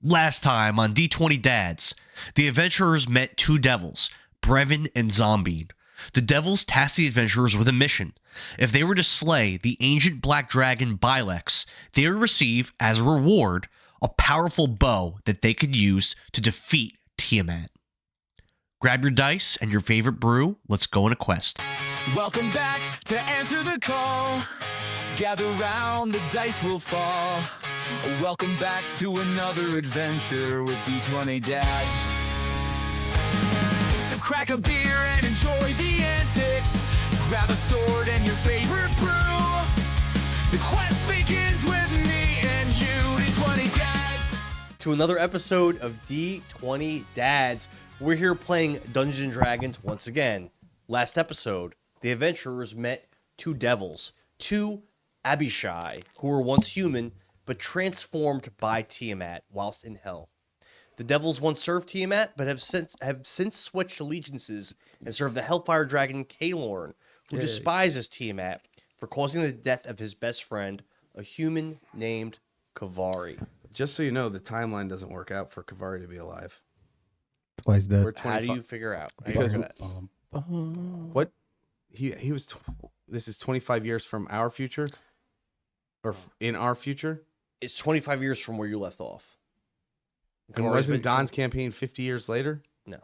Last time on D20 Dads, the adventurers met two devils, Brevin and Zombeen. The devils tasked the adventurers with a mission. If they were to slay the ancient black dragon Bilex, they would receive, as a reward, a powerful bow that they could use to defeat Tiamat. Grab your dice and your favorite brew. Let's go on a quest. Welcome back to answer the call. Gather round, the dice will fall. Welcome back to another adventure with D20 Dads. So crack a beer and enjoy the antics. Grab a sword and your favorite brew. The quest begins with me and you, D20 Dads. To another episode of D20 Dads. We're here playing Dungeons & Dragons once again. Last episode, the adventurers met two devils, two Abishai, who were once human, but transformed by Tiamat whilst in hell. The devils once served Tiamat, but have since switched allegiances and serve the Hellfire Dragon Kalorn, who despises Tiamat for causing the death of his best friend, a human named Kavari. Just so you know, the timeline doesn't work out for Kavari to be alive. Twice dead. How do you figure out? Because what he was. This is 25 years from our future, or in our future. It's 25 years from where you left off. And wasn't Don's campaign 50 years later? No.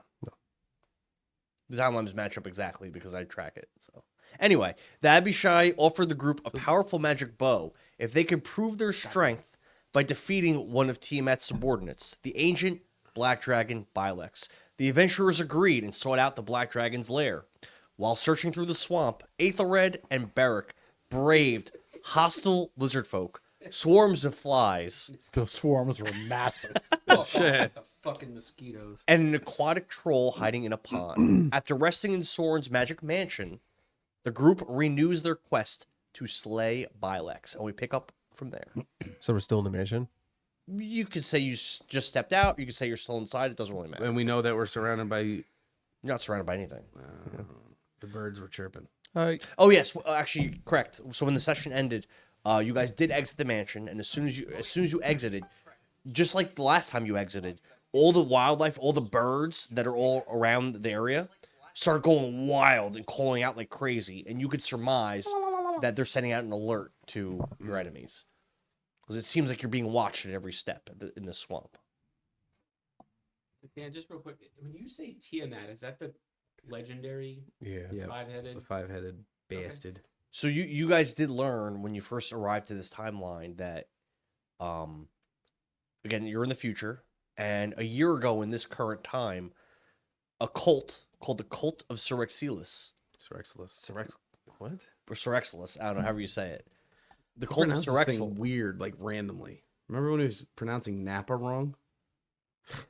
The timelines match up exactly because I track it. So anyway, the Abishai offered the group a powerful magic bow if they could prove their strength by defeating one of Tiamat's subordinates, the ancient Black Dragon Bilex. The adventurers agreed and sought out the Black Dragon's lair. While searching through the swamp, Aethelred and Beric braved hostile lizard folk, swarms of flies, The swarms were massive. Fucking mosquitoes. and an aquatic troll hiding in a pond. After resting in Soren's magic mansion, the group renews their quest to slay Bilex, and we pick up from there. So we're still in the mansion? You could say you just stepped out. You could say you're still inside. It doesn't really matter. And we know that we're surrounded by You're not surrounded by anything. the birds were chirping. Oh yes, well, actually correct. So when the session ended, you guys did exit the mansion, and as soon as you exited, just like the last time you exited, all the wildlife, all the birds that are all around the area, started going wild and calling out like crazy, and you could surmise that they're sending out an alert to your enemies. Because it seems like you're being watched at every step in the swamp. Yeah, just real quick. When you say Tiamat, is that the legendary Yeah, five-headed? the five-headed bastard. So you guys did learn when you first arrived to this timeline that, again, you're in the future, and a year ago in this current time, a cult called the Cult of Syraxilus. What? Or Syraxilus, I don't know, however you say it. The You Cult of pronounce this Syraxilus. thing weird, like randomly. Remember when he was pronouncing Napa wrong?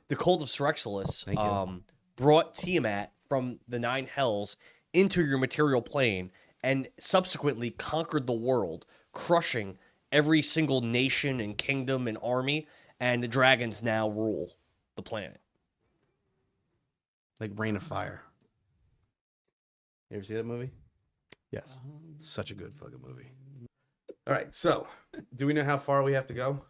The Cult of Syraxilus Thank you. brought Tiamat from the Nine Hells into your material plane and subsequently conquered the world, crushing every single nation and kingdom and army, and the dragons now rule the planet. Like Rain of Fire. You ever see that movie? Yes. Such a good fucking movie. All right, so do we know how far we have to go?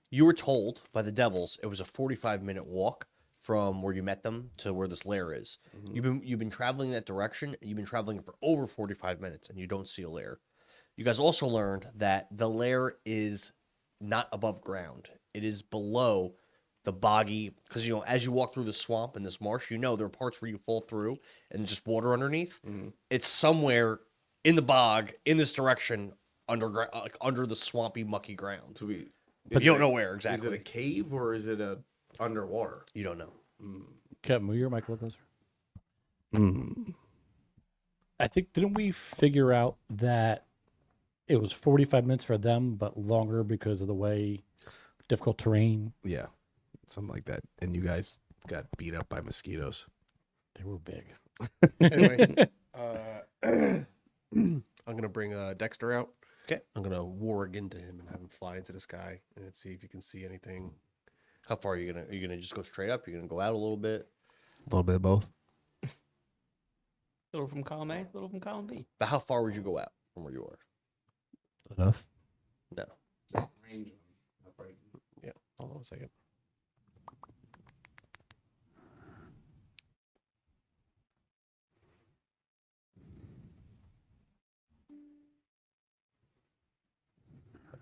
You were told by the devils it was a 45-minute walk from where you met them to where this lair is. You've been traveling that direction. You've been traveling for over 45 minutes, and you don't see a lair. You guys also learned that the lair is not above ground. It is below the boggy, because as you walk through the swamp and this marsh, there are parts where you fall through and just water underneath. It's somewhere in the bog in this direction under the swampy, mucky ground. So we, But you don't know where exactly. Is it a cave or is it a underwater? You don't know. Kevin, move your mic a little closer. I think, didn't we figure out that it was 45 minutes for them, but longer because of the way difficult terrain? Yeah, something like that. And you guys got beat up by mosquitoes. They were big. Anyway, I'm gonna bring Dexter out. Okay. I'm gonna warg into him and have him fly into the sky and see if you can see anything. How far are you gonna just go straight up? You're gonna go out a little bit. A little bit of both. Little from column A, little from column B. But how far would you go out from where you are? Enough. No. Yeah. Hold on a second.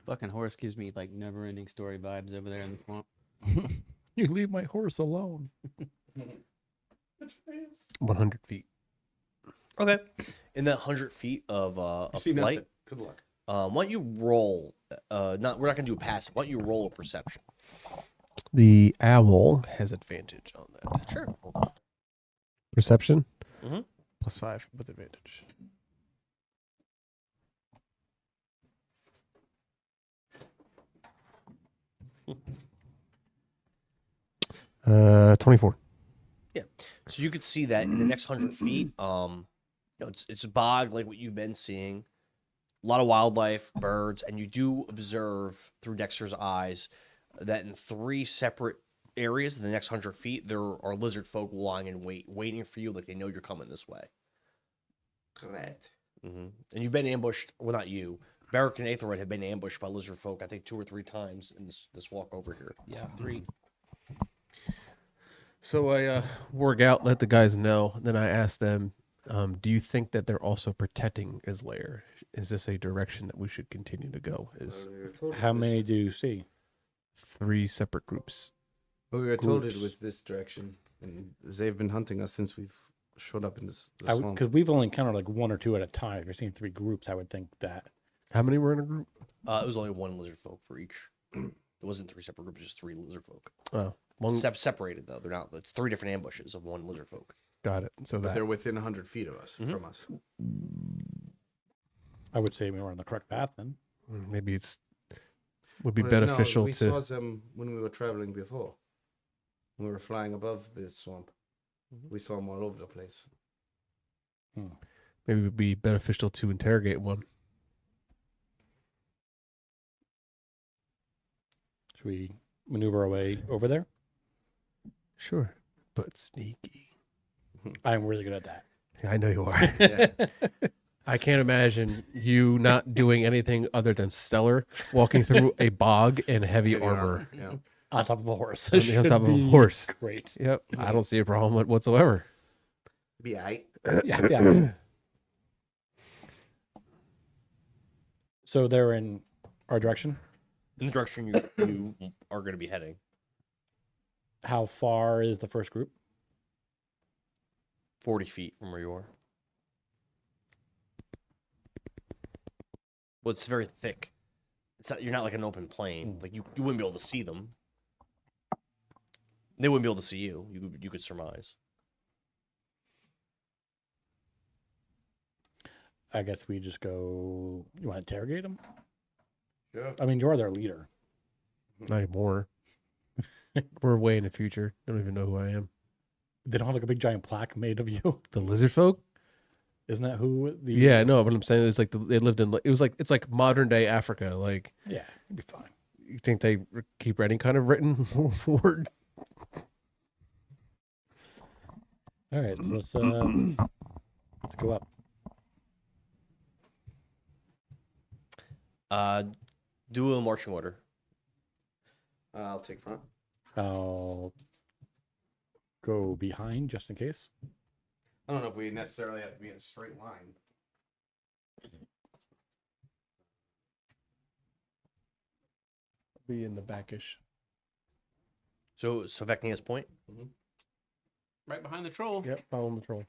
Fucking horse gives me like never-ending story vibes over there in the swamp. You leave my horse alone. 100 feet. Okay. In that 100 feet of See flight, nothing. Good luck. why don't you roll? We're not gonna do a passive. Why don't you roll a perception? The owl has advantage on that. Sure. Perception? Mhm. +5 with advantage. 24. So you could see that in the next 100 feet, it's a bog like what you've been seeing. A lot of wildlife, birds, and you do observe through Dexter's eyes that in 3 separate areas in the next 100 feet, there are lizard folk lying in waiting for you, like they know you're coming this way. Correct. And you've been ambushed. Well, not you. Barrick and Aethelred have been ambushed by lizard folk, I think 2 or 3 times in this walk over here. Yeah, 3. So I work out, let the guys know. Then I ask them, do you think that they're also protecting his lair? Is this a direction that we should continue to go? Is How many do you see? 3 separate groups. Well, we were told it Groups. was this direction, and they've been hunting us since we've showed up in this swamp. Because we've only encountered like 1 or 2 at a time. If you're seeing 3 groups, I would think that. How many were in a group? It was only 1 lizard folk for each. It wasn't 3 separate groups, just 3 lizard folk. Oh, one. Separated though, they're not. It's 3 different ambushes of 1 lizard folk. Got it. So But that they're within 100 feet of us, Mhm. from us. I would say we were on the correct path then. maybe it's would be Well, beneficial no, we to. saw them when we were traveling before. When we were flying above this swamp. We saw them all over the place. Maybe it would be beneficial to interrogate one. Should we maneuver our way over there? Sure, but sneaky. I'm really good at that. I know you are. I can't imagine you not doing anything other than stellar, walking through a bog in heavy armor. Yeah. On top of a horse. On Should top of a be horse. Great. Yep, I don't see a problem whatsoever. Be aight. Yeah. So they're in our direction. In the direction you are going to be heading. How far is the first group? 40 feet from where you are. Well, it's very thick. It's not, you're not like an open plain. Like you wouldn't be able to see them. They wouldn't be able to see you. You could surmise. I guess we just go. You want to interrogate them? Sure. I mean, you're their leader. Not anymore. We're way in the future. They don't even know who I am. They don't have like a big giant plaque made of you. The lizard folk? Isn't that who the? Yeah, no, but I'm saying it's like they lived in. It was like it's like modern day Africa. Like Yeah, it'd be fine. you think they keep any kind of written word? All right, so let's go up. Do a marching order. I'll take front. I'll go behind just in case. I don't know if we necessarily have to be in a straight line. Be in the backish. So Vekni has point. Right behind the troll. Yep, following the troll.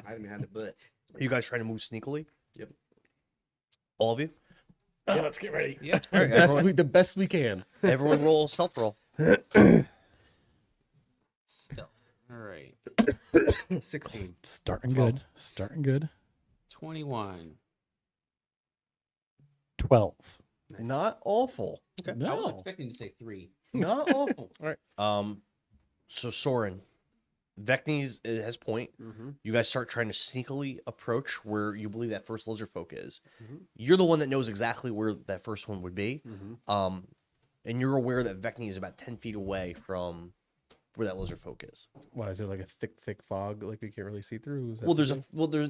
Hiding behind the butt. Are you guys trying to move sneakily? Yep. All of you? Yeah, let's get ready. Yeah. All right, The best we can. everyone roll stealth roll. Stealth. All right. 16. Starting good. Starting good. 21. 12. Not awful. I was No. expecting to say 3. Not awful. All right. So Soren, Vekni's has point. You guys start trying to sneakily approach where you believe that first lizard folk is. You're the one that knows exactly where that first one would be. And you're aware that Vekni is about 10 feet away from where that lizard folk is. Why is there like a thick fog like we can't really see through? Is that Well, the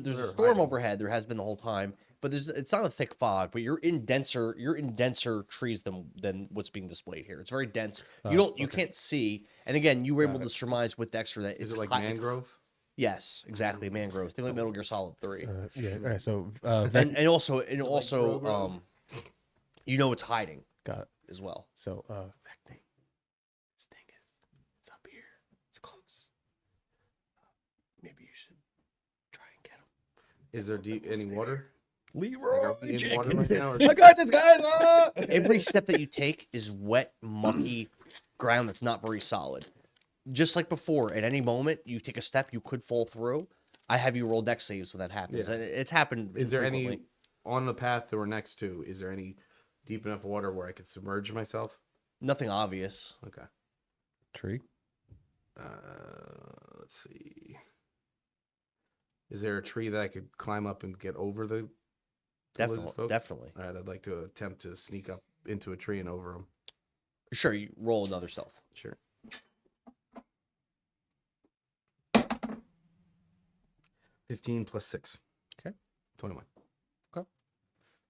there's thing? a storm overhead. There has been the whole time, but it's not a thick fog. But you're in denser trees than what's being displayed here. It's very dense. You can't see. And again, you were able to surmise with Dexter that Is it's it like high- it's- mangrove? Yes, exactly. Mangroves. Think like Metal Gear Solid 3. Yeah. All right. So and also Grow. You know it's hiding Got it. as well. So, Vekni, this thing it's up here. It's close. Maybe you should try and get him. Is there any water? Leroy, Are we in water right now? Or... I got this, guys. Every step that you take is wet, mucky ground that's not very solid. Just like before, at any moment you take a step, you could fall through. I have you roll deck saves when that happens. Yeah. And it's happened. Is there any frequently. on the path that we're next to? Is there any deep enough water where I could submerge myself? Nothing obvious. Okay. Tree. Let's see. Is there a tree that I could climb up and get over the lizard Definitely. folk? Definitely. All right, I'd like to attempt to sneak up into a tree and over them. Sure, you roll another stealth. Sure. 15 plus 6. Okay. 21. Okay.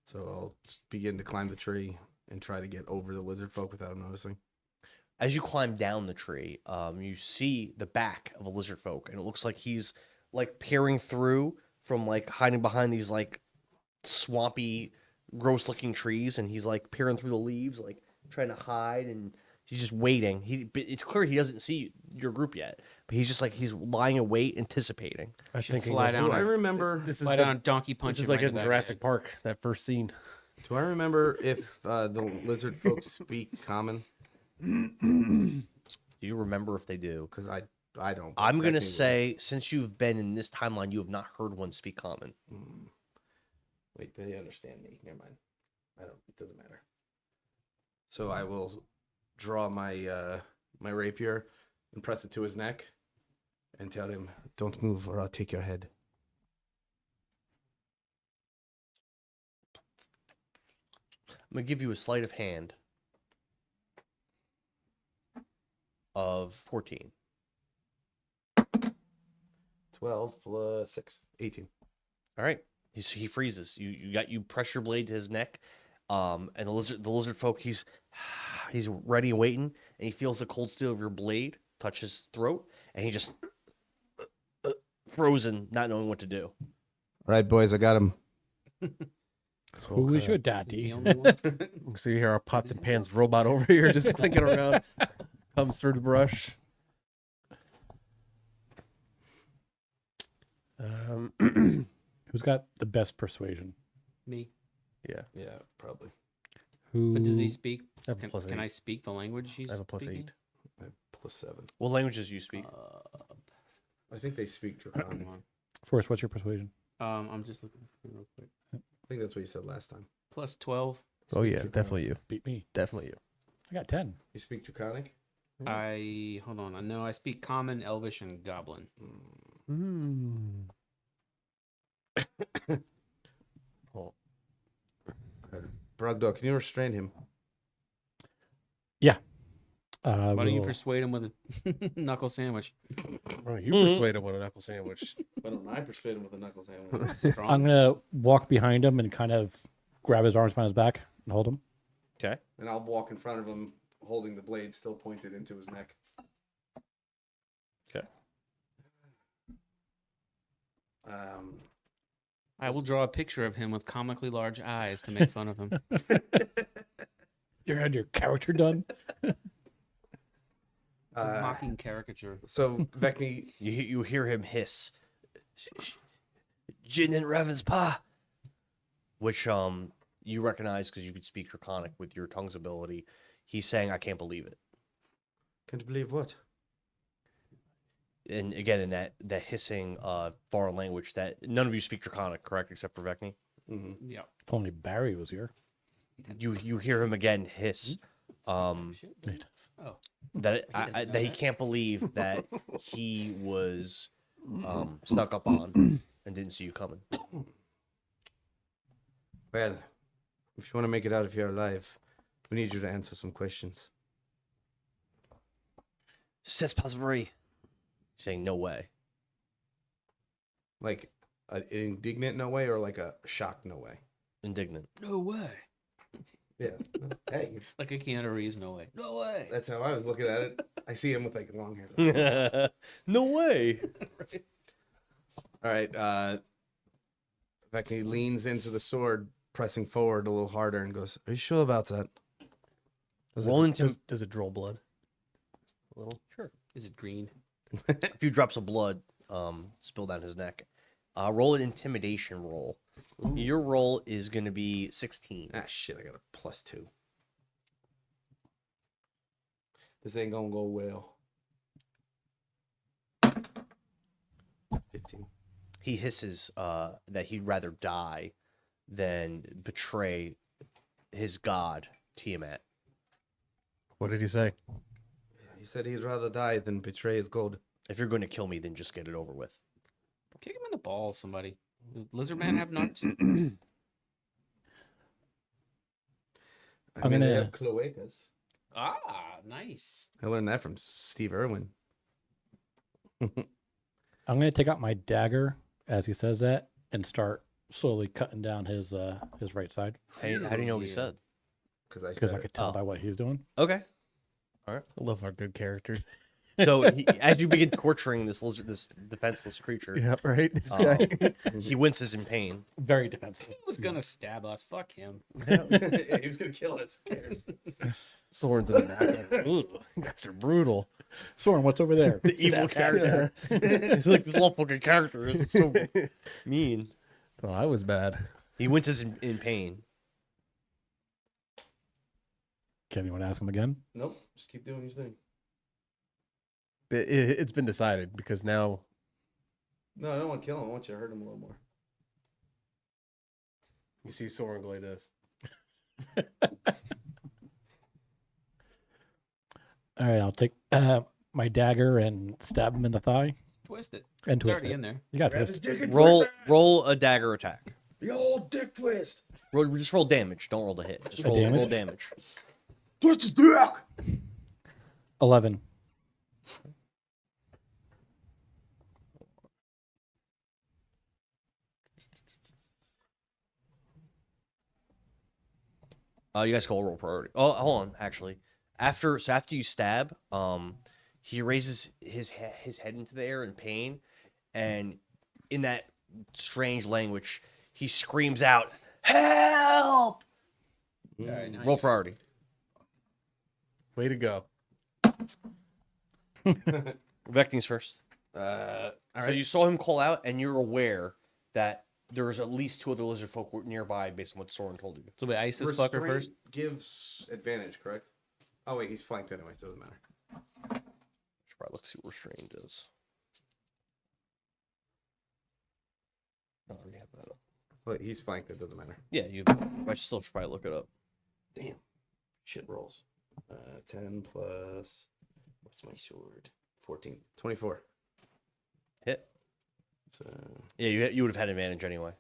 So I'll begin to climb the tree and try to get over the lizard folk without them noticing. As you climb down the tree, you see the back of a lizard folk, and it looks like he's like peering through from like hiding behind these like swampy, gross-looking trees, and he's like peering through the leaves, like trying to hide, and he's just waiting. It's clear he doesn't see your group yet, but he's just like he's lying in wait, anticipating. I Should think fly down. Do I remember? this is Fly the, down, donkey punch. this is him like right in the back of the Jurassic head. Park, that first scene. Do I remember if the lizard folks speak common? Do you remember if they do? Because I don't. I'm That gonna can- say, since you've been in this timeline, you have not heard one speak common. Wait, they understand me. Never mind. I don't. It doesn't matter. So I will draw my my rapier and press it to his neck, and tell him, "Don't move, or I'll take your head." I'm gonna give you a sleight of hand of 14. 12 plus 6, 18. All right, he freezes. You press your blade to his neck, and the lizard folk he's ready and waiting, and he feels the cold steel of your blade touch his throat, and he just frozen, not knowing what to do. All right, boys, I got him. Who is your The daddy? only one? So you hear our pots and pans robot over here just clinking around. Comes through the brush. Who's got the best persuasion? Me. Yeah, Yeah, probably. Who? But does he speak? I have a Can, plus can 8. I speak the language he's I have a plus speaking? 8. I have plus 7. What languages you speak? I think they speak Draconic. Hang Forrest, what's your persuasion? on. I'm just looking real quick. I think that's what you said last time. Plus 12. Oh yeah, definitely you. Beat me. Definitely you. I got 10. You speak Draconic? Hold on. I know I speak Common, Elvish, and Goblin. Mm. Oh, Brogdog, can you restrain him? Why don't you We'll- persuade him with a knuckle sandwich? oh, you persuaded one an apple sandwich. Why don't I persuade him with a knuckle sandwich? Strong. I'm gonna walk behind him and kind of grab his arms behind his back and hold him. Okay. And I'll walk in front of him, holding the blade still pointed into his neck. Okay. I will draw a picture of him with comically large eyes to make fun of him. You had your character done. It's a mocking caricature. So, Vekni, You hear him hiss, "Jin and Revan's pa," which you recognize because you could speak Draconic with your tongue's ability. He's saying, "I can't believe it," can't believe what? and again in that hissing foreign language that none of you speak Draconic, correct, except for Vekni. Yeah. If only Barry was here. You hear him again hiss. He does. Oh. That doesn't know that he that. can't believe that he was snuck up on and didn't see you coming. Well, if you want to make it out of here alive, we need you to answer some questions. C'est pas vrai. Saying no way. Like an indignant no way or like a shocked no way? Indignant. No way. Yeah. Hey, Like a Keanu Reeves, no way. No way. that's how I was looking at it. I see him with like long hair. No way. All right. Vekni leans into the sword, pressing forward a little harder and goes, "Are you sure about that?" Roll into Does it draw blood? a little. Sure. Is it green? A few drops of blood spill down his neck. Roll an intimidation roll. Your roll is going to be 16. Ah, shit! I got a +2. This ain't gonna go well. 15. He hisses that he'd rather die than betray his god, Tiamat. What did he say? He said he'd rather die than betray his gold. If you're going to kill me, then just get it over with. Kick him in the balls, somebody. Does Lizard Man have nuts? I I'm mean, they gonna- have cloacas. Ah, nice. I learned that from Steve Irwin. I'm going to take out my dagger as he says that and start slowly cutting down his right side How do you know what he Yeah. said? because I could tell Oh. by what he's doing. Okay. I love our good characters. So as you begin torturing this lizard, this defenseless creature, Yeah, right. he winces in pain. Very defensive. He was gonna stab us. Fuck him. Yeah, he was gonna kill us. Swords in the back. Ugh, you guys are brutal. Soren, what's over there? The evil character. He's like, this little fucking character is like so mean. Thought I was bad. He winces in pain. Can anyone ask him again? Nope. Just keep doing your thing. It's been decided because now No, I don't want to kill him. I want you to hurt him a little more. you see Soren go like this. All right, I'll take my dagger and stab him in the thigh Twist it. and It's twist already it. in there. You got to twist it. Roll a dagger attack. The old dick twist. Just roll damage. Don't roll the hit. Just A roll damage? roll damage. Twist his dick. 11. You guys call roll priority. Oh, hold on. Actually, after you stab, he raises his head into the air in pain, and in that strange language, he screams out, "Help!" All right, now Roll you- priority. Way to go. Vekni's first. All So right. you saw him call out, and you're aware that there's at least 2 other lizard folk nearby, based on what Soren told you. So wait, ice this fucker Restraint first. gives advantage, correct? Oh wait, he's flanked anyway, so it doesn't matter. Should probably look see what restrained is. I already have that up. But he's flanked. It doesn't matter. Yeah, I still should probably look it up. Damn. Shit rolls. 10 plus. What's my sword? 14. 24. Hit. So Yeah, you would have had advantage anyway.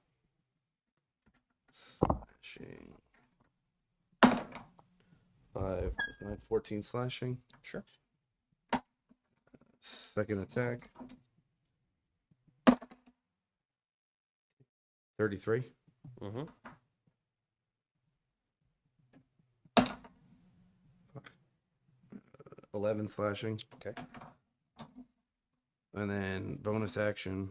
slashing. 5 plus 9, 14 slashing. Sure. Second attack. 33. Mm-hmm. 11 slashing. Okay. And then bonus action.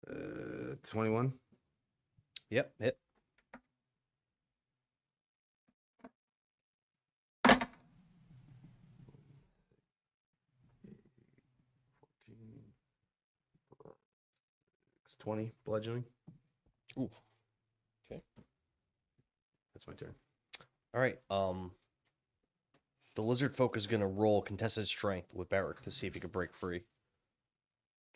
Uh, 21. Yep. Hit. It's 20 bludgeoning. Ooh. Okay. That's my turn. All right. The lizard folk is gonna roll contested strength with Barrick to see if he can break free.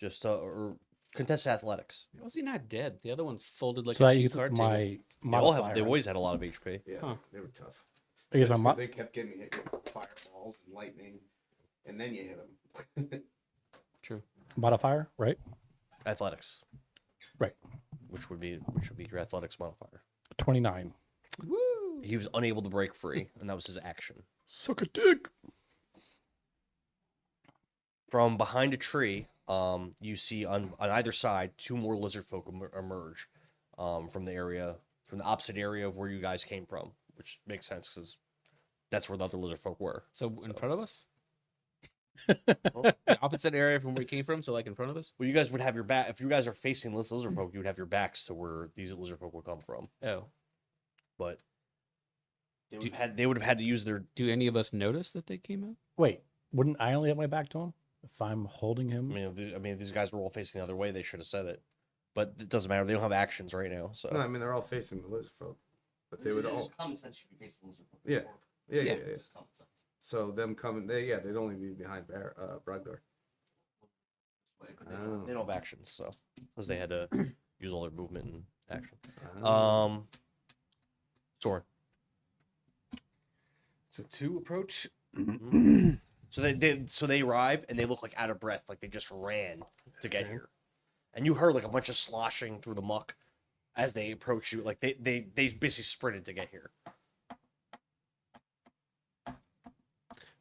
Just or contested athletics. Was he not dead? The other one's folded like So a I cheap use card table. my They modifier. always had a lot of HP. Yeah, Huh. they were tough. I use my That's mo- 'cause they kept getting hit with fireballs and lightning, and then you hit them. True. modifier, right? Athletics. Right. Which would be your athletics modifier. 29. Woo! He was unable to break free, and that was his action. Suck a dick. From behind a tree, you see on either side 2 more lizard folk emerge from the area, from the opposite area of where you guys came from, which makes sense because that's where the other lizard folk were. So in front of us? The opposite area from where we came from, so like in front of us. Well, you guys would have your back. If you guys are facing this lizard folk, you would have your backs to where these lizard folk would come from. Oh, But they would have had to use their. do any of us notice that they came out? Wait, wouldn't I only have my back to him if I'm holding him? I mean, if these guys were all facing the other way, they should have said it. But it doesn't matter. They don't have actions right now. So No, I mean they're all facing the lizard folk, but they would all. common sense should be facing lizard folk. Yeah. Yeah, yeah, Yeah. yeah. So them coming, they'd only be behind Bragdor. They don't have actions, so because they had to use all their movement and action. Oh. Soren. So 2 approach. So they arrive and they look like out of breath, like they just ran to get here. And you heard like a bunch of sloshing through the muck as they approach you. Like they basically sprinted to get here.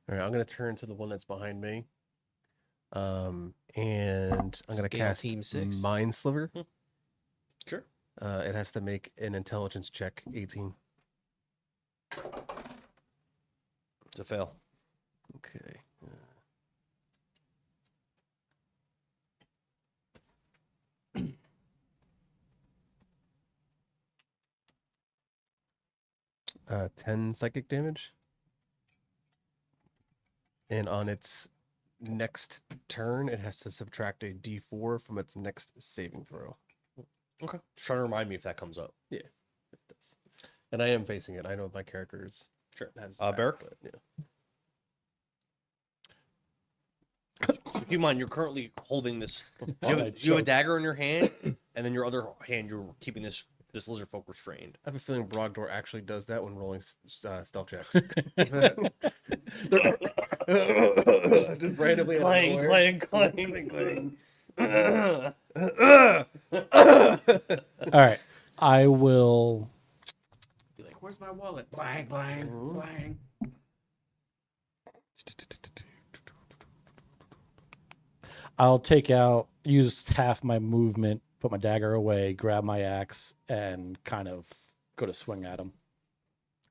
All right, I'm gonna turn to the one that's behind me. And I'm gonna Scale cast Team 6. Mind Sliver. Sure. It has to make an intelligence check, 18. It's a fail. Okay. 10 psychic damage. And on its next turn, it has to subtract a d4 from its next saving throw. Okay. Just trying to remind me if that comes up. It does. And I am facing it. I know my character is. Sure. Has Barrick? but, yeah. So keep in mind, you're currently holding this. You I have a choked. dagger in your hand, and then your other hand, you're keeping this lizard folk restrained. I have a feeling Brogdor actually does that when rolling stealth checks. Just randomly out of nowhere. clang. All right, I will. Be like, where's my wallet? Blang, blang, blang. I'll use half my movement, put my dagger away, grab my axe, and kind of go to swing at him.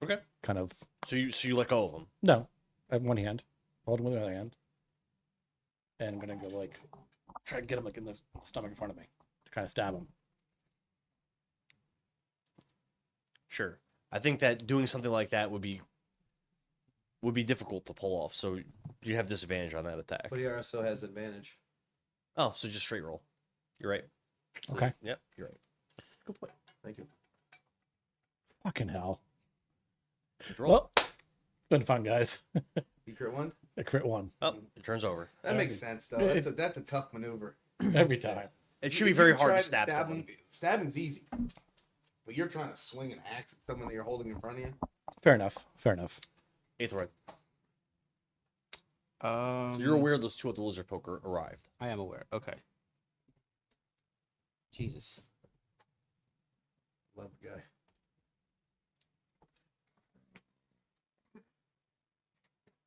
Okay. Kind of. So you let go of him. No, I have one hand. Hold him with the other hand. And I'm gonna go like try to get him like in the stomach in front of me to kind of stab him. Sure. I think that doing something like that would be difficult to pull off. So you have disadvantage on that attack. But he also has advantage. Oh, so just straight roll. You're right. Okay. Yep, you're right. Good point. Thank you. Fucking hell. Good roll. Well, it's been fun, guys. You crit one? A crit one Oh, it turns over. That makes sense though. That's a tough maneuver. every time. It should be very You hard try to stab someone. him. Stabbing's easy. But you're trying to swing an axe at someone that you're holding in front of you. Fair enough. Fair enough. Eighth red. So you're aware those two of the lizard folk arrived. I am aware. Okay. Jesus. Love the guy.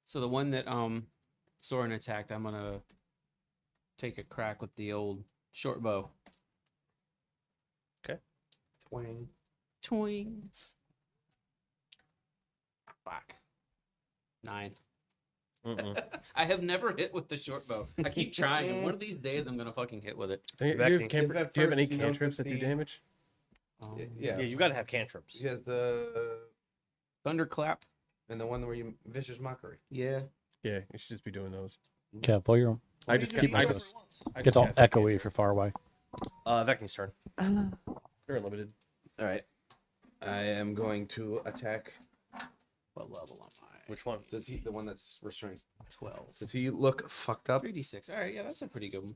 So the one that Soren attacked, I'm gonna take a crack with the old short bow. Okay. Twang. Twing. Fuck. 9. Mm-mm. I have never hit with the short bow. I keep trying, and one of these days I'm gonna fucking hit with it. Do you have, Vekni. do you have any First, you know, cantrips that do 16. damage? Yeah. Yeah, you got to have cantrips. He has the Thunderclap. and the one where you vicious mockery. Yeah. Yeah, you should just be doing those. Okay, pull your. I just keep I those. just I Gets just all cast that echoey cantrip. if you're far away. Vekni's turn. They're unlimited. All right. I am going to attack. What level am I? Which one? Does he the one that's restrained? 12. Does he look fucked up? 3d6. All right, yeah, that's a pretty good one.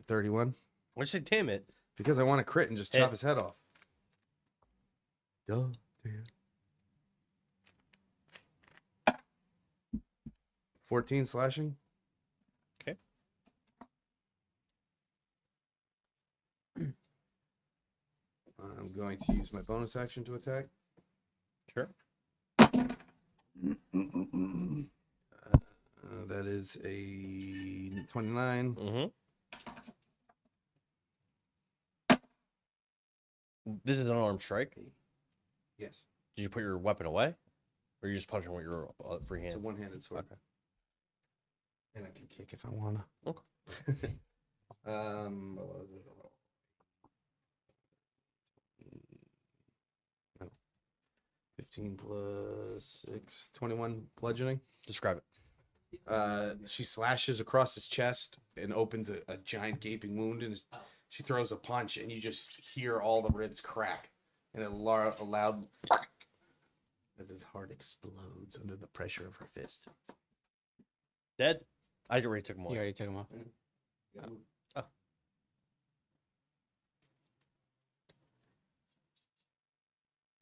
31. What'd you say? Damn it. Because I want to crit and just chop his head off. Duh. 14 slashing. Okay. I'm going to use my bonus action to attack. Sure. That is a 29. Mm-hmm. This is an unarmed strike. Yes. Did you put your weapon away? Or you're just punching with your free hand? It's a one-handed sword. Okay. And I can kick if I wanna. Okay. No. 15 plus 6, 21 bludgeoning. Describe it. She slashes across his chest and opens a giant gaping wound, and she throws a punch, and you just hear all the ribs crack, and a loud as his heart explodes under the pressure of her fist. Dead? I already took him You away. already took him off.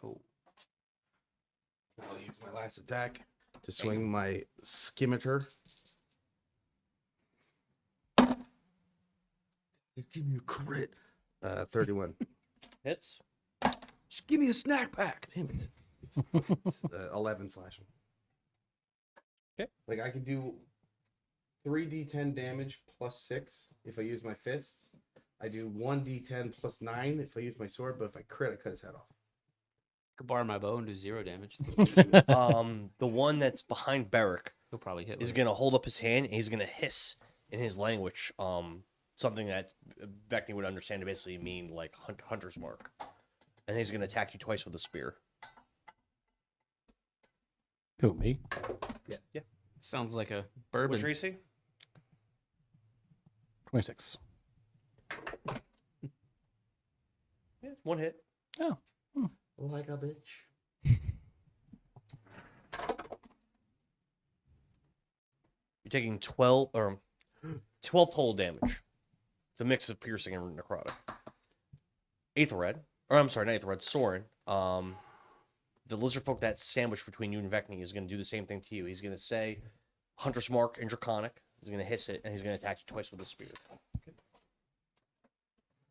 Oh. I'll use my last attack to swing my scimitar. Just give me a crit. 31. Hits. Just give me a snack pack. Damn it. It's 11 slashing. Okay. Like I could do 3d10 damage plus 6 if I use my fists. I do 1d10 plus 9 if I use my sword, but if I crit, I cut his head off. Could borrow my bow and do 0 damage. The one that's behind Beric He'll probably hit. is with it. gonna hold up his hand and he's gonna hiss in his language. Something that Vekni would understand to basically mean like hunter's mark. And he's gonna attack you twice with a spear. Who, me? Sounds like a What's bourbon. your AC? 26. Yeah, one hit. Oh. Like a bitch. You're taking 12 total damage. It's a mix of piercing and necrotic. Aethelred, or I'm sorry, not Aethelred, Soren. The lizard folk that's sandwiched between you and Vekni is going to do the same thing to you. He's going to say Hunter's Mark and Draconic. He's going to hiss it, and he's going to attack you twice with a spear.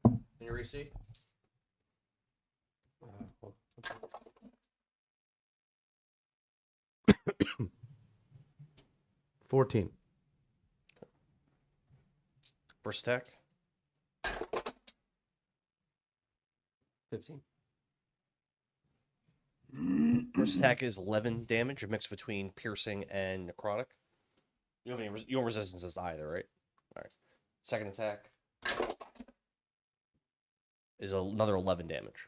And your AC? 14. First attack. 15. First attack is 11 damage, a mix between piercing and necrotic. You don't have any you don't resistances either, right? All right. Second attack is another 11 damage.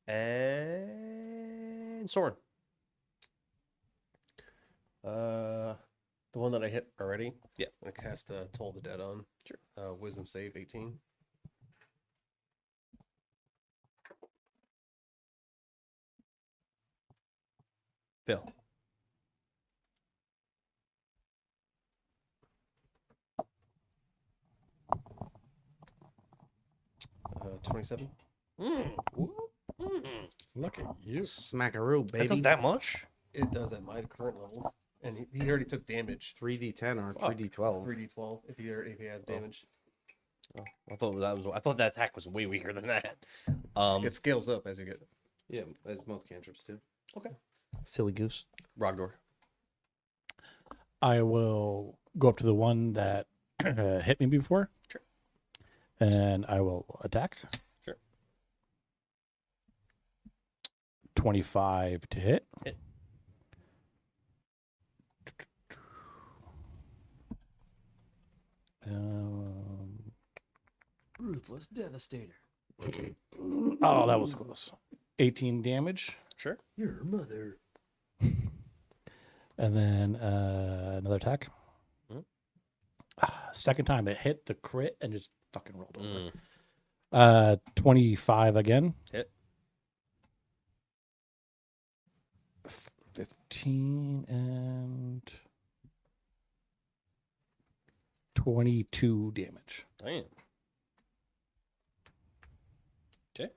And Soren. The one that I hit already. Yeah. I'm gonna cast Toll the Dead on. Sure. Wisdom save 18. Bill. Uh, 27. Look at you. Smackaroo, That's baby. not that much. It does at my current level, and he already took damage. 3d10 or Fuck. 3d12. 3d12 if he has damage. Oh, I thought that attack was way weaker than that. It scales up as you get. Yeah, as most cantrips do. Okay. Silly goose. Rogdor. I will go up to the one that hit me before. Sure. And I will attack. Sure. 25 to hit. Hit. Ruthless Devastator. Oh, that was close. 18 damage. Sure. Your mother. And then another attack. Second time it hit the crit and just fucking rolled over. 25 again. Hit. 15 and 22 damage. Damn. Okay.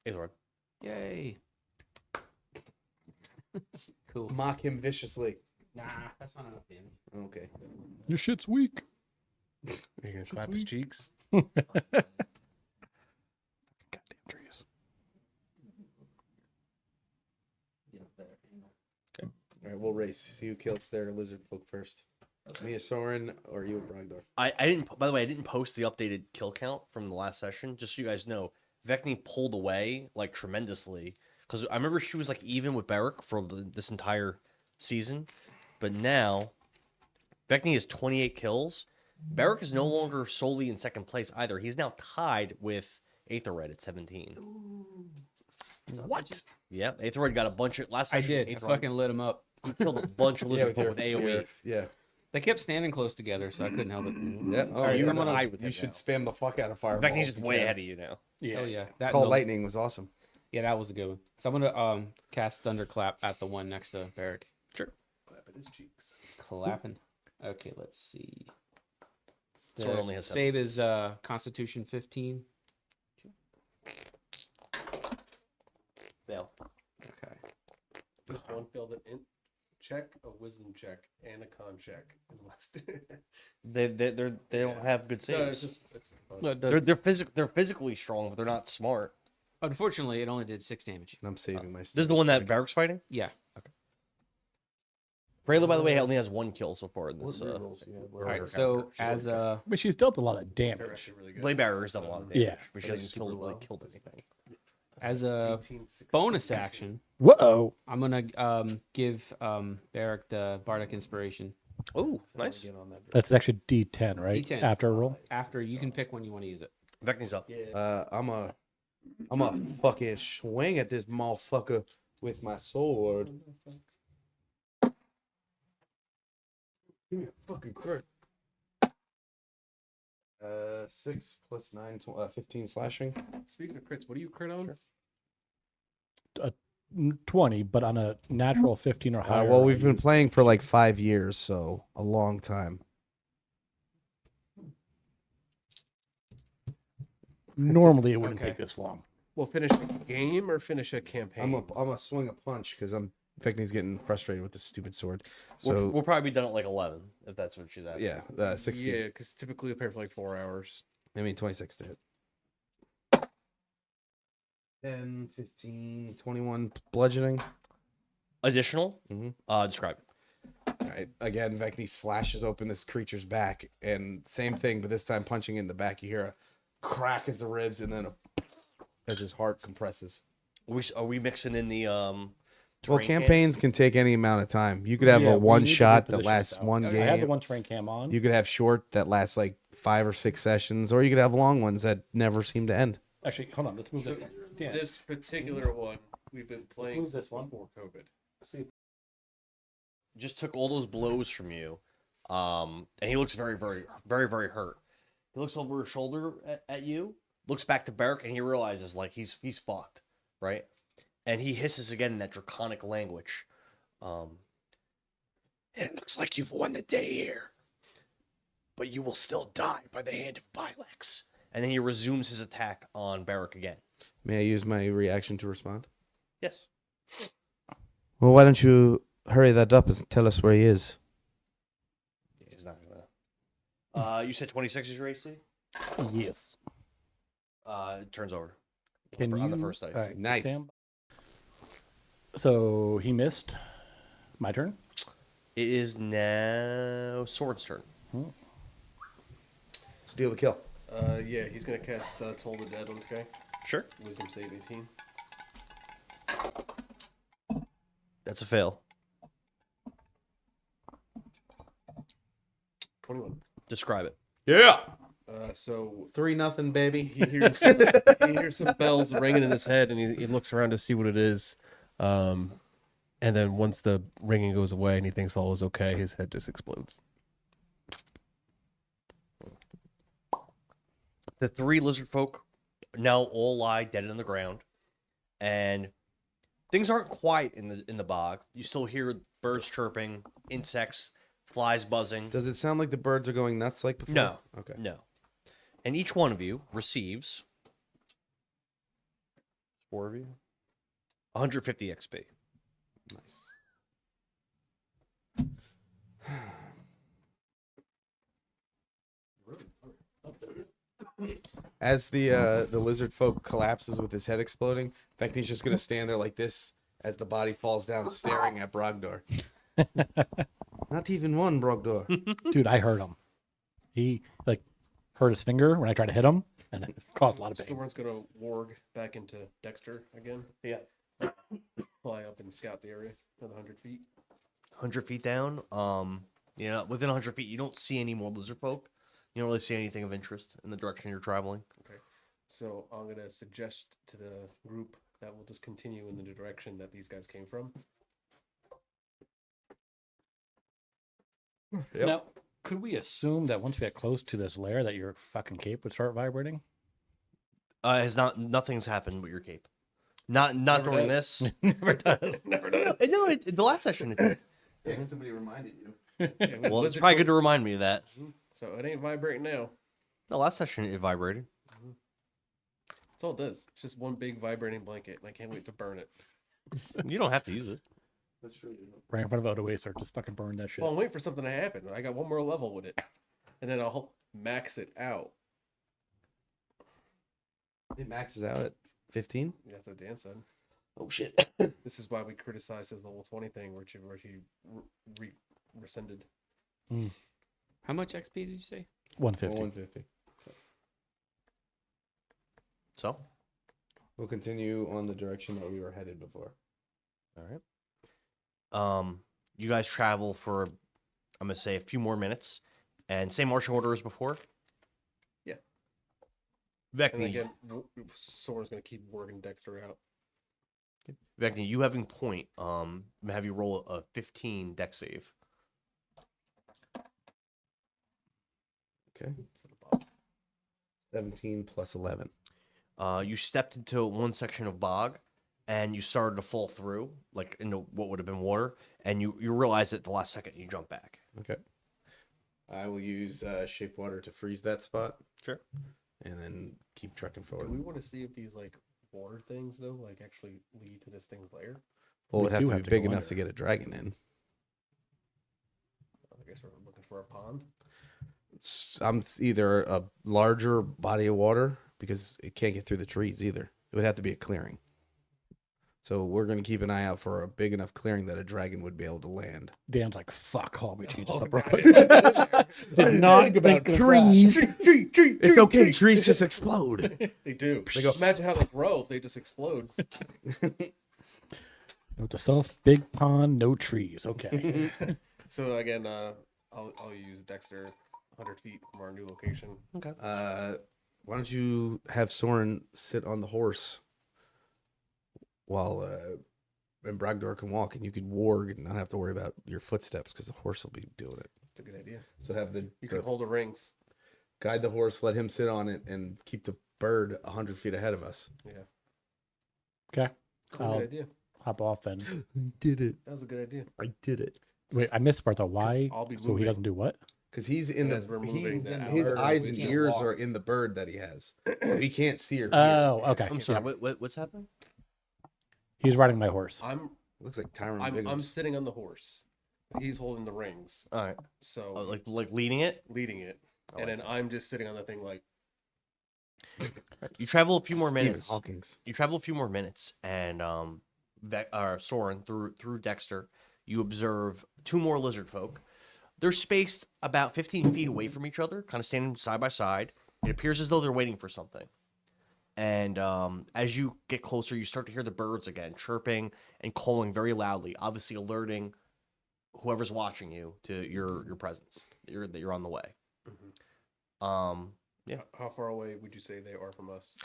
Aethelred. Yay. Cool. Mock him viciously. Nah, that's not enough damage. Okay. Your shit's weak. Are you gonna clap his cheeks? Goddamn trees. All right, we'll race. See who kills their lizard folk first. Me, a Soren, or you, a Brogdor. I didn't. By the way, I didn't post the updated kill count from the last session. Just so you guys know, Vekni pulled away like tremendously because I remember she was like even with Beric for this entire season, but now Vekni has 28 kills. Beric is no longer solely in second place either. He's now tied with Aetherred at 17. What? Yeah, Aetherred got a bunch of last I session. did. I fucking lit him up. He killed a bunch of lizard folk with AoE. Yeah. They kept standing close together, so I couldn't help it. Yeah. Oh, Alright, you're I'm gonna hide with you him should now. spam the fuck out of fireball. Vekni's just if you way can. ahead of you now. Oh yeah, that Call and the- lightning was awesome. Yeah, that was a good one. So I'm gonna cast thunderclap at the one next to Beric. Sure. Clapping his cheeks. Clapping. Okay, let's see. Sword The only has save is Constitution 15. Fail. Okay. Just one failed an int check, a wisdom check, and a con check. They don't have good No, it's saves. just it's No, it They're does- they're physically strong, but they're not smart. Unfortunately, it only did 6 damage. And I'm saving my. This is the one that Barrick's fighting. Yeah. Freyla, by the way, only has 1 kill so far in this. All right. So as But she's dealt a lot of damage. Blade Barrier's done a lot of damage, Yeah. but she hasn't really killed anything. a bonus action, Whoa. I'm gonna give Beric the Bardic Inspiration. Oh, nice. That's actually D10, right? D10. After a roll. After you can pick when you want to use it. Vekni's up. I'm a fucking swing at this motherfucker with my sword. Give me a fucking crit. 6 plus 9, 15 slashing. Speaking of crits, what do you crit on? 20, but on a natural 15 or higher. Well, I we've been use- playing for like 5 years, so a long time. Normally, it wouldn't take this long. Well, finish a game or finish a campaign? I'm a swing a punch because Vekni's getting frustrated with this stupid sword. We'll, So we'll probably be done at like 11 if that's what she's at. yeah, 16. Yeah, because typically we play for like 4 hours. I mean 26 to hit. 10, 15, 21 bludgeoning. Additional. Mhm. Describe. All right. Again, Vekni slashes open this creature's back, and same thing, but this time punching in the back. You hear a crack as the ribs, and then as his heart compresses. Are we mixing in the Well, terrain campaigns can take any amount of time. You could have Yeah, a we one need to shot that reposition lasts this out. one I had the game. one train cam on. You could have short that lasts like 5 or 6 sessions, or you could have long ones that never seem to end. Actually, hold on. Let's move this one. Dan, This particular one we've been playing move this since one. before COVID. just took all those blows from you, and he looks very, very, very, very hurt. He looks over his shoulder at you, looks back to Beric, and he realizes like he's fucked, right? And he hisses again in that draconic language. It looks like you've won the day here, but you will still die by the hand of Bilex. And then he resumes his attack on Beric again. May I use my reaction to respond? Yes. Well, why don't you hurry that up and tell us where he is? He's not gonna. You said 26 is your AC? Yes. It turns over. Can on the you- first dice. all right, Nice. stand- So he missed. My turn. It is now Sword's turn. Steal the kill. Yeah, he's gonna cast Toll the Dead on this guy. Sure. Wisdom save 18. That's a fail. 21. Describe it. Yeah. So 3-0, baby. he hears some bells ringing in his head, and he looks around to see what it is. And then once the ringing goes away and he thinks all is okay, his head just explodes. The 3 lizard folk now all lie dead on the ground, and things aren't quiet in the bog. You still hear birds chirping, insects, flies buzzing. Does it sound like the birds are going nuts like before? No. Okay. No. And each one of you receives 4 of you 150 XP. Nice. As the lizard folk collapses with his head exploding, Vekni's just gonna stand there like this as the body falls down, staring at Brogdor. Not even one, Brogdor. Dude, I heard him. He, like, hurt his finger when I tried to hit him, and it caused a lot of pain. Soren's gonna warg back into Dexter again. Yeah. Fly up and scout the area another 100 feet. 100 feet down. Within 100 feet, you don't see any more lizard folk. You don't really see anything of interest in the direction you're traveling. Okay. So I'm gonna suggest to the group that we'll just continue in the direction that these guys came from. Now, could we assume that once we get close to this lair that your fucking cape would start vibrating? Nothing's happened with your cape. Not during does. this. Never does. Never does. No, the last session it did. Yeah, somebody reminded you. Well, it's probably good to remind me of that. So it ain't vibrating now. The last session it vibrated. That's all it does. It's just one big vibrating blanket, and I can't wait to burn it. You don't have to use it. That's true. Right in front of Odoacer, just fucking burn that shit. Well, I'm waiting for something to happen. I got one more level with it, and then I'll max it out. It maxes out at 15. That's what Dan said. Oh shit. This is why we criticized his level 20 thing, where he rescinded. How much XP did you say? 150. 150. So, We'll continue on the direction that we were headed before. all right. You guys travel for, I'm gonna say, a few more minutes, and same marching order as before. Yeah. Vekni, And again, Soren's gonna keep working Dexter out. Vekni, you having point. Have you roll a 15 deck save. Okay. 17 plus 11. You stepped into one section of bog, and you started to fall through, like into what would have been water, and you realize at the last second you jump back. Okay. I will use shape water to freeze that spot. Sure. And then keep trucking Do forward. we want to see if these like water things though, like actually lead to this thing's lair? Well, We it would do have have to to be big go enough under. to get a dragon in. I guess we're looking for a pond. It's either a larger body of water because it can't get through the trees either. It would have to be a clearing. So we're going to keep an ey out for a big enough clearing that a dragon would be able to land. Dan's like, fuck, hold me change this Oh, up real God. quick. Did not think of trees. It's okay. Trees just explode. They do. They go- Imagine how they grow if they just explode. Note to self, big pond, no trees. Okay. So again, I'll use Dexter 100 feet from our new location. Okay. Why don't you have Soren sit on the horse while and Bragdor can walk, and you could warg and not have to worry about your footsteps because the horse will be doing it. That's a good idea. So have the You can hold the rings. guide the horse, let him sit on it, and keep the bird 100 feet ahead of us. Yeah, Okay. that's a I'll good idea. hop off and Did it. That was a good idea. I did it. wait. I missed the part though. Why? I'll be So he moving. doesn't do what? Because he's in As we're moving his the eyes hour, and we just ears walk. are in the bird that he has. So he can't see or hear. Oh, okay. I'm sorry. Yeah. What's happening? He's riding my horse. Looks like Tyron I'm Biggums. sitting on the horse. He's holding the rings. All right. So Like leading it. leading it, I and like then I'm just sitting on the thing like. You travel a few more Stephen minutes. Hawkins. You travel a few more minutes, and Soren through Dexter, you observe two more lizard folk. They're spaced about 15 feet away from each other, kind of standing side by side. It appears as though they're waiting for something. And as you get closer, you start to hear the birds again chirping and calling very loudly, obviously alerting whoever's watching you to your presence. That you're on the way. Yeah, How far away would you say they are from us?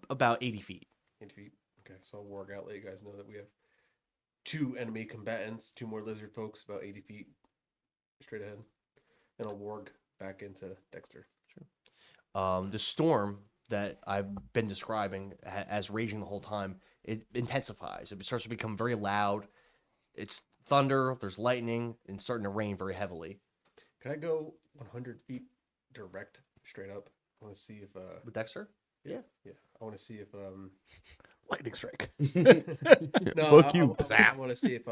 about 80 feet. 8 feet. Okay, so I'll warg out, let you guys know that we have 2 enemy combatants, 2 more lizard folks, about 80 feet straight ahead, and I'll warg back into Dexter. The storm that I've been describing as raging the whole time, it intensifies. It starts to become very loud. It's thunder, there's lightning, and starting to rain very heavily. Can I go 100 feet direct straight up? I want to see if With Dexter? yeah. I want to see if Lightning strike. no, Fuck you. I want to see if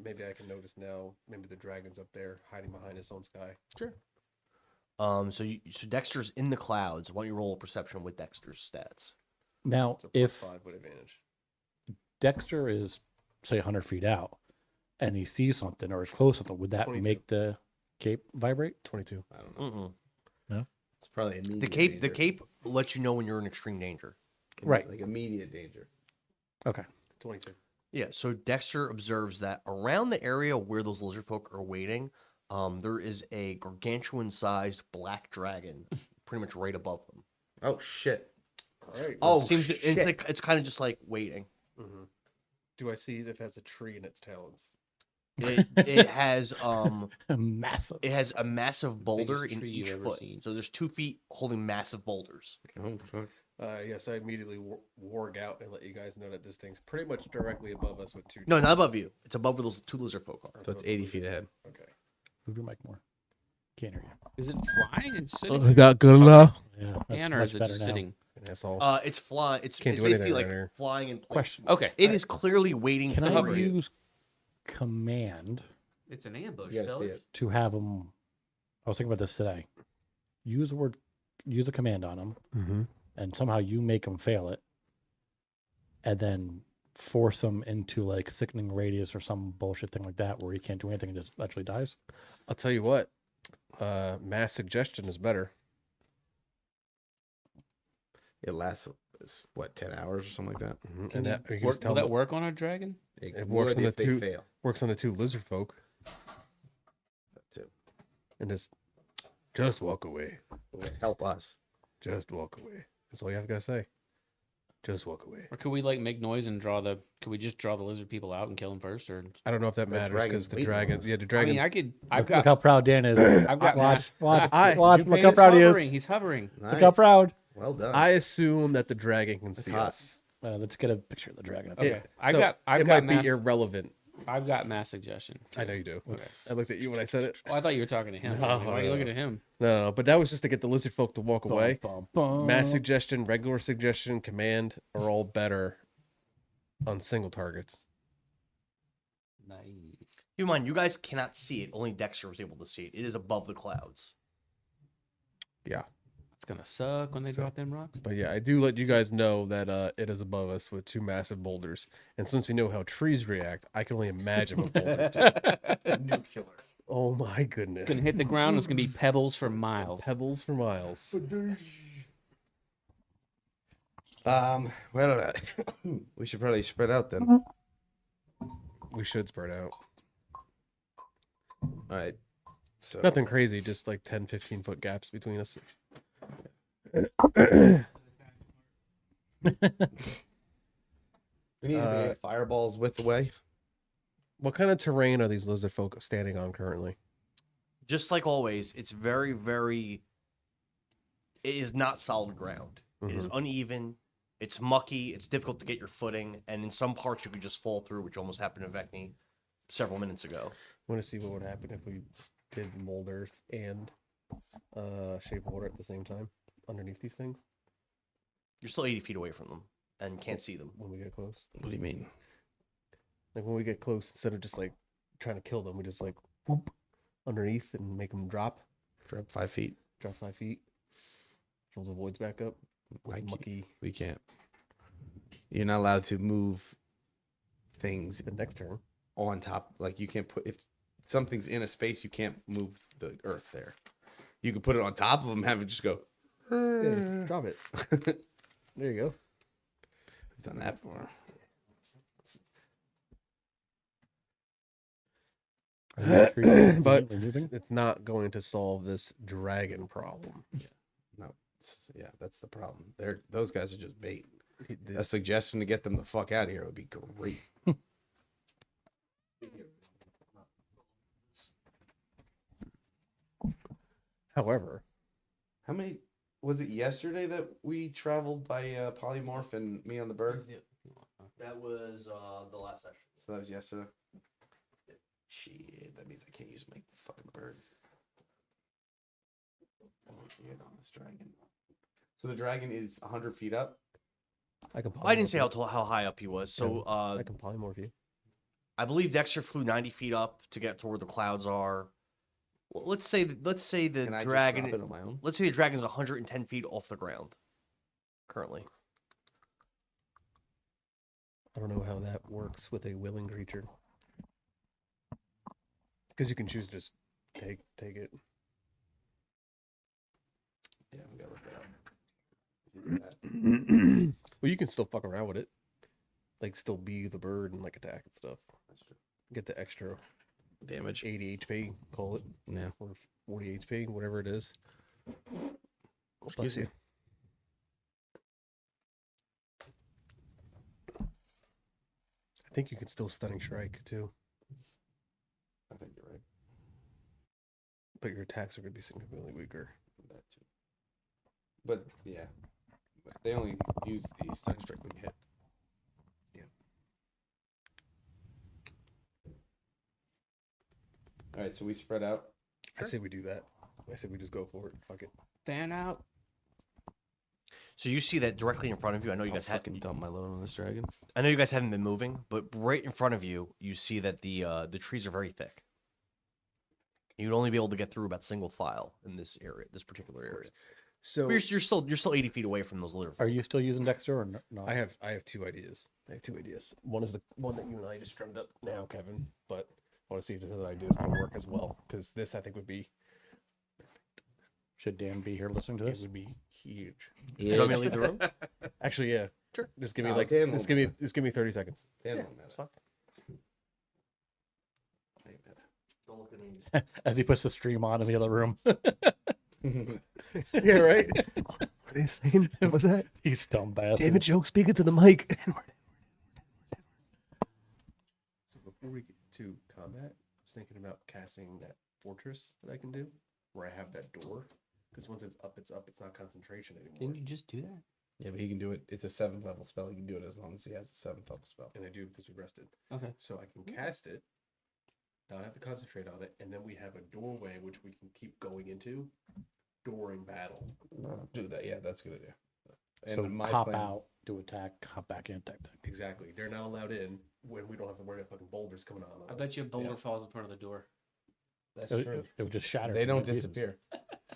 maybe I can notice now. Maybe the dragon's up there hiding behind his own sky. Sure. So Dexter's in the clouds. Why don't you roll a perception with Dexter's stats? Now, It's a if +5 with advantage. Dexter is say 100 feet out, and he sees something or is close to something, would that 22. make the cape vibrate? 22. I don't know. Mm-mm. No? It's probably immediate. The danger. cape lets you know when you're in extreme danger. Right. Like immediate danger. Okay. 22. Yeah, so Dexter observes that around the area where those lizard folk are waiting, there is a gargantuan-sized black dragon, pretty much right above them. Oh shit. All right. Oh, it's kind of just like waiting. Do I see if it has a tree in its talons? It has Massive. it has a massive boulder in tree each you've ever foot. seen. So there's 2 feet holding massive boulders. Oh fuck. Yes, I immediately warg out and let you guys know that this thing's pretty much directly above us with 2. No, not above you. It's above where those 2 lizard folk are. So it's 80 feet ahead. Okay. Move your mic more. Can't hear you. Is it flying and sitting? That good enough? Yeah. That's And or much is it better just now. sitting? That's all. It's flying. It's Can't do basically anything like right here. flying in place. Question. Okay. It is clearly waiting Can for I you. use command It's an ambush. You gotta see it. to have them? I was thinking about this today. Use a command on them, Mm-hmm. and somehow you make them fail it, and then force them into like sickening radius or some bullshit thing like that where he can't do anything and just eventually dies. I'll tell you what. Mass suggestion is better. It lasts what 10 hours or something like that. And that, you can Will just tell that them work on a dragon? It would works on if the they 2. fail. Works on the 2 lizard folk. That's it. And just walk away. It would help us. Just walk away. That's all you have to say. Just walk away. Or could we like make noise and could we just draw the lizard people out and kill them first? Or I don't know if that The matters dragon's because the waiting on dragon. us. Yeah, the I dragon. mean, I could. I've Look got. how proud Dan is. I've got. watch. I- Look how He's proud he is. hovering. He's hovering. Nice. Look how proud. Well done. I assume that the dragon can That's see hot. us. Let's get a picture of the dragon. Okay. It- I've so got it might mass, be irrelevant. I've got mass suggestion. I know you do. Okay. I looked at you when I said it. Well, I thought you were talking to him. No, Why are you looking at him? No, but that was just to get the lizard folk to walk away. Bum, bum. Mass suggestion, regular suggestion, command are all better on single targets. Nice. Keep in mind, you guys cannot see it. Only Dexter was able to see it. It is above the clouds. Yeah. It's gonna suck when they drop them rocks. But yeah, I do let you guys know that it is above us with 2 massive boulders. And since we know how trees react, I can only imagine what boulders do. Nuclear. Oh my goodness. It's gonna hit the ground. It's gonna be pebbles for miles. Pebbles for miles. Well, we should probably spread out then. We should spread out. All right. So Nothing crazy, just like 10, 15 foot gaps between us. we need to be fireballs with the way. What kind of terrain are these lizard folk standing on currently? Just like always, it's very, very. It is not solid ground. It is uneven. It's mucky. It's difficult to get your footing, and in some parts you could just fall through, which almost happened to Vekni several minutes ago. Want to see what would happen if we did mold earth and shape water at the same time underneath these things You're still 80 feet away from them and can't see them. when we get close? What do you mean? Like when we get close, instead of just like trying to kill them, we just like whoop underneath and make them drop Drop 5 feet. 5 feet, fill the voids back up. Like Mucky. we can't. You're not allowed to move things The next turn. on top. Like you can't put if something's in a space, you can't move the earth there. You can put it on top of them, have it just go. Yeah, just drop it. There you go. I've done that before. But Conveniently moving. it's not going to solve this dragon problem. No, yeah, that's the problem. Those guys are just bait. The- A suggestion to get them the fuck out of here would be great. However, How many was it yesterday that we traveled by Polymorph and me on the bird? That was the last session. So that was yesterday. Shit, that means I can't use my fucking bird. Oh, shit, on this dragon. So the dragon is 100 feet up. I can. I didn't say polymorph how high up he was. So you. I can polymorph you. I believe Dexter flew 90 feet up to get to where the clouds are. Well, let's say the Can I just drop dragon. it on my own? Let's say the dragon is 110 feet off the ground. Currently, I don't know how that works with a willing creature. Because you can choose to just take it. Yeah, Well, you can still fuck around with it. Like, still be the bird and, like, attack and stuff. Get the extra Damage. 80 HP, call it. Yeah. Or 40 HP, whatever it is. Oh, bless you. I think you can still stunning strike, too. I think you're right. But your attacks are going to be significantly weaker. That too. But yeah, but they only use the stun strike when you hit. Yeah. All right, so we spread out. I say we do that. I say we just go for it. Fuck it. Fan out. So you see that directly in front of you. I know you guys Fucking dump my load on this dragon. I know you guys haven't been moving, but right in front of you, you see that the trees are very thick. You'd only be able to get through about single file in this area, this particular area. So But you're still 80 feet away from those litter. Are you still using Dexter or not? I have two ideas. One is the one that you and I just drummed up now, Kevin. But I want to see if this other idea is going to work as well, because this I think would be Should Dan be here listening to it this? would be huge. You want me to leave the room? Actually, yeah. Sure. Just give me No, like Dan just won't give me 30 seconds. Dan Yeah, won't matter. it's fine. As he puts the stream on in the other room, Yeah, right. What are they saying? What was that? he's dumb bad. Damn it, Joe, speak into the mic. So before we get to combat, I was thinking about casting that fortress that I can do, where I have that door. Because once it's up, it's up. It's not concentration anymore. Didn't you just do that? Yeah, but he can do it. It's a 7th level spell. He can do it as long as he has a 7th level spell. And I do because we rested. Okay. So I can cast it, not have to concentrate on it, and then we have a doorway which we can keep going into during battle. Do that. Yeah, that's a good idea. And So my hop plan- out, do attack, hop back in, attack. Exactly. They're not allowed in when we don't have to worry about fucking boulders coming on. I us. bet you a boulder Yeah. falls in front of the door. That's It, true. it would just shatter. They to don't pieces. disappear.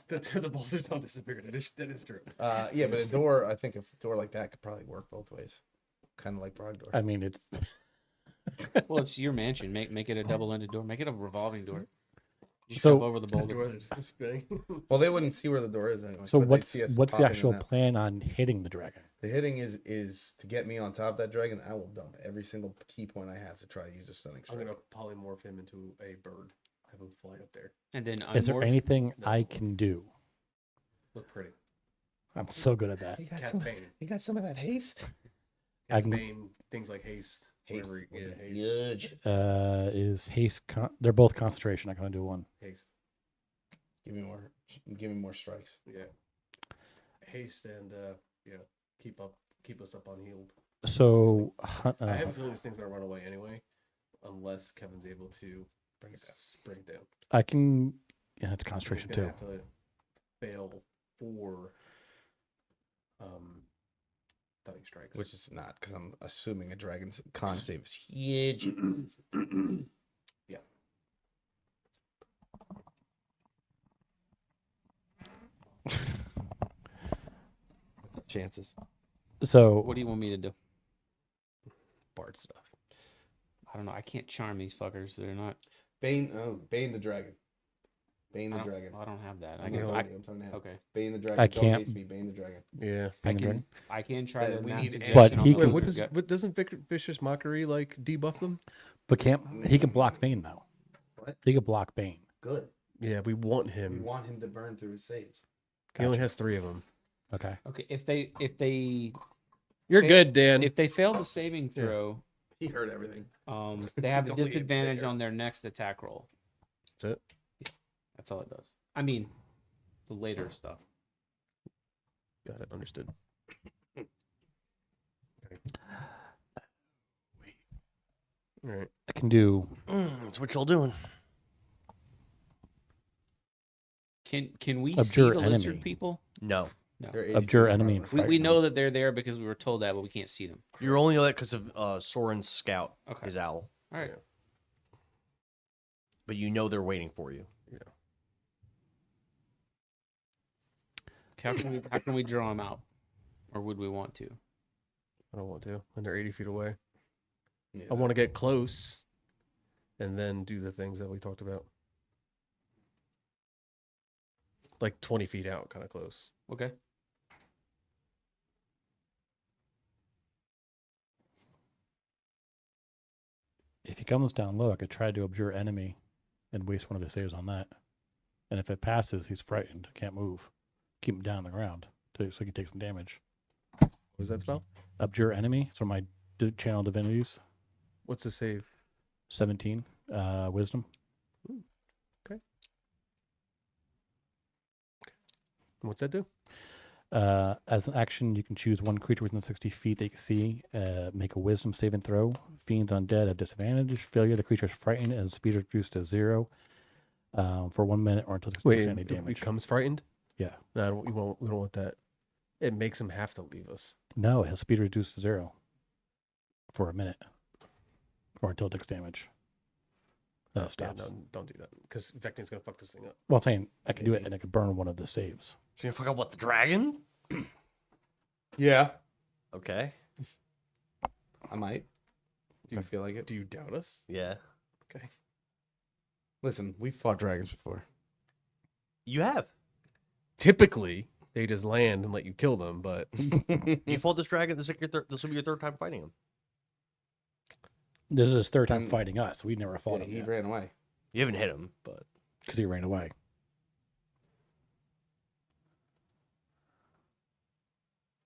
The boulders don't disappear. That is true. Yeah, but a door, I think a door like that could probably work both ways. Kind of like Brog door. I mean, it's Well, it's your mansion. Make it a double-ended door. Make it a revolving door. You just So- jump over the The boulder. door that's just spinning. Well, they wouldn't see where the door is anyway. so but they'd see us what's pop the in and actual out. plan on hitting the dragon? The hitting is to get me on top of that dragon. I will dump every single key point I have to try to use a stunning I'm strike. gonna polymorph him into a bird. Have him fly up there. And then Is there unmorph. anything I can do? Look pretty. I'm so good at that. He got Cast some. Bane. He got some of that haste. I Cast can- Bane. Things like haste. Haste. whatever- Yeah, haste. Huge. Is haste? They're both concentration. I can only do one. Haste. Give me more. Give me more strikes. Yeah. Haste and yeah. Keep us up on healed. So I have a feeling this thing's gonna run away anyway, unless Kevin's able to Bring it down. bring it down. I can. Yeah, it's So he's concentration gonna too. have to fail 4 stunning strikes. Which is not, because I'm assuming a dragon's con save is huge. Yeah. Chances. So What do you want me to do? Bard stuff. I don't know. I can't charm these fuckers. They're not. Bane. Oh, Bane the dragon. Bane I the don't, dragon. I don't have that. I I'm can. telling I, you, I'm telling you now. okay. Bane the dragon. I Don't can't- haste me. Bane the dragon. Yeah. I Bane the can. I can try Yeah, to. we mass need suggestion But on he the can- wizard. What doesn't Vicious Mockery like debuff them? but he can block Bane though. What? He can block Bane. Good. Yeah, we want We him. want him to burn through his saves. He only has 3 of them. Okay. Okay. If they You're Fa- good, Dan. if they fail the saving throw, He heard everything. they have He's a only a disadvantage bear. on their next attack roll. That's it. That's all it does. I mean, the later stuff. Got it. Understood. All right. I can do. That's what y'all doing. Can we see Abjure the enemy. lizard people? No, They're 80 Abjure feet enemy in and front of We Frighten know that they're there because we were told that, but we can't see them. you're only that because of Soren's scout, Okay. his owl. All right. Yeah. But you know they're waiting for you. How can we draw them out, or would we want to? I don't want to. And they're 80 feet away. us. I want to get close and then do the things that we talked about. Like 20 feet out, kind of close. Okay. If he comes down low, I could try to abjure enemy and waste one of his saves on that. And if it passes, he's frightened, can't move. Keep him down on the ground so he can take some damage. What was that spell? Abjure enemy. So my channel divinities. What's the save? 17. Wisdom. What's that do? As an action, you can choose one creature within 60 feet that you can see. Make a wisdom save and throw. Fiends undead have disadvantage. Failure, the creature is frightened and speed is reduced to 0 for 1 minute or until it takes any It damage. becomes frightened? Yeah. No, we don't want that. It makes him have to leave us. No, his speed reduced to 0 for a minute or until it takes damage. Then it stops. Yeah, no, don't do that because Vekni's going to fuck this thing up. Well, I'm saying I could do it and I could burn one of the saves. So you fuck up what, the dragon? Yeah, Okay. I might. Do you feel like it? Do you doubt us? Yeah. Okay. Listen, we fought dragons before. You have. Typically, they just land and let you kill them, but You fought this dragon. This will be your third time fighting him. This is his third time fighting us. We never fought Yeah, him he yet ran away. You haven't hit him, but because he ran away.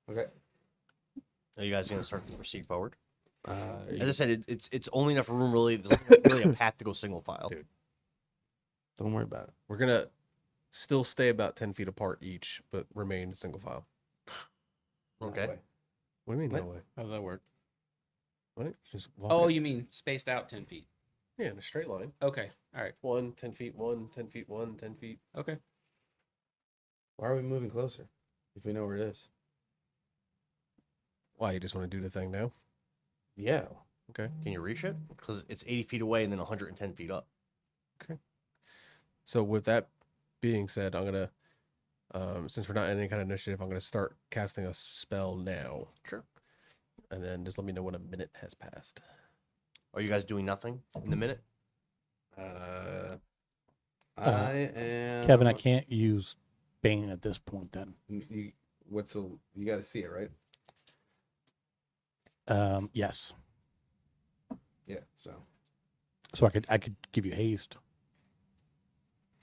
Okay. are you guys gonna start to proceed forward? Uh, As I said, it's only enough room. Really, there's not really a path to go single file. Dude. don't worry about it. we're going to still stay about 10 feet apart each, but remain single file. Okay. No way. What do you mean, What? no way? How does that work? What? Just walk Oh, it. you mean spaced out 10 feet? Yeah, in a straight line. Okay. All right. 1, 10 feet, 1, 10 feet, 1, 10 feet. Okay. Why are we moving closer if we know where it is? Why, you just want to do the thing now? Yeah. Okay. Can you reach it? Because it's 80 feet away and then 110 feet up. So with that being said, I'm going to, since we're not in any kind of initiative, I'm going to start casting a spell now. Sure. And then just let me know when a minute has passed. Are you guys doing nothing in the minute? I am Kevin, I can't use Bane at this point then. You, you got to see it, right? Yes. Yeah. So So I could give you haste.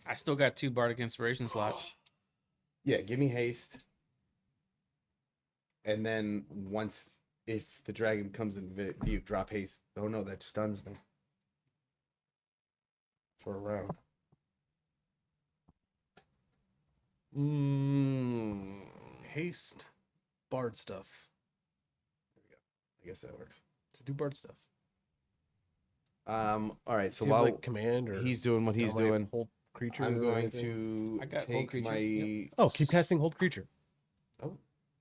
I still got 2 Bardic Inspiration slots. yeah, give me haste, and then once if the dragon comes in view, drop haste. Oh no, that stuns me for a round. Haste, bard stuff. I guess that works. Just do bard stuff. All right. So Do you have, while like command or he's doing what he's don't, like, doing, hold creature. I'm or going anything? to I got hold take creature, my. yep. Oh, keep casting hold creature. Oh.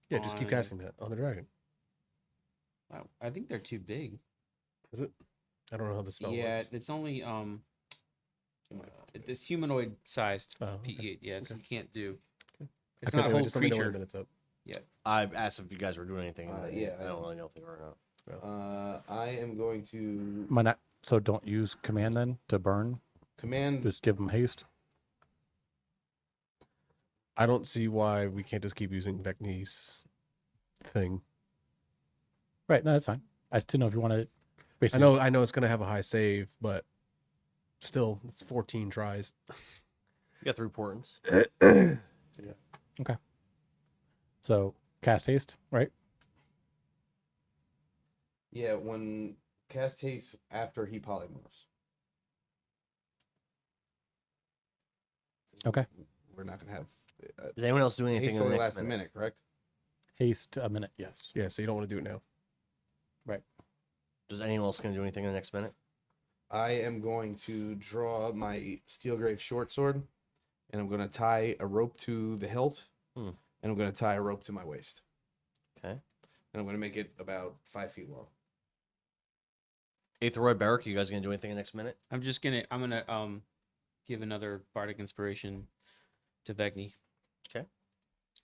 Yeah, just keep On- casting that on the dragon. Wow, I think they're too big. Is it? I don't know how the spell Yeah, works. it's only this humanoid sized Oh, okay. P8. Yeah, so you can't do. Okay, It's anyway, not hold just let me know when a creature. minute's up. I asked if you guys were doing anything. And Yeah, I don't really know if they were or not. I am going to Might not. So don't use command then to burn. command. Just give them haste. I don't see why we can't just keep using Vekni's thing. Right. No, that's fine. I just didn't know if you wanted. I know it's gonna have a high save, but still, it's 14 tries. You got 3 portents. So cast haste, right? Yeah, when cast haste after he polymorphs. Okay. We're not gonna have Does anyone else do anything haste in the only next lasts a minute? minute, correct? Haste a minute. Yes. Yeah, so you don't want to do it now. Does anyone else going to do anything in the next minute? I am going to draw my Steelgrave short sword, and I'm going to tie a rope to the hilt, Hmm. and I'm going to tie a rope to my waist. Okay. And I'm going to make it about 5 feet long. Aetheroid Barrack, you guys going to do anything in the next minute? I'm gonna give another Bardic Inspiration to Vekni.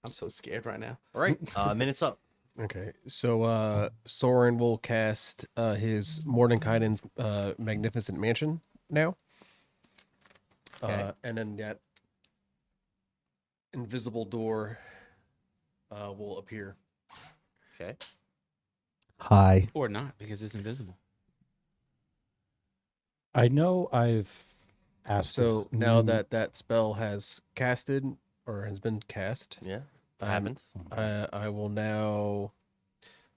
I'm so scared right now. All right. Minute's up. Okay, so Soren will cast his Mordenkainen's Magnificent Mansion now. Okay. And then that invisible door will appear. Okay. Hi. Or not, because it's invisible. I know I've asked. So this now many- that spell has casted or has been cast, Yeah, Um, happened. I will now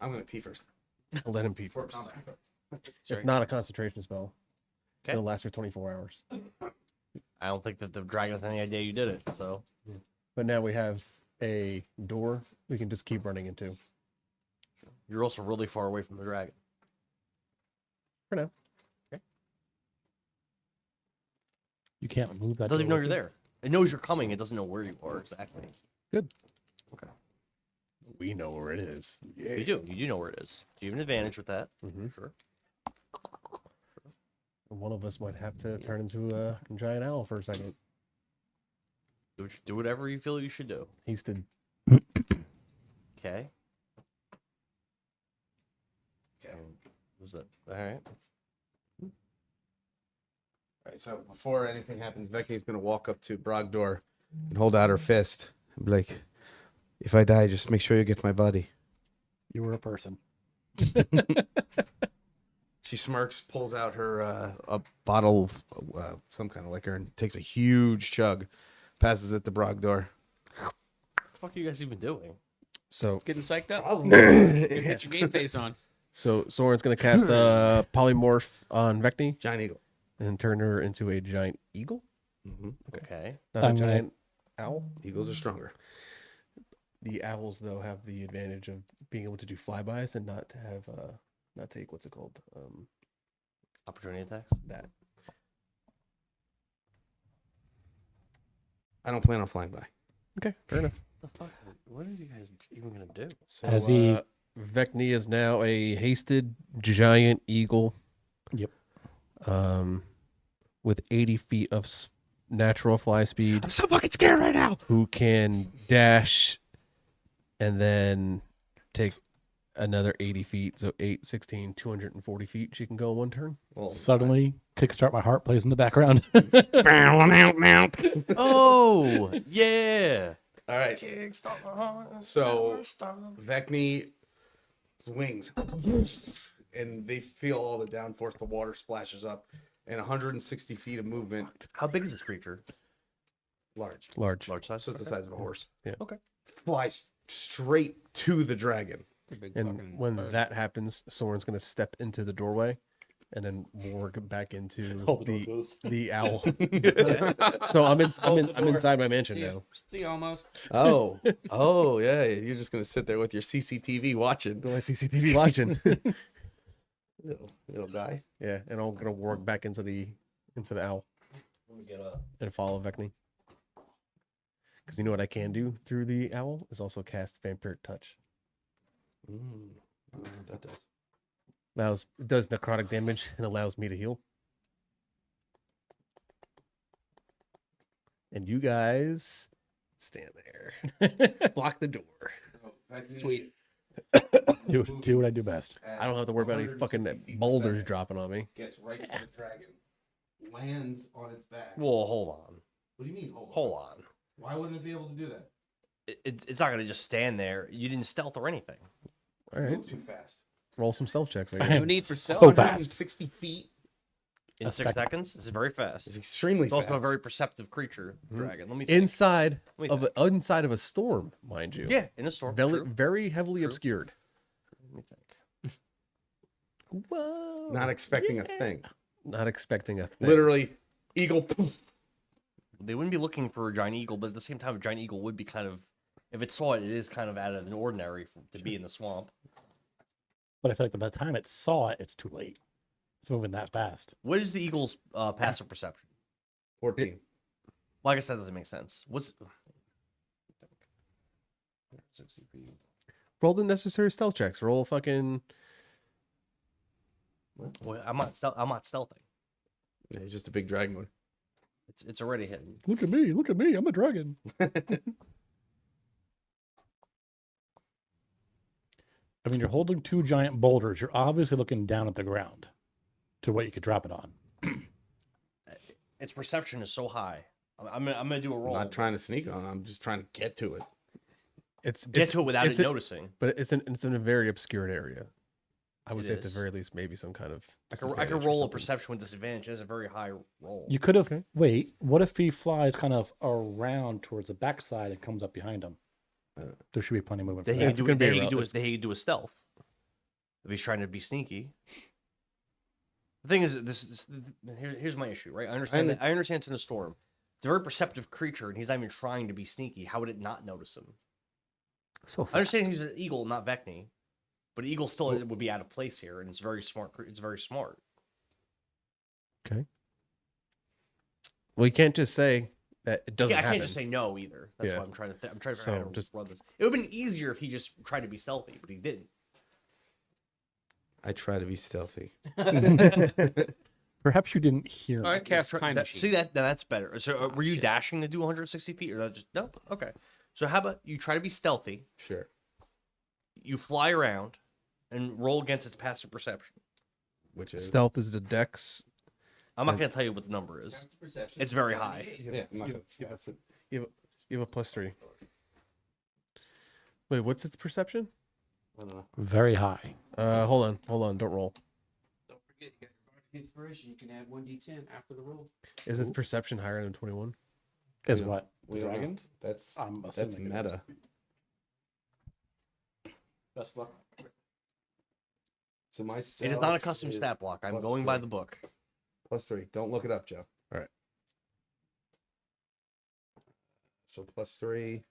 I'm gonna pee first. let him pee For first. combat. It's not a concentration spell. Okay. It'll last for 24 hours. I don't think that the dragon has any idea you did it. So But now we have a door we can just keep running into. you're also really far away from the dragon. For now. you can't move that. It doesn't even know door you're with there. It knows you're coming. It doesn't know where you are exactly. We know where it is. You do. You do know where it is. Do you have an advantage with that? Mhm. Sure. One of us might have to turn into a giant owl for a second. Do whatever you feel you should do. He stood. Okay. What's that? All right. All right, so before anything happens, Vekni's gonna walk up to Brogdor and hold out her fist and be like, "If I die, just make sure you get my body." You were a person. She smirks, pulls out her a bottle of some kind of liquor, and takes a huge chug, passes it to Brogdor. What the fuck are you guys even doing? So Getting psyched up. Yeah. Get your game face on. Soren's gonna cast a polymorph on Vekni Giant eagle. and turn her into a giant eagle. Mm-hmm. Okay. Not I'm a gonna- giant owl. Eagles are stronger. The owls though have the advantage of being able to do flybys and not to have not take what's it called Opportunity attacks. that. I don't plan on flying by. Okay, fair enough. The fuck? What are you guys even gonna do? So Has he- Vekni is now a hasted giant eagle. Yep. With 80 feet of natural fly speed, I'm so fucking scared right now. who can dash and then take another 80 feet. So 8, 16, 240 feet she can go in one turn. Well, Suddenly, Kickstart My Heart plays in the background. Oh yeah. all right. So Vekni's wings, and they feel all the downforce. The water splashes up, and 160 feet of movement. How big is this creature? Large. Large. Large size. So it's the size of a horse. Yeah. Okay. Flies straight to the dragon. And when that happens, Soren's going to step into the doorway and then work back into the owl. So I'm inside my mansion now. See, almost. Oh, yeah. You're just gonna sit there with your CCTV watching. Go my CCTV watching. Little guy. Yeah, and I'm gonna work back into the owl Let me get a. and follow Vekni. Because you know what I can do through the owl is also cast Vampiric Touch. I don't know what that does. It does necrotic damage and allows me to heal. And you guys stand there, block the door. Sweet. do what I do best. I don't have to worry about any fucking boulders dropping on me. Gets right to the dragon. Lands on its back. Well, hold on. What do you mean? Hold on. Why wouldn't it be able to do that? It's not gonna just stand there. You didn't stealth or anything. All right, Move too fast. roll some self checks. I I guess. No need for so self. fast. 160 feet. In A 6 second. seconds. It's very fast. It's extremely It's fast. also a very perceptive creature, dragon. Let me think. Inside Let me inside of a storm, mind you. Yeah, in a storm. Very, True. very heavily True. obscured. Let me think. Whoa! Not expecting a thing. Not expecting a thing. Literally, eagle. Poof. They wouldn't be looking for a giant eagle, but at the same time, a giant eagle would be kind of, if it saw it, it is kind of out of the ordinary to be in the swamp. But I feel like by the time it saw it, it's too late. It's moving that fast. What is the eagle's passive perception? 14. Well, I guess that doesn't make sense. What's 60 feet. Roll the necessary stealth checks. Roll fucking. Well, I'm not stealthing. Yeah, he's just a big dragon one. It's already hidden. Look at me. Look at me. I'm a dragon. I mean, you're holding two giant boulders. You're obviously looking down at the ground to what you could drop it on. Its perception is so high. I'm gonna do a I'm roll. not trying to sneak on. I'm just trying to get to it. It's Get to it without it it's a- noticing. But it's in a very obscured area. I would It say at the is. very least, maybe some kind of. I could disadvantage or roll a something. perception with disadvantage. It's a very high roll. You could have. Wait, what if he flies kind of around towards the backside and comes up behind him? There should be plenty of movement for Then that. It's gonna be he can rel- do it's- he can do a stealth. If he's trying to be sneaky. The thing is, here's my issue, right? I understand that. I understand it's in a storm. It's a very perceptive creature, and he's not even trying to be sneaky. How would it not notice him? So I understand he's an eagle, not Vekni, but eagle still would be out of place here, and it's very smart. It's very smart. Well, you can't just say that it doesn't I happen. can't just say no either. That's Yeah. why I'm trying to. I'm trying to figure out how So to just- run this. It would have been easier if he just tried to be stealthy, but he didn't. I try to be stealthy. perhaps you didn't hear. All me. right, cast time That, machine. see that? Now that's better. So were you dashing to do 160 feet, or that just no? Okay. So how about you try to be stealthy? Sure. You fly around, and roll against its passive perception. Which is Stealth is the dex. I'm not going to tell you what the number is. It's very high. yeah. I'm not gonna pass it. You have a +3. Wait, what's its perception? I don't know. Very high. Hold on. Don't roll. Don't forget, you got your bardic inspiration. You can add 1d10 after the roll. Is its perception higher than 21? Is Yeah. what? We don't know. Dragons? That's I'm that's assuming it is. meta. Best luck. So my It is not a custom stat block. I'm going by the book. +3. Don't look it up, Joe. All right. So +3.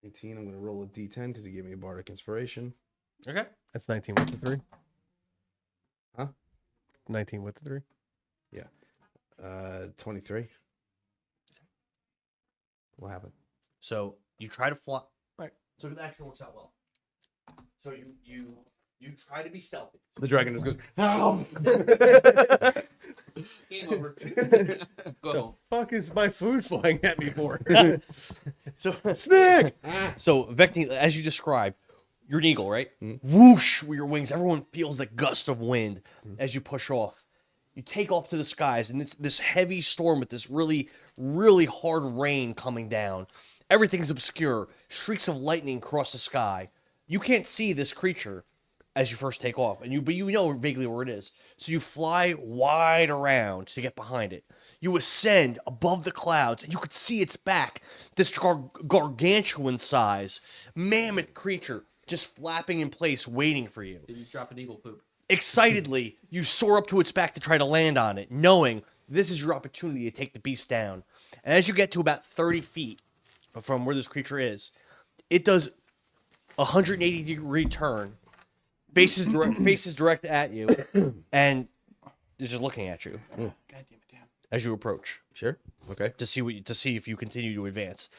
18. I'm going to roll a d10 because he gave me a bardic inspiration. Okay. That's 19 with the 3. Huh? 19 with the 3. 23. What happened? So you try to fly. Right. So it actually works out well. So you try to be stealthy. The dragon just goes, "Ow!" Game over. Go home. Fuck is my food flying at me for? So snake. So Vekni, as you described, you're an eagle, right? Whoosh with your wings. Everyone feels the gust of wind as you push off. You take off to the skies, and it's this heavy storm with this really, really hard rain coming down. Everything's obscure. Streaks of lightning cross the sky. You can't see this creature as you first take off, but you know vaguely where it is. So you fly wide around to get behind it. You ascend above the clouds, and you could see its back. This gargantuan size, mammoth creature just flapping in place, waiting for you. Did you drop an eagle poop? Excitedly, you soar up to its back to try to land on it, knowing this is your opportunity to take the beast down. And as you get to about 30 feet from where this creature is, it does a 180-degree turn, faces direct at you, and is just looking at you God damn it, damn. as you approach Sure. Okay. to see if you continue to advance.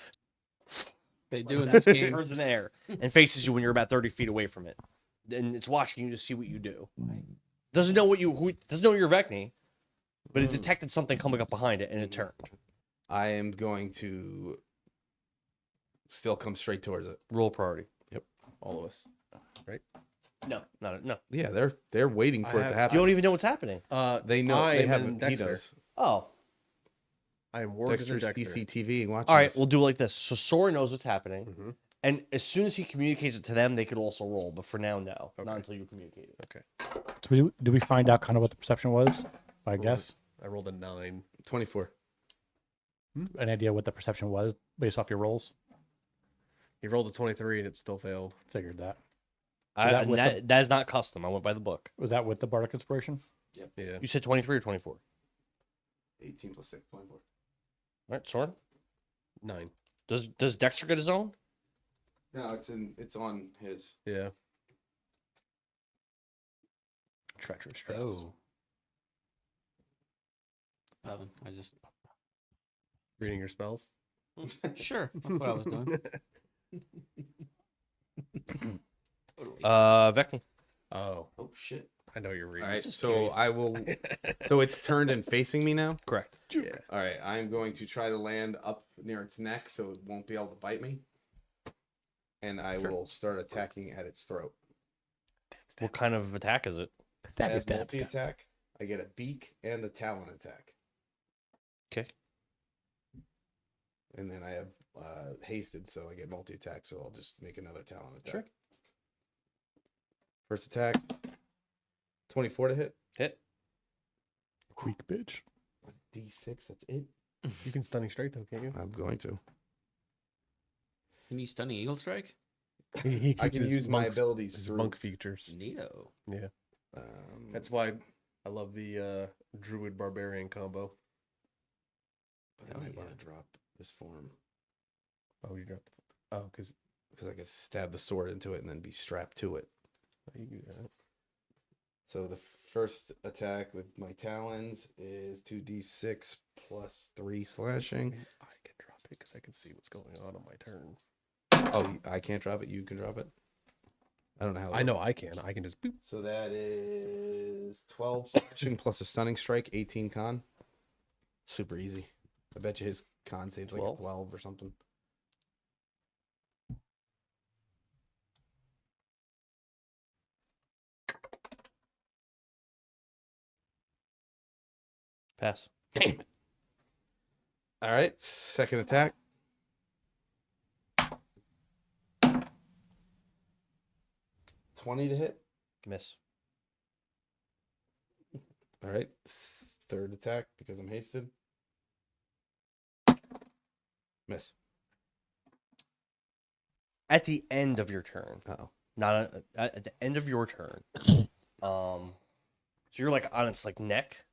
They do in this game. Turns in the air and faces you when you're about 30 feet away from it, and it's watching you to see what you do. Doesn't know doesn't know you're Vekni, but it detected something coming up behind it and it turned. I am going to still come straight towards it. Roll priority. All of us. No. Yeah, they're waiting for it to You happen. don't even know what's happening. They know I they am have in he Dexter. does. Oh, I am warged as a Dexter's Dexter. CCTV watching. all right. this. We'll do it like this. So Sora knows what's happening, Mhm. and as soon as he communicates it to them, they could also roll. But for now, no, not until you communicate it. Okay. So do we find out kind of what the perception was? I guess. I rolled a 9. 24. An idea what the perception was based off your rolls? He rolled a 23 and it still failed. Figured that. That with is not custom. I went by the book. Was that with the Bardic Inspiration? Yeah. You said 23 or 24. 18 plus 6, 24. All right, Sora. 9. Does Dexter get his own? No, it's on his. Yeah. Treacherous traps. Oh. Nothing. I just. Reading your spells. Sure. That's what I was doing. Vekni. Oh, Oh shit! I know you're All reading. right, Just so curious. I will. So it's turned and facing me now. Correct. Yeah. All right, I'm going to try to land up near its neck so it won't be able to bite me, and I will start attacking at its throat. What kind of attack is it? I Stabby have stab, multi stab. attack. I get a beak and a talon attack, Okay. and then I have hasted, so I get multi attack. So I'll just make another talon attack. Sure. First attack. 24 to hit. Hit. Weak bitch. D6. That's it. You can stunning strike though, can't you? I'm going to. Can you stunning eagle strike? He I keeps can his use my monks- abilities his through. monk features. Neato. Yeah, Um, that's why I love the druid barbarian combo. but I might want to drop this form Oh, you dropped. Oh, because I can stab the sword into it and then be strapped to it. you can do that. So the first attack with my talons is 2d6 plus 3 slashing. I can drop it because I can see what's going on my turn. Oh, I can't drop it. You can drop it. I don't know how. It I know works. I can. I can just boop. So that is 12 slashing plus a stunning strike, 18 con. Super easy. I bet you his con saves like 12? a 12 or something. Pass. All right, second attack. $20 to hit. Miss. All right, third attack because I'm hasted. Miss. At the end of your turn, Uh-oh. not at the end of your turn, so you're like on its like neck.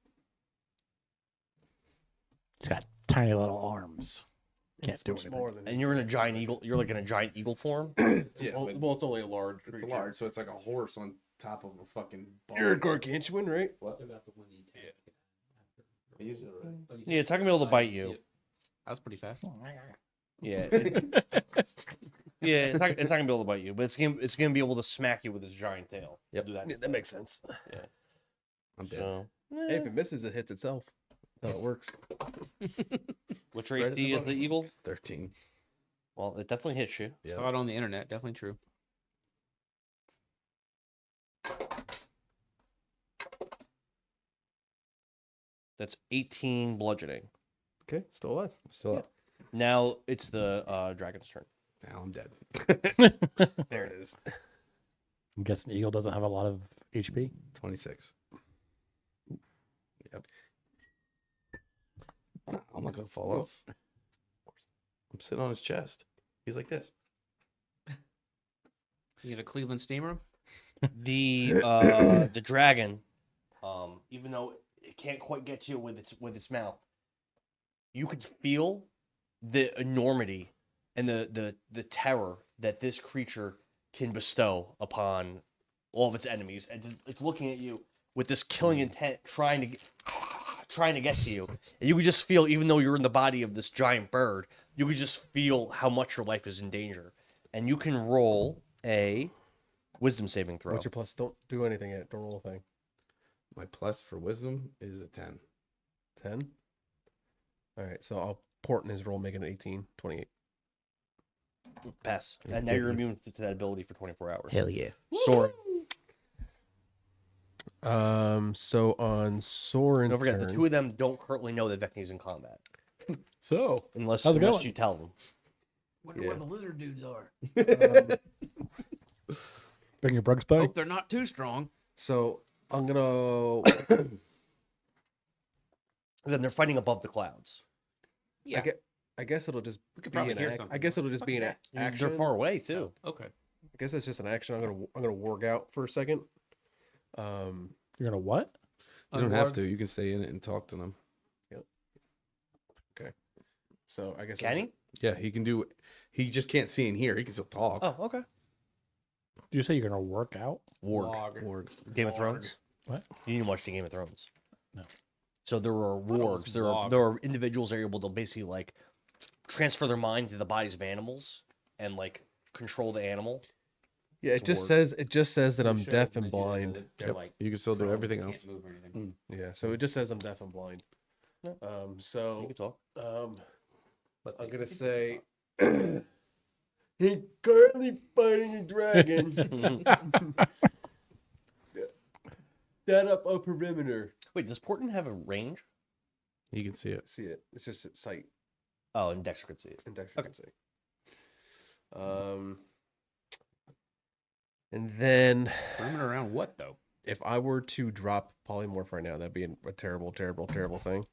It's got tiny little arms. Can't It's do much anything. more than And you're in a giant eagle. You're like in a giant eagle form. Yeah, well, but well, it's only a large. it's creature. large, so it's like a horse on top of a fucking. You're a gargantuan, right? What? I used it already. Yeah, it's not gonna be able to bite you. That was pretty fast. Yeah, yeah, it's not gonna be able to bite you, but it's gonna be able to smack you with its giant tail. Yep. Do that. Yeah, that makes sense. I'm dead. So, Hey, if it misses, it hits itself. That's how it works. which Right at the AC is bottom. the eagle? 13. Well, it definitely hits you. Yeah. Saw it on the internet. Definitely true. That's 18 bludgeoning. Okay, still alive. Still up. Now it's the dragon's turn. Now I'm dead. There it is. I'm guessing eagle doesn't have a lot of HP. 26. Yep. I'm not gonna fall off. I'm sitting on his chest. He's like this. You get a Cleveland steamer. The dragon, even though it can't quite get to you with its mouth, you could feel the enormity and the terror that this creature can bestow upon all of its enemies, and it's looking at you with this killing intent, trying to get to you. And you could just feel, even though you're in the body of this giant bird, you could just feel how much your life is in danger. And you can roll a wisdom saving throw. What's your plus? Don't do anything yet. Don't roll a thing. My plus for wisdom is a 10. 10. All right, so I'll port in his roll, make it an 18, 28. Pass. And now you're immune to that ability for 24 hours. Hell yeah. Soren. So on Soren's Don't forget, turn, the two of them don't currently know that Vekni's in combat. So, Unless How's it going? you tell them. Wonder Yeah. where the lizard dudes are. bring your bugs back. Hope they're not too strong. so I'm gonna. Then they're fighting above the clouds. Yeah. I guess it'll just We could be probably an hear act. something. I guess it'll just be an action. They're far away too. Okay. I guess that's just an action. I'm gonna warg out for a second. You're gonna what? You don't have to. You can stay in it and talk to them. So I guess Can he? Yeah, he can do. He just can't see and hear. He can still talk. Oh, okay. Do you say you're gonna work out? Warg. Game of Thrones. What? You didn't watch the Game of Thrones. No. So there are it was wargs. There Warg. are individuals that are able to basically like transfer their mind to the bodies of animals and like control the animal. Yeah, it just says that I'm deaf and blind. They're like You can still do everything can't else. move or anything. Yeah, so it just says I'm deaf and blind. You So can talk. but I'm gonna say he's currently fighting a dragon. Set up a perimeter. Wait, does Portland have a range? He can see it. See it. It's just sight. Oh, and Dexter could see it. And Dexter can see. And then Perimeter around what though? if I were to drop polymorph right now, that'd be a terrible, terrible, terrible thing.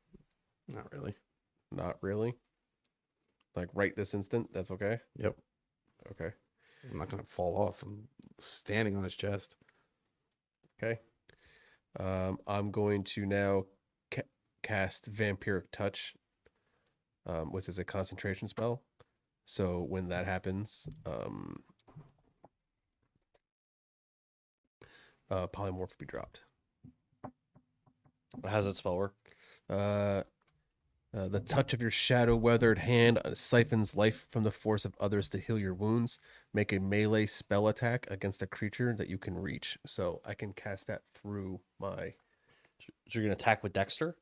Not really. Not really. Like right this instant, that's okay. Yep. Okay. I'm not gonna fall off. I'm standing on his chest. Okay. I'm going to now cast Vampiric Touch, which is a concentration spell. So when that happens, polymorph will be dropped. How does that spell work? The touch of your shadow-weathered hand siphons life from the force of others to heal your wounds. Make a melee spell attack against a creature that you can reach. So I can cast that through my So you're gonna attack with Dexter?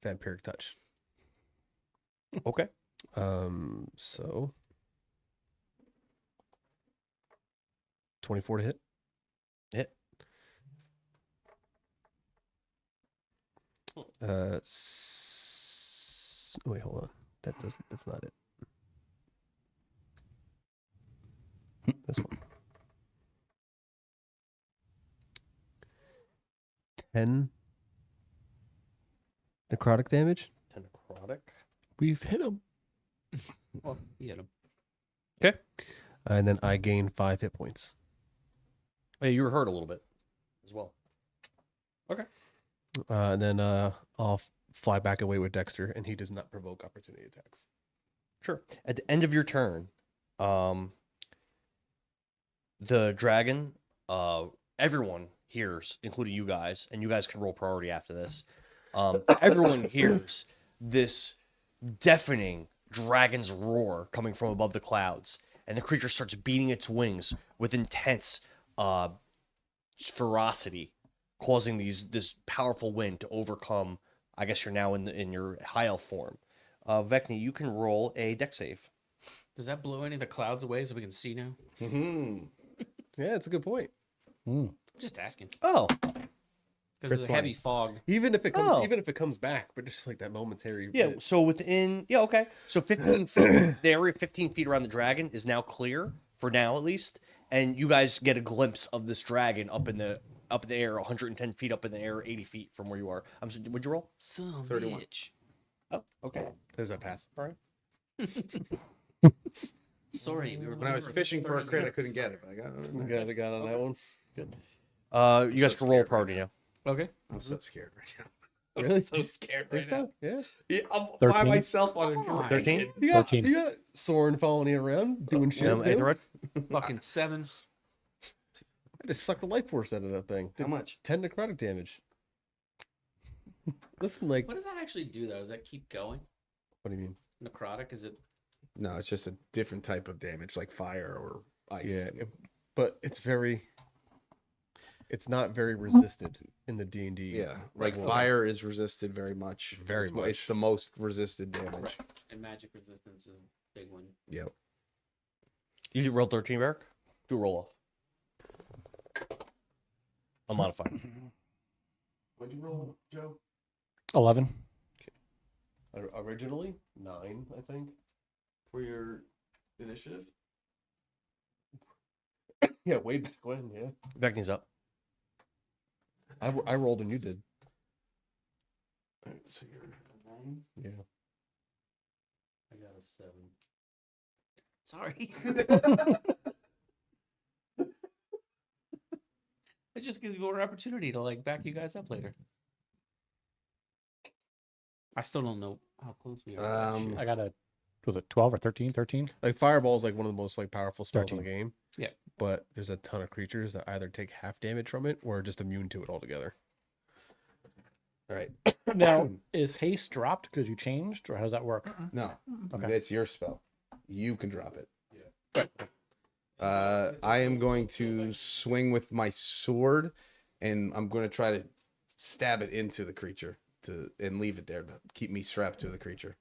Vampiric Touch. Okay. So 24 to hit. Hit. Wait, hold on. That's not it. This one. 10 necrotic damage. 10 necrotic. We've hit him. Well, you hit him. Okay. And then I gain 5 hit points. Hey, you were hurt a little bit as well. Okay. And then I'll fly back away with Dexter, and he does not provoke opportunity attacks. Sure. At the end of your turn, the dragon, everyone hears, including you guys, and you guys can roll priority after this. Everyone hears this deafening dragon's roar coming from above the clouds, and the creature starts beating its wings with intense ferocity, causing this powerful wind to overcome. I guess you're now in your high elf form. Vekni, you can roll a dex save. Does that blow any of the clouds away so we can see now? Yeah, that's a good point. Just asking. Oh, Because there's a heavy fog. Even if it Oh. comes back, but just like that momentary. yeah. bit. So okay. So 15 feet, the area 15 feet around the dragon is now clear for now at least, and you guys get a glimpse of this dragon up in the air, 110 feet up in the air, 80 feet from where you are. What'd you roll? Son of a 31. bitch. Oh, okay. Does that pass? All right. Sorry, we were. When I was fishing for a crit, I couldn't get it. But I got it. Got on that one. You guys so can roll scared priority right now. Okay. I'm so scared right now. Really? So scared Think right now. so? Yeah. Yeah, I'm by 13? myself on a dragon. 13? You got 13. you got Soren following you around doing shit. dude. Ethelred? Fucking 7. I just sucked the life force out of that thing. How much? 10 necrotic damage. Listen, like, What does that actually do though? Does that keep going? what do you mean? Necrotic? Is it? No, it's just a different type of damage, like fire or ice. But it's not very resisted in the D&D. Yeah, like world. fire is resisted very much. Very It's much. It's the most resisted damage. And magic resistance is a big one. Yep. You roll 13, Eric? Do a roll off. A modifier. What'd you roll, Joe? 11. Originally 9, I think, for your initiative. Yeah, way back when. Yeah, Vekni's up. I rolled and you did. So you're a 9? Yeah. I got a 7. Sorry. It just gives me more opportunity to like back you guys up later. I still don't know how close we are. I got was it 12 or 13? 13? Like fireball is like one of the most like powerful spells in the 13. game. Yeah. But there's a ton of creatures that either take half damage from it or are just immune to it altogether. All right. Now, is haste dropped because you changed, or how does that work? No, Okay. it's your spell. You can drop it. I am going to swing with my sword, and I'm going to try to stab it into the creature and leave it there to keep me strapped to the creature.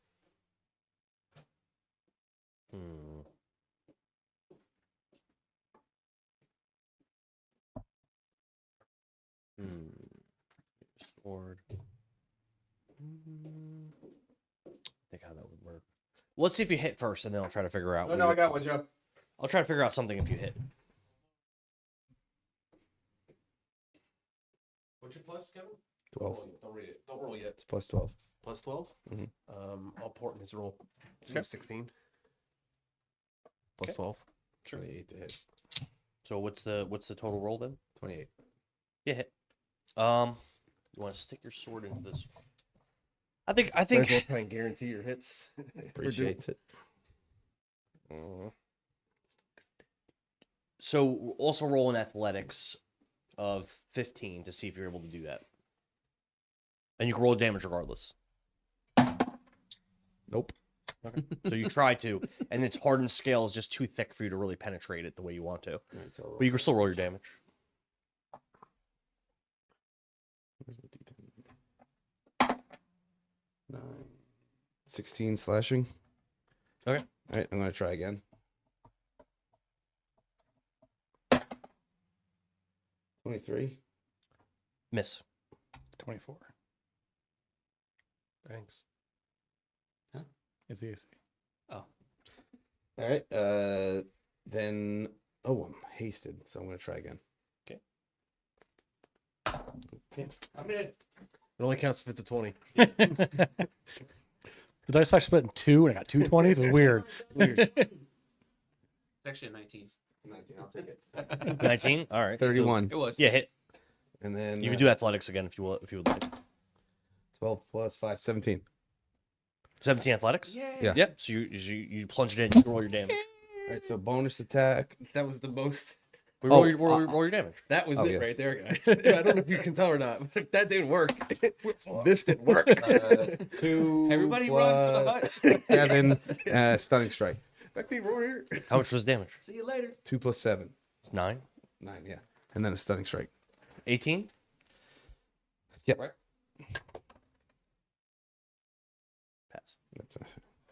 Sword. Think how that would work. Let's see if you hit first, and then I'll try to figure out. Oh no, I got one, Joe. I'll try to figure out something if you hit. What's your plus, Kevin? 12. Don't read it. Don't roll yet. It's plus 12. Plus 12. Mhm. I'll port in his roll. Okay. 16. Plus 12. 28 to hit. So what's the total roll then? 28. Yeah, hit. You want to stick your sword into this? I think Might as well try and guarantee your hits. Appreciates it. so. Also roll an athletics of 15 to see if you're able to do that, and you can roll damage regardless. Nope. Okay. So you try to, and its hardened scale is just too thick for you to really penetrate it the way you want to. Alright, so But you can still roll your damage. 9, 16 slashing. Okay. All right, I'm going to try again. 23. Miss. 24. Thanks. Is the AC. All right. Then, I'm hasted, so I'm going to try again. I'm in. It only counts if it's a 20. The dice actually split in two, and I got 2 20s. It was weird. It's actually a 19. 19, I'll take it. 19. All right. 31. It was. Yeah, hit. And then You can do athletics again if you will, if you would like. 12 plus 5, 17. 17 athletics. Yeah. Yep. So you plunge it in. You can roll your damage. All right, so bonus attack. That was the most. Roll your damage. That was Oh, it yeah. right there, guys. I don't know if you can tell or not, but that didn't work. This didn't work. 2 Everybody run for the plus 7, stunning strike. Vekni, roll here. How much was damage? See you later. 2 plus 7. 9. 9, yeah. And then a stunning strike. 18. Yep. Right. Pass.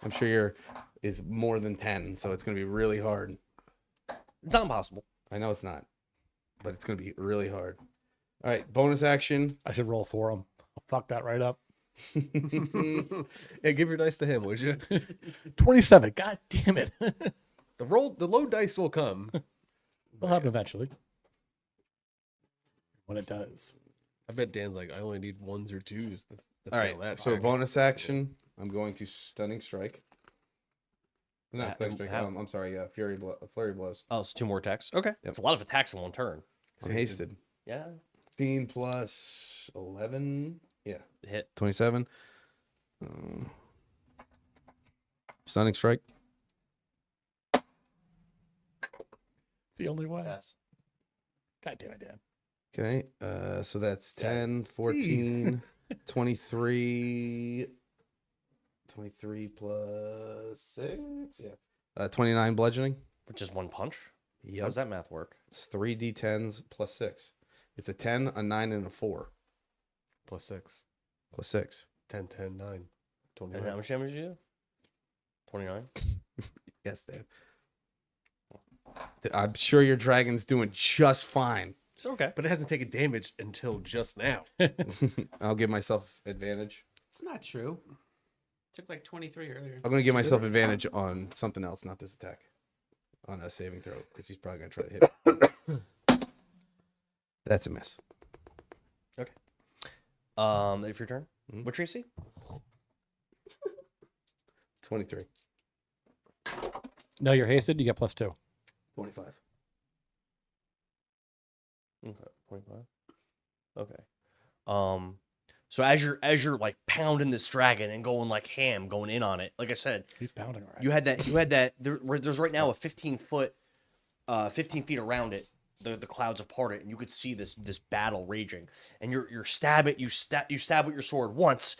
I'm sure your is more than 10, so it's going to be really hard. It's not impossible. I know it's not, but it's going to be really hard. All right, bonus action. I should roll for him. I'll fuck that right up. Yeah, give your dice to him, would you? 27. God damn it. The low dice will come. It'll happen eventually. When it does. I bet Dan's like, I only need 1s or 2s. All right, so bonus action. I'm going to stunning strike. Not stunning strike. I'm sorry. Flurry blows. Oh, it's 2 more attacks. Okay. It's a lot of attacks in one turn. I'm hasted. Yeah. 15 plus 11. Yeah. Hit. 27. Stunning strike. It's the only way. Pass. God damn it, Dan. Okay. So that's 10, 14, 23. 23 plus 6. Yeah. 29 bludgeoning. Which is 1 punch. Yep. How does that math work? It's 3d10s plus 6. It's a 10, a 9, and a 4. Plus 6. Plus 6. 10, 10, 9. And 29. how much damage do you do? 29. Yes, Dave. I'm sure your dragon's doing just fine. It's okay. But it hasn't taken damage until just now. I'll give myself advantage. It's not true. Took like 23 earlier. I'm going to give myself advantage on something else, not this attack. On a saving throw, because he's probably going to try to hit. That's a miss. Okay. If your turn. Mhm. What's your AC? 23. No, you're hasted. You get +2. 25. Okay. 25. Okay. So as you're like pounding this dragon and going like ham, going in on it, like I said, He's pounding all right. you had that there's right now a 15 feet around it. The clouds have parted, and you could see this battle raging. And you stab with your sword once,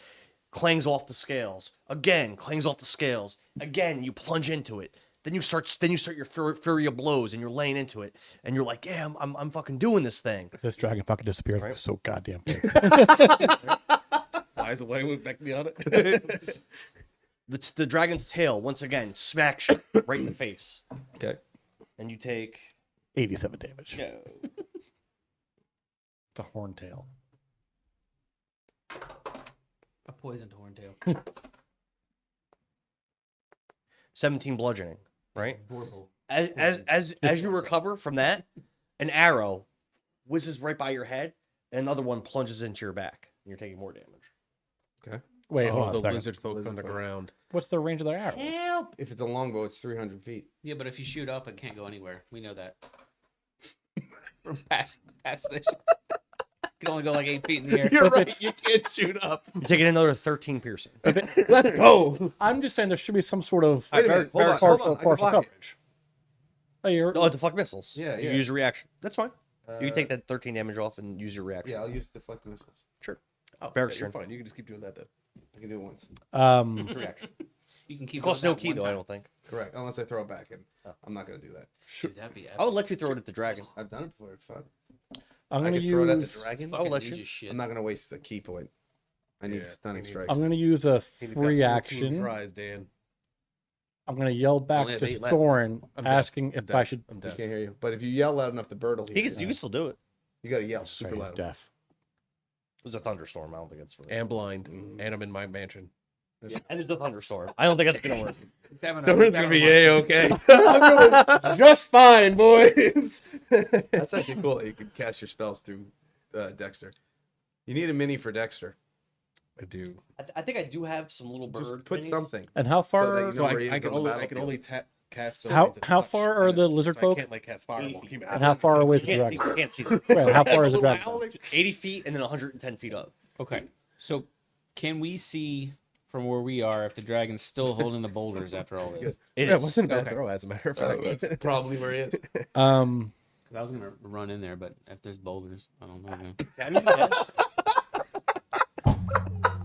clangs off the scales. Again, clangs off the scales. Again, you plunge into it. Then you start your fury of blows, and you're laying into it, and you're like, yeah, I'm fucking doing this thing. If this dragon fucking disappears, I'm so goddamn pissed. Flies away with Vekni on it. The dragon's tail once again smacks you right in the face. Okay. And you take 87 damage. no. The horntail. A poisoned horntail. 17 bludgeoning, right? Horrible. As you recover from that, an arrow whizzes right by your head, and another one plunges into your back, and you're taking more damage. Wait, hold on a the second. lizard folk from the folk. ground. What's the range of their arrows? Help! If it's a longbow, it's 300 feet. Yeah, but if you shoot up, it can't go anywhere. We know that. From past sessions. You can only go like 8 feet in the air. You're right. You can't shoot up. You're taking another 13 piercing. Let's go. I'm just saying there should be some sort of Wait a minute, hold on, partial, hold on, I can partial block it. coverage. Oh, you're, Oh, deflect missiles. Yeah, You yeah. use a reaction. That's fine. You can take that 13 damage off and use your reaction. Yeah, I'll use deflect missiles. Sure. Oh, Barrack's yeah, you're turn. fine. You can just keep doing that then. I can do it once. um, Reaction. You can keep It costs doing no that key one though. I time. don't think. Correct. Unless I throw it back in. I'm not gonna do that. Dude, that'd be I would let you throw it at the dragon. I've done it before. It's fine. I'm I gonna can throw it at the use. dragon. I would let you. Shit. I'm not gonna waste a key point. I need Yeah, stunning he needs- strikes. I'm gonna use a He's got free 14 action. Tries, Dan. I'm gonna yell back Only have to 8 left. Thorin, I'm deaf. asking I'm if I deaf. should. I'm I deaf. can't hear you. But if you yell loud enough, the bird will hear You can still do it. You gotta yell Sorry, super he's loud. deaf. It was a thunderstorm. I don't think it's for. And blind. And I'm in my mansion. And it's a thunderstorm. I don't think that's gonna work. He's having Thorin's he's gonna having be a- okay. I'm doing just fine, boys. That's actually cool that you can cast your spells through Dexter. You need a mini for Dexter. I do. I think I do have some little bird. Just put minis. something. And how So far? that you So know where he I is can on the only battlefield. cast. the How- range of how touch. far are the lizard I folk? can't cast fireball. Can you And how far away is the You can't see, dragon? you can't see them. Wait, how far is the dragon? 80 feet and then 110 feet up. Okay. So can we see from where we are if the dragon's still holding the boulders after all this? It Yeah, it is. wasn't a bad Okay. throw, as a matter of fact. That's probably where he is. 'Cause I was gonna run in there, but if there's boulders, I don't know. Man.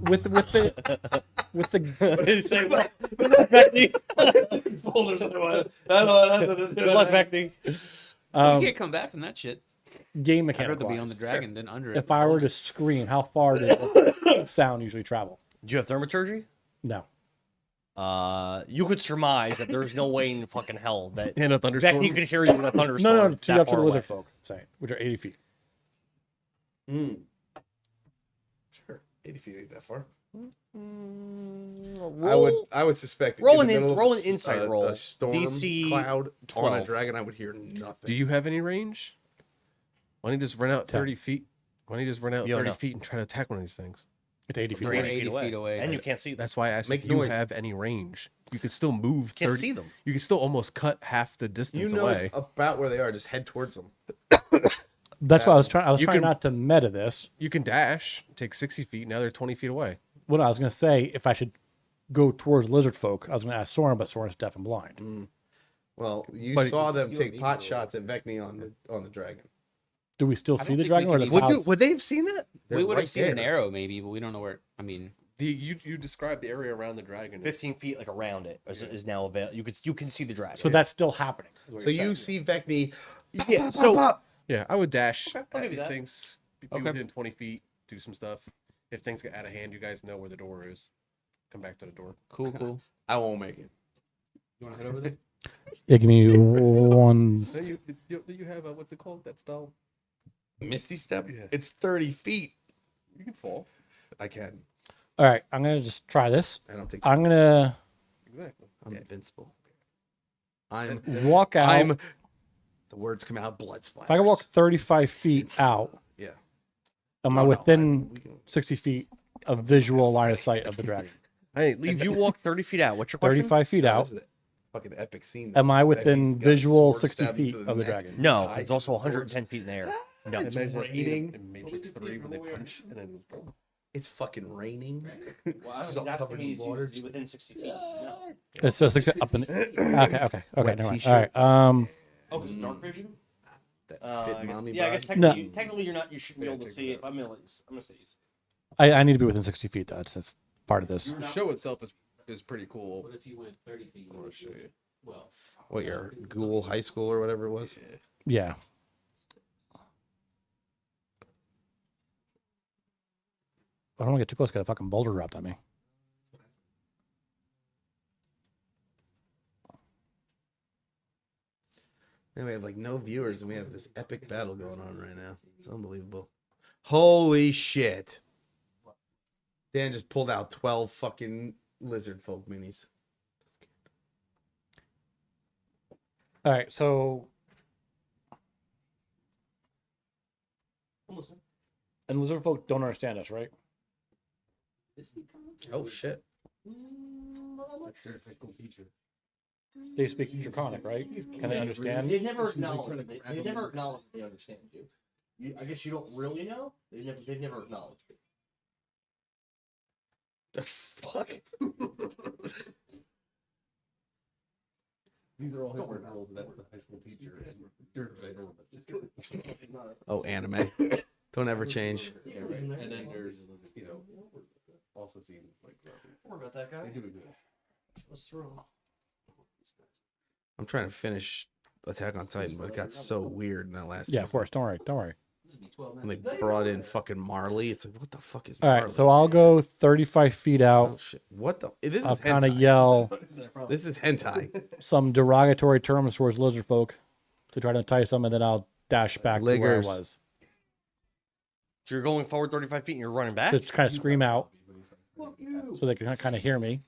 with the What did he say? Vekni. Boulders in the way. Good luck, Vekni. You can't come back from that shit. game I'd mechanic rather be on the dragon than under it. If I were to scream, how far does the sound usually travel? Do you have thaumaturgy? No. You could surmise that there's no way in fucking hell that In a thunderstorm. Vekni could hear you in a thunderstorm. No, to that up to far the away. lizard folk, saying, which are 80 feet. Sure. 80 feet ain't that far. Roll, I would suspect roll in the an middle of roll a an insight roll. A storm DC cloud on 12. a dragon. I would hear nothing. Do you have any range? Why don't you just run out 10. 30 feet? Why don't you just run out You don't 30 know. feet and try to attack one of these things? It's 80 feet They're away. 80 80 feet away. and you can't see them. That's why I asked Make if you noise. have any range. You could still move 30. Can't see them. You could still almost cut half the You distance know away. about where they are. Just head towards them. That's why I was trying. I was You trying can- not to meta this. You can dash, take 60 feet. Now they're 20 feet away. What I was going to say, if I should go towards lizard folk, I was going to ask Soren, but Soren's deaf and blind. Well, you But- saw them You take and me pot will- shots at Vekni on the dragon. Do we still I see don't the think dragon, we or can the even- clouds? Would they have seen that? They're We would right have seen an there. arrow maybe, but we don't know where. I mean, You described the area around the dragon. 15 feet like around it is now available. You can see the dragon. So that's still happening. is what So you're you saying. see Vekni. yeah. So Yeah, I would dash I'll at give you these that. things. Be Okay. within 20 feet, do some stuff. If things get out of hand, you guys know where the door is. Come back to the door. cool. I won't make it. You want to head over there? Yeah, give me one. You have what's it called? That spell? Misty step. Yeah. It's 30 feet. You can fall. I can. All right, I'm going to just try this. I don't think I'm going to Exactly. I'm invincible. I'm. walk out. I'm. The words come out. Blood splatters. If I can walk 35 feet out, Yeah. am I Oh, no, within we can- 60 feet of visual line of sight of the dragon? hey, leave you walk 30 feet out. What's your question? 35 feet This out. is a fucking epic scene. Am I Vekni's within got a visual sword 60 stabbing feet through of the neck. dragon? No, Tied it's also to the 110 feet in the air. No. It's Imagine raining. in Matrix 3 when they punch and then It's fucking raining. Well, It's all covered in water. within 60 feet. It's 6 feet up in the. Okay. Wet Never mind. t-shirt. All right. Oh, it's dark vision? That fit I guess, mommy yeah, I guess bod. technically you're not. You shouldn't be able to see it. I'm gonna say you. I need to be within 60 feet. That's part of this. the show itself is pretty cool. What if you went 30 feet? I want to show you. Well, What your Ghoul High School or whatever it was? Yeah. I don't want to get too close. Got a fucking boulder dropped on me. And we have like no viewers, and we have this epic battle going on right now. It's unbelievable. Holy shit! Dan just pulled out 12 fucking lizard folk minis. All right. So And lizard folk don't understand us, right? Oh shit. They speak Draconic, right? Can they understand? They never acknowledge. They never acknowledge they understand you. I guess you don't really know. They've never acknowledged it. The fuck? These are all his rules, and that's the high school teacher. Oh, anime. Don't ever change. Yeah, right. And then there's, also seen like What about that guy? they do exist. What's wrong? I'm trying to finish Attack on Titan, but it got so weird in that last Yeah, of season. course. Don't worry. Don't worry. When they brought in fucking Marley, it's like, what the fuck is All Marley? right, so I'll go 35 feet Oh out. shit! What the? This I'll is kind of hentai. yell This is hentai. some derogatory terms towards lizard folk to try to entice them, and then I'll dash back to where I Liggers. was So you're going forward 35 feet and you're running back. to kind of scream out so they can kind of hear me.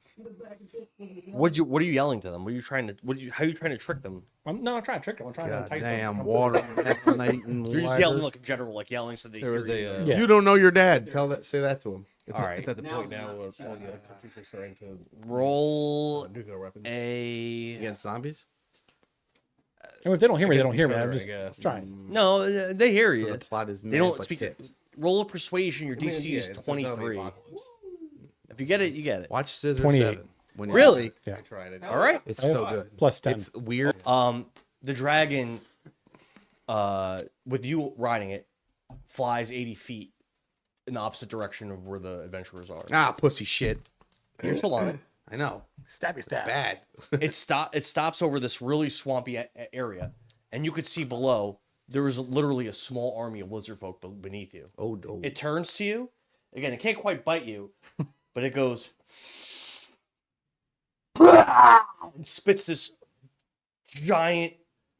What are you yelling to them? What are you trying to? How are you trying to trick them? I'm trying to trick them. I'm trying to God entice damn, them. water, and You're just yelling like in general, like yelling so they There hear was you. a Yeah. You don't know your dad. Say that to him. it's, All right. it's at the point now where all the other countries are starting to Roll nuclear weapons. a. Against zombies? And if they don't hear me, they Against don't hear each me. other, I'm I just guess. trying. No, they hear So you. the plot is They mad don't but speak. tits. Roll a persuasion. Your DC is it's a zombie 23. apocalypse. If you get it, you get it. Watch Scissor 28. 7. When you're- Really? I tried it. All right. It's I have so good. plus 10. It's weird. The dragon, with you riding it, flies 80 feet in the opposite direction of where the adventurers are. Ah, pussy shit. You're still on it. I know. Stabby stab. Bad. It stops over this really swampy area, and you could see below there was literally a small army of lizard folk beneath you. Oh, no. It turns to you. Again, it can't quite bite you, but it goes and spits this giant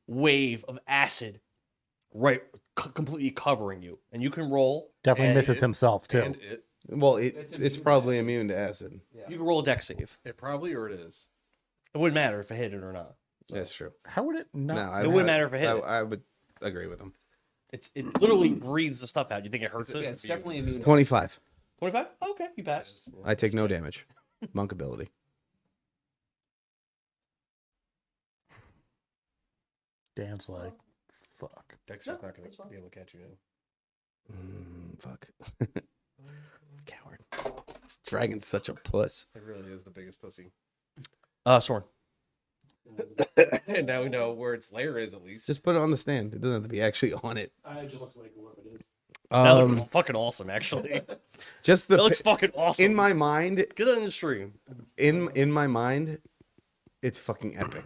wave of acid right completely covering you. And you can roll. Definitely and misses himself, too. And it Well, it's probably immune to acid. You can roll a deck save. probably or it is. It wouldn't matter if it hit it or not. That's true. How would it not? No, It wouldn't matter if it hit I, it. I would agree with him. It literally breathes the stuff out. You think it hurts Yeah, it? it's definitely immune. 25. 25? Okay, you passed. I take no damage. Monk ability. Dan's like, fuck. Dexter's not going to be able to catch you now. Fuck. Coward. This dragon's such a puss. It really is the biggest pussy. Soren. And now we know where its lair is, at least. Just put it on the stand. It doesn't have to be actually on it. It just looks like whoever it is. That looks fucking awesome, actually. Just the That looks fucking awesome. in my mind, Get that in the stream. in my mind, it's fucking epic.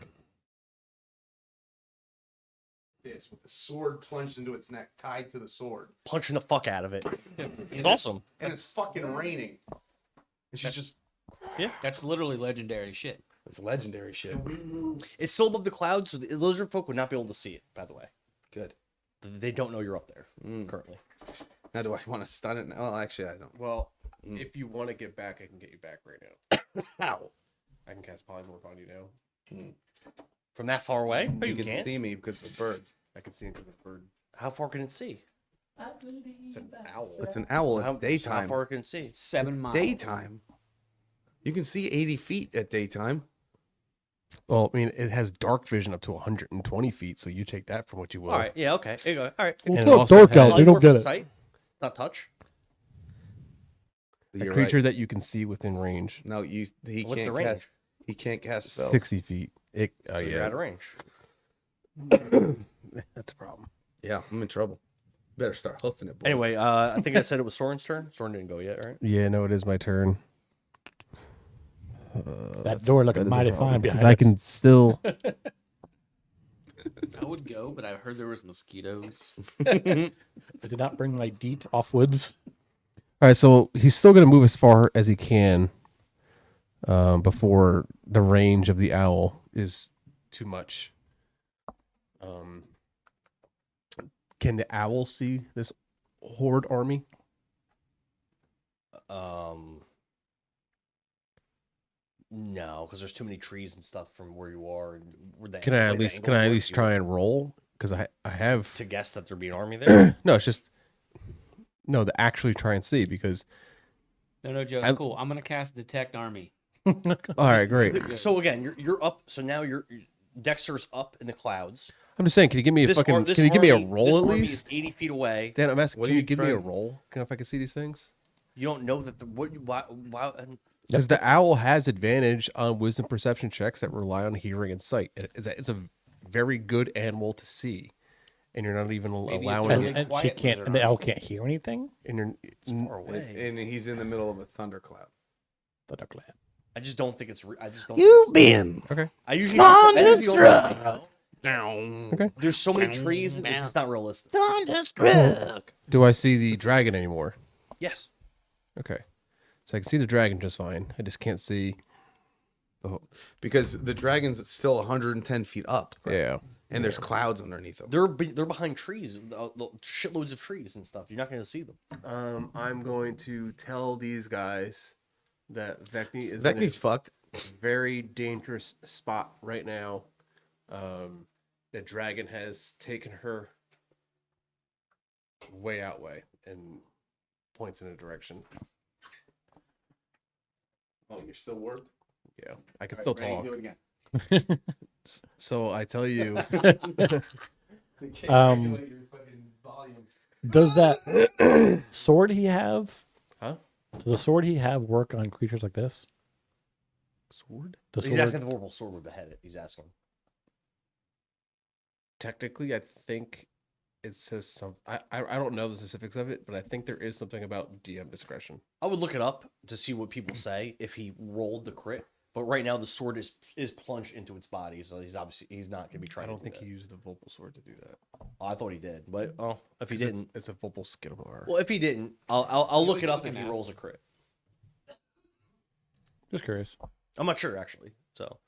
This with the sword plunged into its neck, tied to the sword, Punching the fuck out of it. It's awesome. and it's fucking raining. And she's just That's literally legendary shit. it's legendary shit. It's still above the clouds, so the lizard folk would not be able to see it, by the way. Good. They don't know you're up there currently. Now, do I want to stun it? Well, actually, I don't. Well, if you want to get back, I can get you back right now. How? I can cast polymorph on you now. From that far away? No, you can can't. see me because of the bird. I can see it because of bird. How far can it see? It's an owl. It's an owl How, at daytime. How far can it see? 7 miles. Daytime. You can see 80 feet at daytime. Well, I mean, it has dark vision up to 120 feet, so you take that from what you will. All right. Yeah. Okay. There you go. All right. Well, And it's it not also dark has- out. They don't get it. Sight, not touch. A You're creature right. that you can see within range, No, he What's can't the range? cast. He can't cast spells. 60 feet. It, oh So you're yeah, out of range. that's a problem. Yeah, I'm in trouble. Better start hoofing it. Boys. Anyway, I think I said it was Soren's turn. Soren didn't go yet, right? Yeah, no, it is my turn. That door looking That is a mighty problem, fine 'cause behind I us. can still. I would go, but I heard there was mosquitoes. I did not bring my deet off woods. All right, so he's still going to move as far as he can before the range of the owl is too much. Can the owl see this horde army? No, because there's too many trees and stuff from where you are. And where the Can I like at the least angle can I at towards least you try and roll? Because I have to guess that there'd be an army there? no. It's just No, to actually try and see because. No, Joe. I- Cool. I'm gonna cast Detect Army. All right, great. So again, you're up. So now you're Dexter's up in the clouds. I'm just saying, can you give me a fucking? This Can you give me a army- roll this at army least? Is 80 feet away. Dan, I'm asking. What Can are you you give me a trying- roll? Can if I can see these things? You don't know that the what? Why? Because the owl has advantage on wisdom perception checks that rely on hearing and sight. It's a very good animal to see, and you're not even Maybe it's allowing a And, it. really and she quiet can't. lizard And the army. owl can't hear anything. And you're, Far away. And he's in the middle of a thundercloud. Thunderclap. I just don't think it's. I just don't. You've think it's- been okay. I usually. I usually don't- thunderstruck. There's so many trees. It's just not realistic. Thunderstruck. Do I see the dragon anymore? Yes. Okay, so I can see the dragon just fine. I just can't see. Oh, Because the dragon's still 110 feet up. yeah. And there's clouds underneath them. They're behind trees, shitloads of trees and stuff. You're not going to see them. I'm going to tell these guys that Vekni is Vekni's fucked. very dangerous spot right now. The dragon has taken her way and points in a direction. Oh, you're still warped? Yeah, I can still talk. Do it again. So I tell you, Does that sword he have? Huh? Does the sword he have work on creatures like this? sword. The He's sword. asking if the Vorpal sword would behead it. He's asking. Technically, I think it says some. I don't know the specifics of it, but I think there is something about DM discretion. I would look it up to see what people say if he rolled the crit. But right now the sword is plunged into its body, so he's not gonna be I trying. don't to think do he that. used the Vopal sword to do that. Oh, I thought he did, but if he 'Cause didn't, it's a Vopal Skidmore. well, if he didn't, I'll look we it up can if he ask. rolls a crit. Just curious. I'm not sure actually, so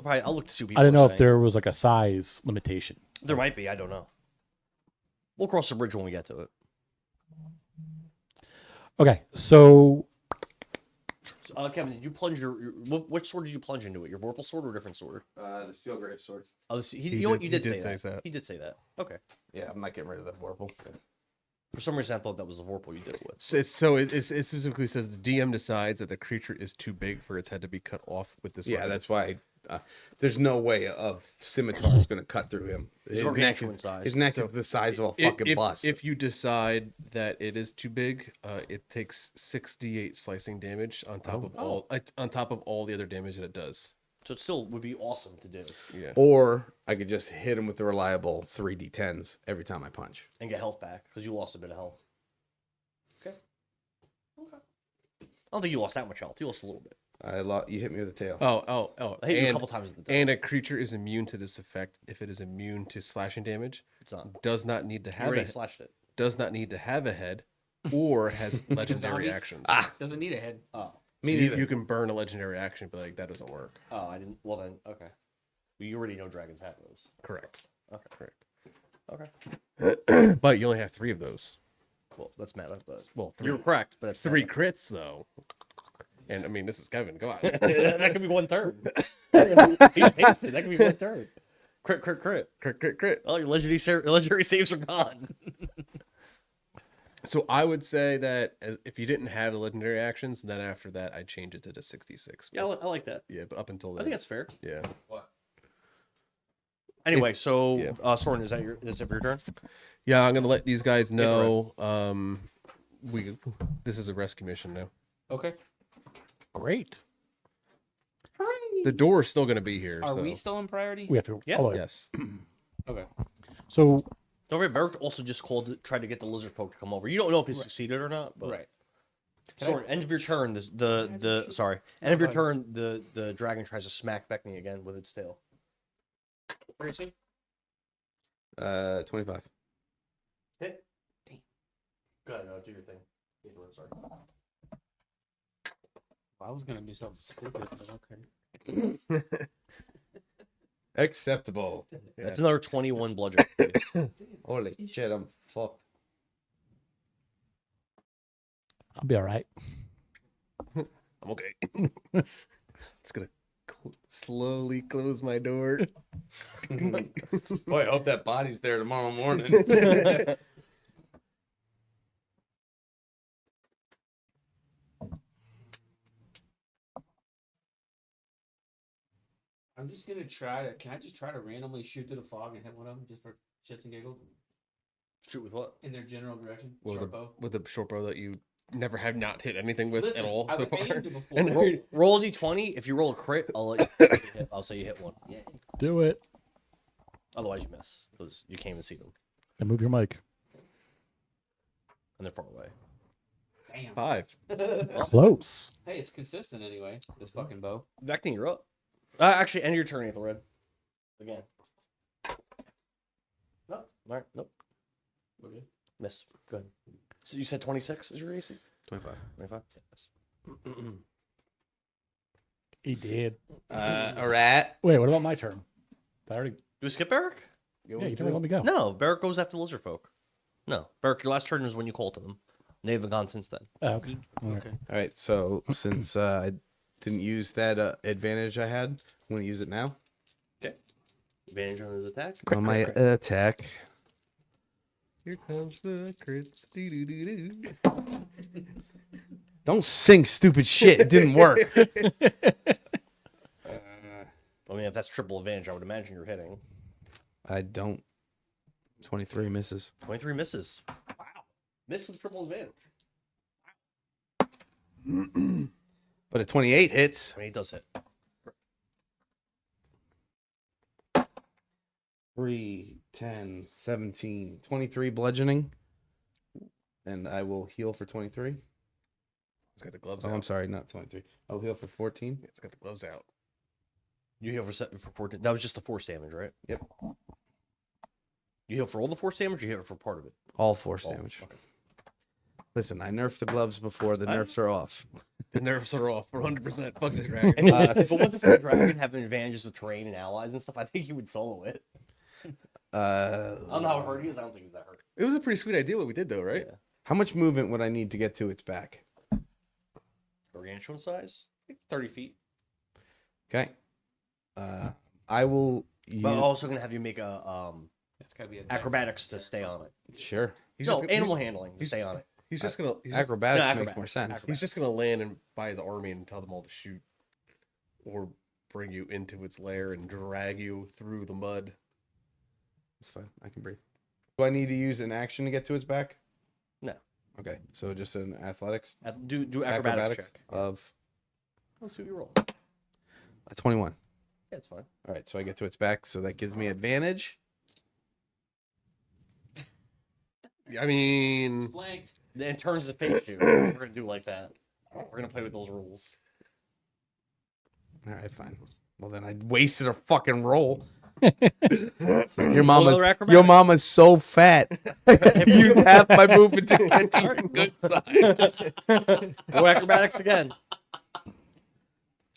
I'll look to see. What I people didn't are know if saying. there was like a size limitation. There might be. I don't know. We'll cross the bridge when we get to it. Okay, so Kevin, did you plunge which sword did you plunge into it? Your Vorpal sword or a different sword? The steel grave sword. Oh, you know what? You he did, did say say that. that. He did say that. Okay. Yeah, I'm not getting rid of that Vorpal. For some reason, I thought that was the Vorpal you did it with. So it specifically says the DM decides that the creature is too big for its head to be cut off with this. Yeah, weapon. that's why. There's no way a scimitar is going to cut through him. His neck, gargantuan is, size. his neck is the size of a fucking bus. If you decide that it is too big, it takes 68 slicing damage on top of all the other damage that it does. So it still would be awesome to do Yeah. Or I could just hit him with the reliable 3d10s every time I punch. and get health back because you lost a bit of health. Okay. I don't think you lost that much health. You lost a little bit. You hit me with the tail. I hit you a couple times at the time. And a creature is immune to this effect if it is immune to slashing damage. It's not. Does not need to You have already a slashed it. does not need to have a head, or has legendary Zombie? actions. Doesn't need a head. Oh. Me So neither. you can burn a legendary action, but like that doesn't work. Oh, I didn't. Well then, okay. Well, you already know dragons have those. Correct. Okay. Correct. Okay. But you only have 3 of those. Well, that's meta, but Well, you're correct. But that's 3 meta. crits though. And I mean, this is Kevin. Go on. That could be one turn. He takes it. That could be one turn. Crit. Crit. Oh, your legendary saves are gone. So I would say that if you didn't have the legendary actions, then after that I'd change it to the 66. Yeah, I like that. Yeah, but up until I then, think that's fair. yeah. Anyway, so Yeah. Soren, is it your turn? Yeah, I'm gonna let these guys the know. This is a rescue mission now. Okay. great. The door is still gonna be here. Are so. we still in priority? We have to. Yeah. follow it. Yes. Okay. So Don't forget, Beric also just tried to get the lizard folk to come over. You don't know if he succeeded or not, but Right. Soren, end of your turn. End of your turn. The dragon tries to smack Vekni again with its tail. Seriously? 25. Hit. Go ahead, do your thing. Sorry. I was gonna do something stupid, but okay. Acceptable. That's another 21 bludgeon. Holy shit, I'm fucked. I'll be all right. I'm okay. It's gonna slowly close my door. Boy, I hope that body's there tomorrow morning. I'm just gonna try to. Can I just try to randomly shoot through the fog and hit one of them just for shits and giggles Shoot with what? in their general direction? With Short the bow. with the short bow that you never have not hit anything with Listen, at all so I've far. aimed before. And Roll a d20. If you roll a crit, I'll let you hit. I'll say you hit one. Yeah. Do it. Otherwise, you miss because you can't even see them And move your mic. and they're far away. Damn. 5. Close. Hey, it's consistent anyway. This fucking bow. Vekni, you're up. Actually, end your turn, Ethelred. Again. Nope. All right. Nope. We're good. Miss. Good. So you said 26 is your AC? 25. 25? Yes. He did. A rat. Wait, what about my turn? I already. Do we skip Barrick? Yeah, you don't let me go. No, Barrick goes after lizard folk. No, Barrick, your last turn was when you called to them. They haven't gone since then. Oh, okay. All right. Okay. All right. So since I didn't use that advantage I had, I'm going to use it now. Advantage on his attack. On my attack. Here comes the crits. Doo-doo-doo-doo. Don't sing stupid shit. It didn't work. I mean, if that's triple advantage, I would imagine you're hitting. I don't. 23 misses. 23 misses. Wow. Miss with triple advantage. But a 28 hits. 28 does hit. 3, 10, 17, 23 bludgeoning. And I will heal for 23. It's got the gloves Oh, out. I'm sorry, not 23. I'll heal for 14. It's got the gloves out. You heal for 14. That was just the force damage, right? Yep. You heal for all the force damage, or you heal for part of it? All force All. damage. Okay. Listen, I nerfed the gloves before. The nerfs are off. The nerves are off. 100%. Fuck this dragon. But once it's a dragon having advantages with terrain and allies and stuff, I think he would solo it. I don't know how hurt he is. I don't think he's that hurt. It was a pretty sweet idea what we did, though, right? Yeah. How much movement would I need to get to its back? Gargantuan size? I think 30 feet. Okay. I will use... But also going to have you make a That's gotta be a dex. acrobatics to stay on it. Sure. Animal handling to stay on it. He's just gonna. He's just, Acrobatics No, makes acrobatics. more sense. he's just gonna land and by his army and tell them all to shoot, or bring you into its lair and drag you through the mud. It's fine. I can breathe. Do I need to use an action to get to its back? No. Okay. So just an athletics Do acrobatics check. of Let's see what you roll. a 21. Yeah, it's fine. All right. So I get to its back. So that gives me advantage. I mean, Flanked. Then it turns to face you. We're going to do like that. We're going to play with those rules. All right. Fine. Well, then I wasted a fucking roll. Your Roll mama's another acrobatics. your mama's so fat. Use half my movement to get to your good side. Go acrobatics again.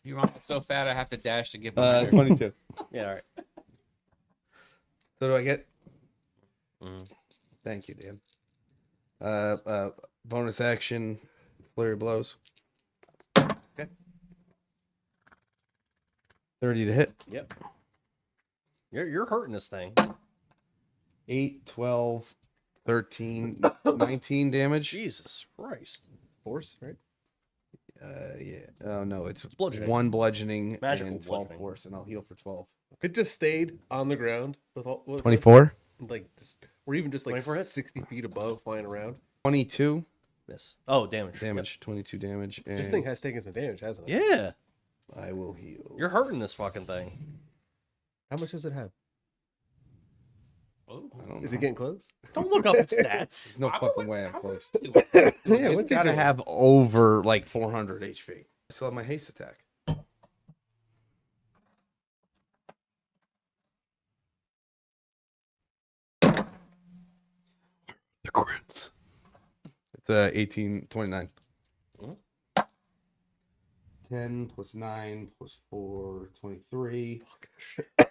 You're on so fat I have to dash to get behind her. 22. Yeah, all right. So do I get? Mhm. Thank you, Dan. Bonus action, flurry of blows. Okay. 30 to hit. Yep. You're hurting this thing. 8, 12, 13, 19 damage. Jesus Christ. force, right? Yeah. Oh no, it's Bludgeoning. 1 bludgeoning Magical and 12 bludgeoning. force, and I'll heal for 12. It just stayed on the ground with all. With, 24, like, just, or even just like 24 hits? 60 feet above, flying around. 22 Miss. Oh, damage. damage, 22 damage, and This thing has taken some damage, hasn't it? Yeah. I will heal. You're hurting this fucking thing. How much does it have? I don't Is know. it getting close? Don't look up its stats. There's no fucking way I'm close. Yeah, It's what's it gotta doing? have over like 400 HP. I still have my haste attack. The crits. It's 18, 29. Mhm. 10 plus 9 plus 4, 23.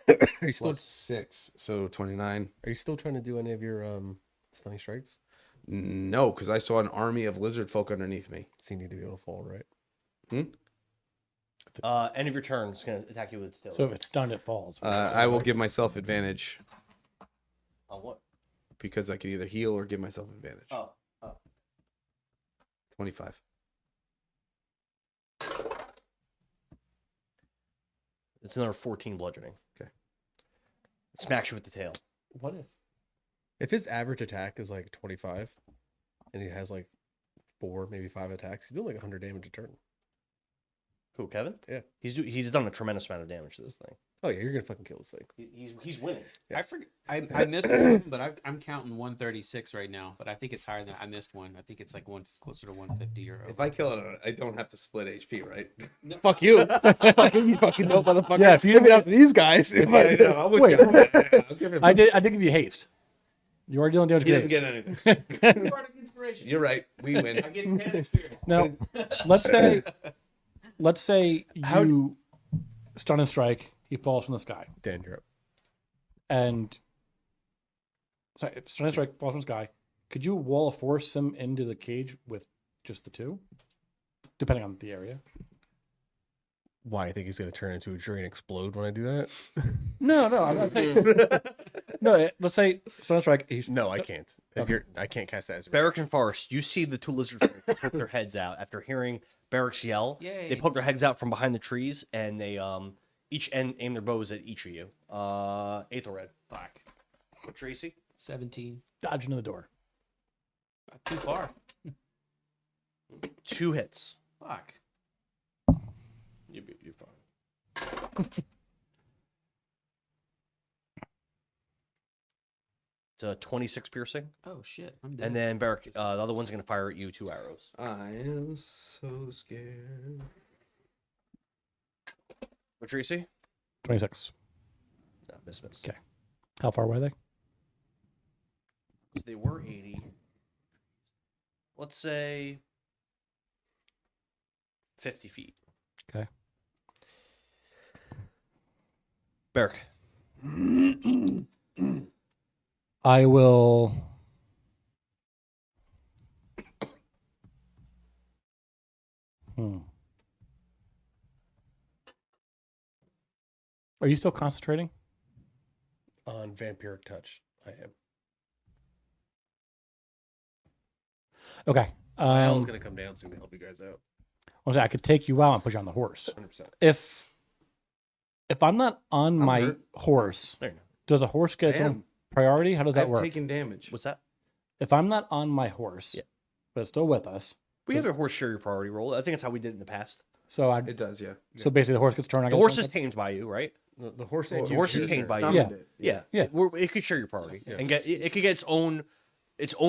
Are you still Plus 6, so 29. are you still trying to do any of your stunning strikes? No, because I saw an army of lizard folk underneath me. So you need to be able to fall, right? End of your turn. It's going to attack you with still. So if it's stunned, it falls. I will give myself advantage On what? because I can either heal or give myself advantage. Oh. 25. It's another 14 bludgeoning. Okay. It smacks you with the tail. What if? If his average attack is like 25, and he has like 4, maybe 5 attacks, he's doing like 100 damage a turn. Who, Kevin? Yeah. He's done a tremendous amount of damage to this thing. Oh yeah, you're gonna fucking kill this thing. He's winning. I forget. I missed one, but I'm counting 136 right now. But I think it's higher than I missed one. I think it's like closer to 150 or. If I kill it, I don't have to split HP, right? Fuck you. Fucking you fucking dope motherfucker. Yeah, if you Give it didn't- out to these guys. I know. I'm with Wait. you. I'll give him. I did give you haste. You are dealing damage. He with didn't haste. get anything. Bardic inspiration. You're right. We win. I get 10 experience. Now, let's say you stun and strike. He falls from the sky, Dan, you're up. and sorry, if stun and strike falls from the sky. Could you wall of force him into the cage with just the two, depending on the area? Why, you think he's gonna turn into a tree and explode when I do that? No, I'm not saying. No, let's say stun and strike. He's No, I can't. I can't cast that as a Barrack and Forrest, you see the two lizards poke their heads out after hearing Barrack's yell. Yay. They poke their heads out from behind the trees, and they each aim their bows at each of you. Aethelred. Fuck. What, Tracy? 17. dodge into the door. Not too far. 2 hits. Fuck. You're fine. It's 26 piercing. Oh shit. I'm dead. And then Barrack, the other one's going to fire at you 2 arrows. I am so scared. What, Tracy? 26. No, miss. Okay. How far away are they? They were 80. Let's say 50 feet. Okay. Barrack. I will. Are you still concentrating? on vampiric touch. I am. Okay. Al's gonna come down soon to help you guys out. I could take you out and put you on the horse. 100%. If I'm not on my hurt. horse, There you go. does a horse get its I own am. priority? How does that I've work? taken damage. What's that? If I'm not on my horse, Yeah. but it's still with us, We have a horse share your priority roll. I think that's how we did it in the past. so It does, yeah. so basically the horse gets turned. I The get horse turned is up? tamed by you, right? The horse The and horse is you tamed by you. Yeah. Yeah, Yeah. It could share your priority Yeah. and get it could get its own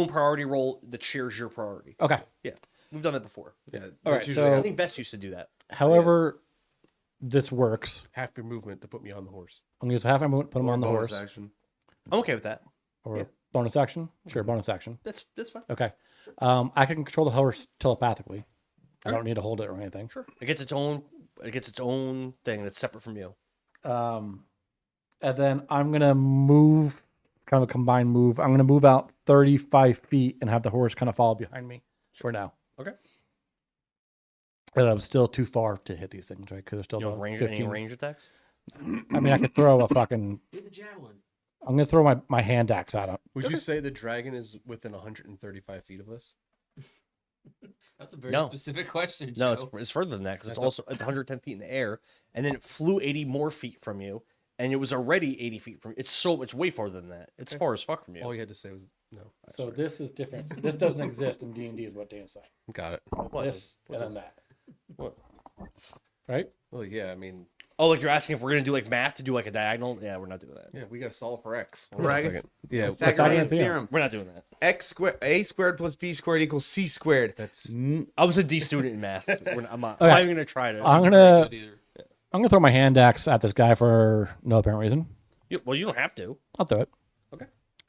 priority roll that shares your priority. Okay. Yeah, we've done that before. Yeah. All right, that's usually so- I think Bess used to do that. However, this works. half your movement to put me on the horse. I'm gonna use half my movement, put him or on the bonus horse, action. I'm okay with that. or yeah. bonus action. Sure, bonus action. That's fine. Okay. I can control the horse telepathically. I don't need to hold it or anything. Sure. It gets its own thing that's separate from you. And then I'm gonna move, kind of a combined move. I'm gonna move out 35 feet and have the horse kind of follow behind me for now. Okay. And I'm still too far to hit these things, right? Because they're still You know, about range 15. any range attacks? I mean, I could throw a fucking. Do the javelin. I'm gonna throw my hand axe at him. Would you say the dragon is within 135 feet of us? That's a very No. specific question. No, Joe. it's further than that because That's it's 110 feet in the air, and then it flew 80 more feet from you, and it was already 80 feet from. It's way farther than that. It's far as fuck from you. All you had to say was no. So this is different. This doesn't exist in D&D, is what Dan's saying. Got it. This and then that. What? Right? Well, yeah. I mean, Oh, like you're asking if we're gonna do like math to do like a diagonal? Yeah, we're not doing that. yeah, we got to solve for x. Right. Hold on a second. Yeah, Pythagorean Pythagorean theorem. theorem. We're not doing that. A squared plus B squared equals C squared. that's I was a D student in math. I'm not Okay. even gonna try to. I'm Good either. gonna throw my hand axe at this guy for no apparent reason. Well, you don't have to. I'll throw it.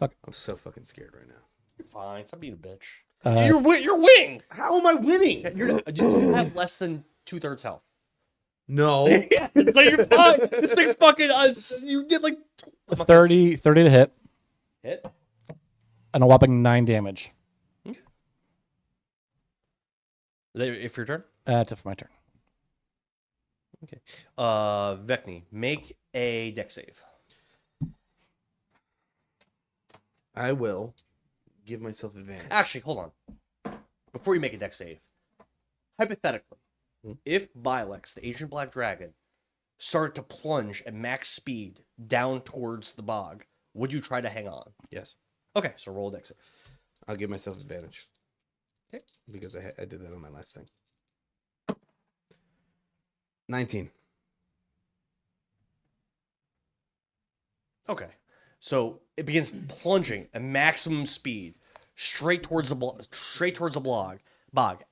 I'm so fucking scared right now. You're fine. Stop being a bitch. Uh, You're winning. How am I winning? You have less than 2/3 health. No. Yeah, so you're fine. This thing's fucking. You get like 30 to hit hit. and a whopping 9 damage. Is that if your turn? That's it for my turn. Vekni, make a deck save. I will give myself advantage. Actually, hold on. Before you make a deck save, hypothetically, if Bilex, the ancient black dragon, started to plunge at max speed down towards the bog, would you try to hang on? Yes. Okay, so roll Dex. I'll give myself advantage. Okay. Because I did that on my last thing. 19. Okay, so it begins plunging at maximum speed straight towards the bog.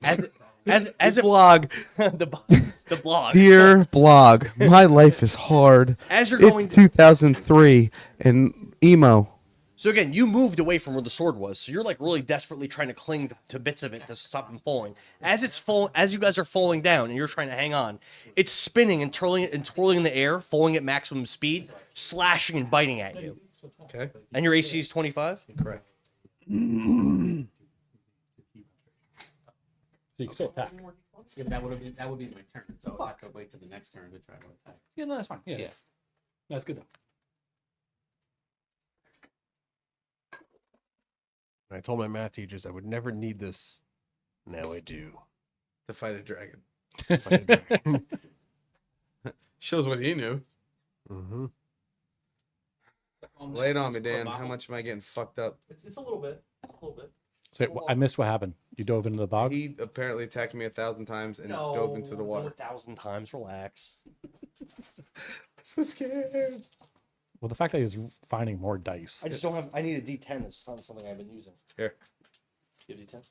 As it Blog. the blog. Dear blog, my life is hard. As you're going, It's 2003 and emo. so again, you moved away from where the sword was, so you're like really desperately trying to cling to bits of it to stop them falling. As you guys are falling down and you're trying to hang on, it's spinning and twirling in the air, falling at maximum speed, slashing and biting at you. Okay. And your AC is 25. Correct. So you can still attack. Yeah, that would be my turn. So I have to wait till the next turn to try to attack. Yeah, no, that's fine. Yeah. Yeah. That's good though. I told my math teachers I would never need this. Now I do. To fight a dragon. Fight a dragon. Shows what he knew. Mm-hmm. Lay it on me, Dan. How much am I getting fucked up? It's a little bit. It's a little bit. So I missed what happened. You dove into the bog. He apparently attacked me 1,000 times and dove into the water. 1,000 times. Relax. I'm so scared. Well, the fact that he's finding more dice. I just don't have. I need a D10. It's not something I've been using. Here. You have D10.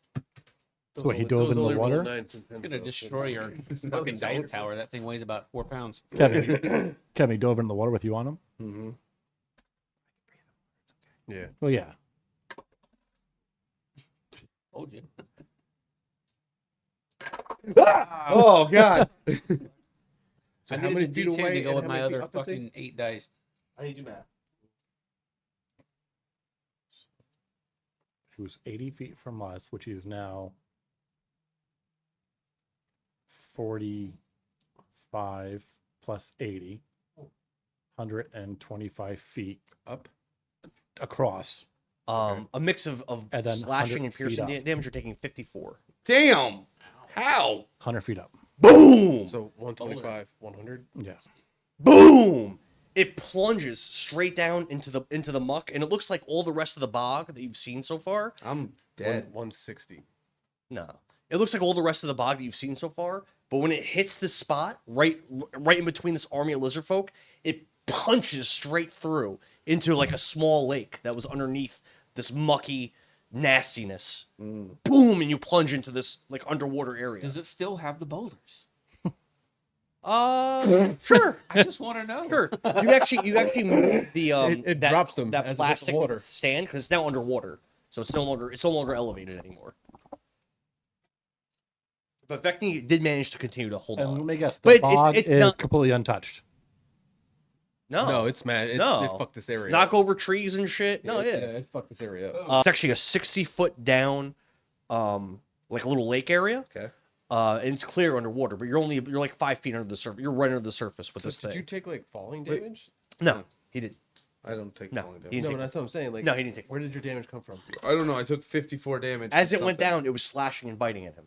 So what, he dove into the water? It's gonna destroy your fucking dice tower. That thing weighs about 4 pounds. Kevin, he dove into the water with you on him? Mm-hmm. Yeah. Well, yeah. Told you. Oh, God. So I how needed many a D10 D10 to and go with how my many feet other up is he? fucking 8 dice? I need to do math. He was 80 feet from us, which is now 45 plus 80. 125 feet Up. across. A mix of And then slashing 100 and feet piercing up. damage. You're taking 54. Damn. How? 100 feet up. Boom! So 125, 100. Yeah. Boom! It plunges straight down into the muck, and it looks like all the rest of the bog that you've seen so far. I'm dead. 160. No, it looks like all the rest of the bog that you've seen so far. But when it hits the spot right in between this army of lizard folk, it punches straight through into like a small lake that was underneath this mucky nastiness. Boom, and you plunge into this like underwater area. Does it still have the boulders? Sure. I just want to know. Sure. You actually move the It drops them that as it hits the plastic water. stand because it's now underwater, so it's no longer elevated anymore. But Vekni did manage to continue to hold And on. let me guess, But the bog it's is not- completely untouched. No, it's mad. It fucked this area. knock up. over trees and shit. No, yeah. It fucked this area up. It's actually a 60-foot down, like a little lake area. Okay. And it's clear underwater, but you're like 5 feet under the surface. You're right under the surface with So this did thing. you take like falling damage? No, he did. I don't take No, falling he damage. didn't No, take but that's what I'm saying. Like, No, he didn't take. where did your damage come from? I don't know. I took 54 damage. As from it went something. down, it was slashing and biting at him.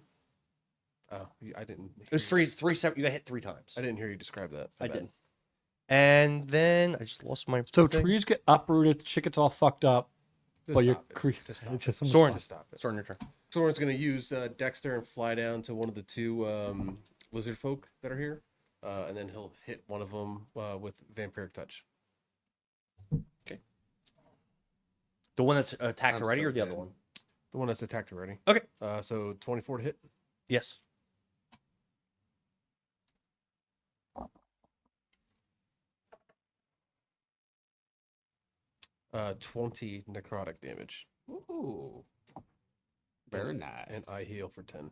Oh, I didn't. It was three separate. You got hit 3 times. I didn't hear you describe that. I My bad. did. And then I just lost my. So thing. trees get uprooted, shit gets all fucked up, Just but you're stop it. cre- Just stop it's it. just Soren. Just stop it. Sorry, your turn. Soren's gonna use Dexter and fly down to one of the 2 lizard folk that are here, and then he'll hit one of them with vampiric touch. The one that's attacked I'm already, so or the other dead. one? The one that's attacked already. Okay. So 24 to hit. Yes. 20 necrotic damage. Ooh. Very nice. And I heal for 10.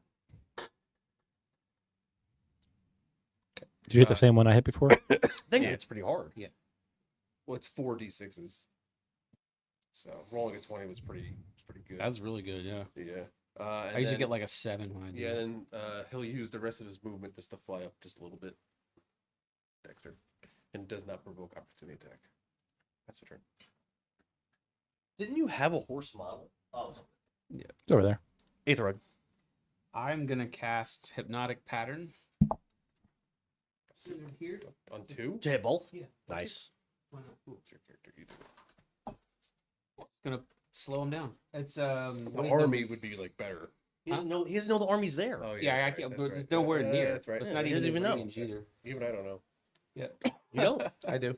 Did you hit the same one I hit before? I think it's pretty hard. Well, it's 4d6s. So rolling a 20 was pretty good. That's really good, yeah. Yeah. I usually get like a 7 when I do Yeah, that. then he'll use the rest of his movement just to fly up just a little bit. Dexter. And does not provoke opportunity attack. That's your turn. Didn't you have a horse model? Oh, It's over there. Aetherod. I'm gonna cast Hypnotic Pattern. Here. On 2? To hit both? Yeah. Nice. Why not? What's your character? You do it. Gonna slow him down. It's The what is army would be like better. He doesn't know. He doesn't know the army's there. Oh Yeah, that's I right, can't. that's But right. it's nowhere Yeah, near. That's right. It's Yeah, not he even doesn't in even know. range either. Even I don't know. Yeah. You know? I do.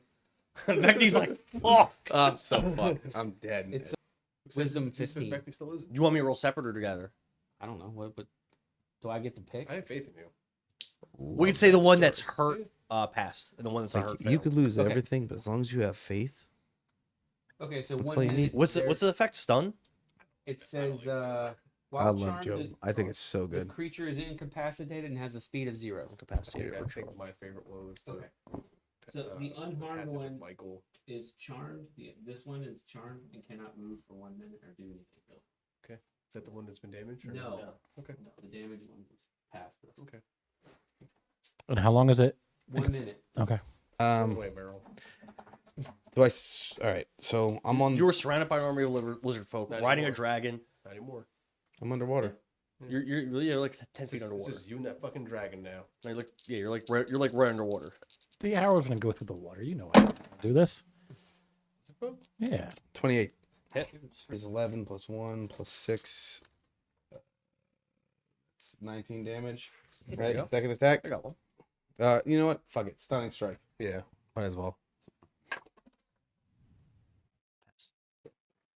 Vekni's like, fuck. I'm so fucked. I'm dead. It's Who wisdom says 15. Vekni still is? You want me to roll separate or together? I don't know what, but do I get to pick? I have faith in you. We could say the one that's hurt passed, and the one that's not Like, hurt you failed. could lose Okay. everything, but as long as you have faith, Okay, so That's one all you minute. need. What's the effect? Stun? It says I wild love charm. Joe. I think it's so The good. creature is incapacitated and has a speed of 0. Incapacitated. I think my favorite one was the. Okay. So the unharmed Passive of one Michael. is charmed. This one is charmed and cannot move for 1 minute or do anything. Really. Is that the one that's been damaged? Or No. Okay. No, the damage one was passed. Okay. And how long is it? 1 minute. Okay. Anyway, Meryl. All right, so I'm on. You were surrounded by an army of lizard folk, Not riding a anymore. dragon. Not anymore. I'm underwater. You're like 10 It's feet just, underwater. it's just you and that fucking dragon now. You're like right underwater. The arrow's gonna go through the water. You know how to do this. Yeah. 28. Hit. Is 11 plus 1 plus 6. It's 19 damage. Right. go. Second attack. I got one. You know what? Fuck it. Stunning strike. Yeah. Might as well.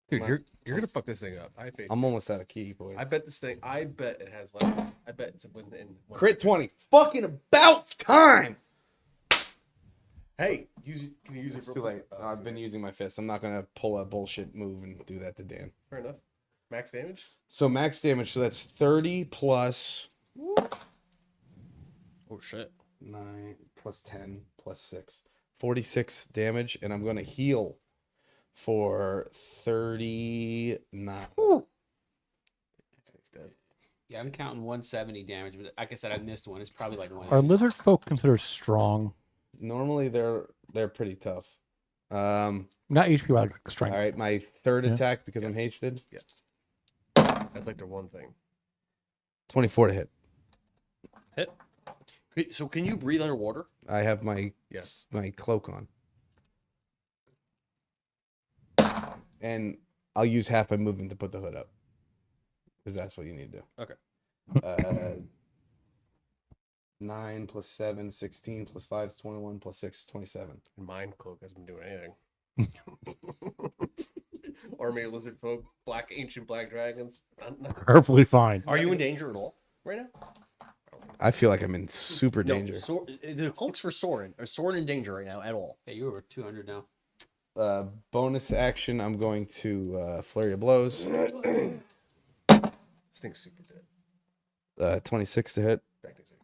Dude, Dude, you're gonna fuck this thing up. I have faith. I'm almost out of key, boys. I bet this thing. I bet it has like. I bet it's within. Crit 20. Fucking about time. Hey, can you use it? It's real too quick? late. Oh, I've been using my fist. I'm not gonna pull a bullshit move and do that to Dan. Fair enough. Max damage. So max damage. So that's 30 plus Oh shit. 9 plus 10 plus 6. 46 damage, and I'm gonna heal for 39. This thing's dead. Yeah, I'm counting 170 damage, but like I said, I missed one. It's probably like one. Are lizard folk considered strong? Normally they're pretty tough. Not HP, but like strength. All right, my third Yeah. attack because I'm hasted. Yes. That's like the one thing. 24 to hit. So can you breathe underwater? I have my Yes. my cloak on. And I'll use half my movement to put the hood up. Because that's what you need to do. Okay. 9 plus 7, 16 plus 5 is 21 plus 6 is 27. Mine cloak hasn't been doing anything. Army of lizard folk, ancient black dragons. Perfectly fine. Are you in danger at all right now? I feel like I'm in super No, danger. the cloak's for Soren. Or Soren in danger right now at all. Hey, you're over 200 now. Bonus action, I'm going to flurry of blows. This thing's super dead. 26 to hit. Back to zero.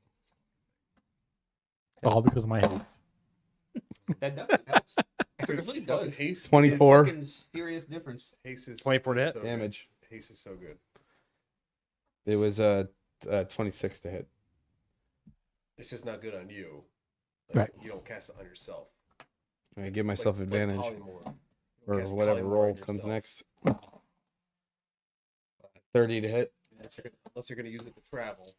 All because of my haste. That definitely helps. It really does. Haste, 24 Fucking serious difference. haste is 24 to hit? so good. damage. Haste is so good. It was 26 to hit. It's just not good on you. Right. You don't cast it on yourself. I give myself Like advantage polymorph. or Cast whatever polymorph roll on comes yourself. next. 30 to hit. Unless you're going to use it to travel.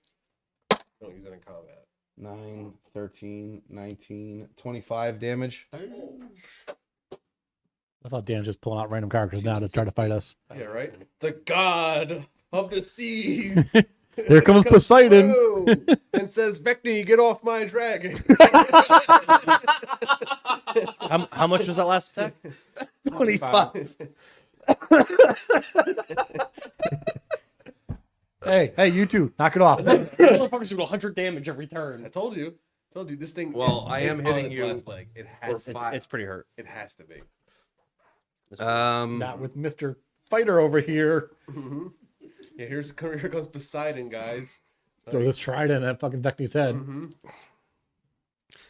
Don't use it in combat. 9, 13, 19, 25 damage. I thought Dan was just pulling out random characters now to try to fight us. Yeah, right? The god of the seas. Here comes Poseidon. through and says, Vekni, get off my dragon. How much was that last attack? 25. Hey, you two, knock it off. Motherfuckers do 100 damage every turn. I told you this thing. Well, I am on hitting its you last leg. It has to. It's pretty hurt. It has to be. Not with Mr. Fighter over here. Yeah, here comes Poseidon, guys. Throw this trident at fucking Vekni's head.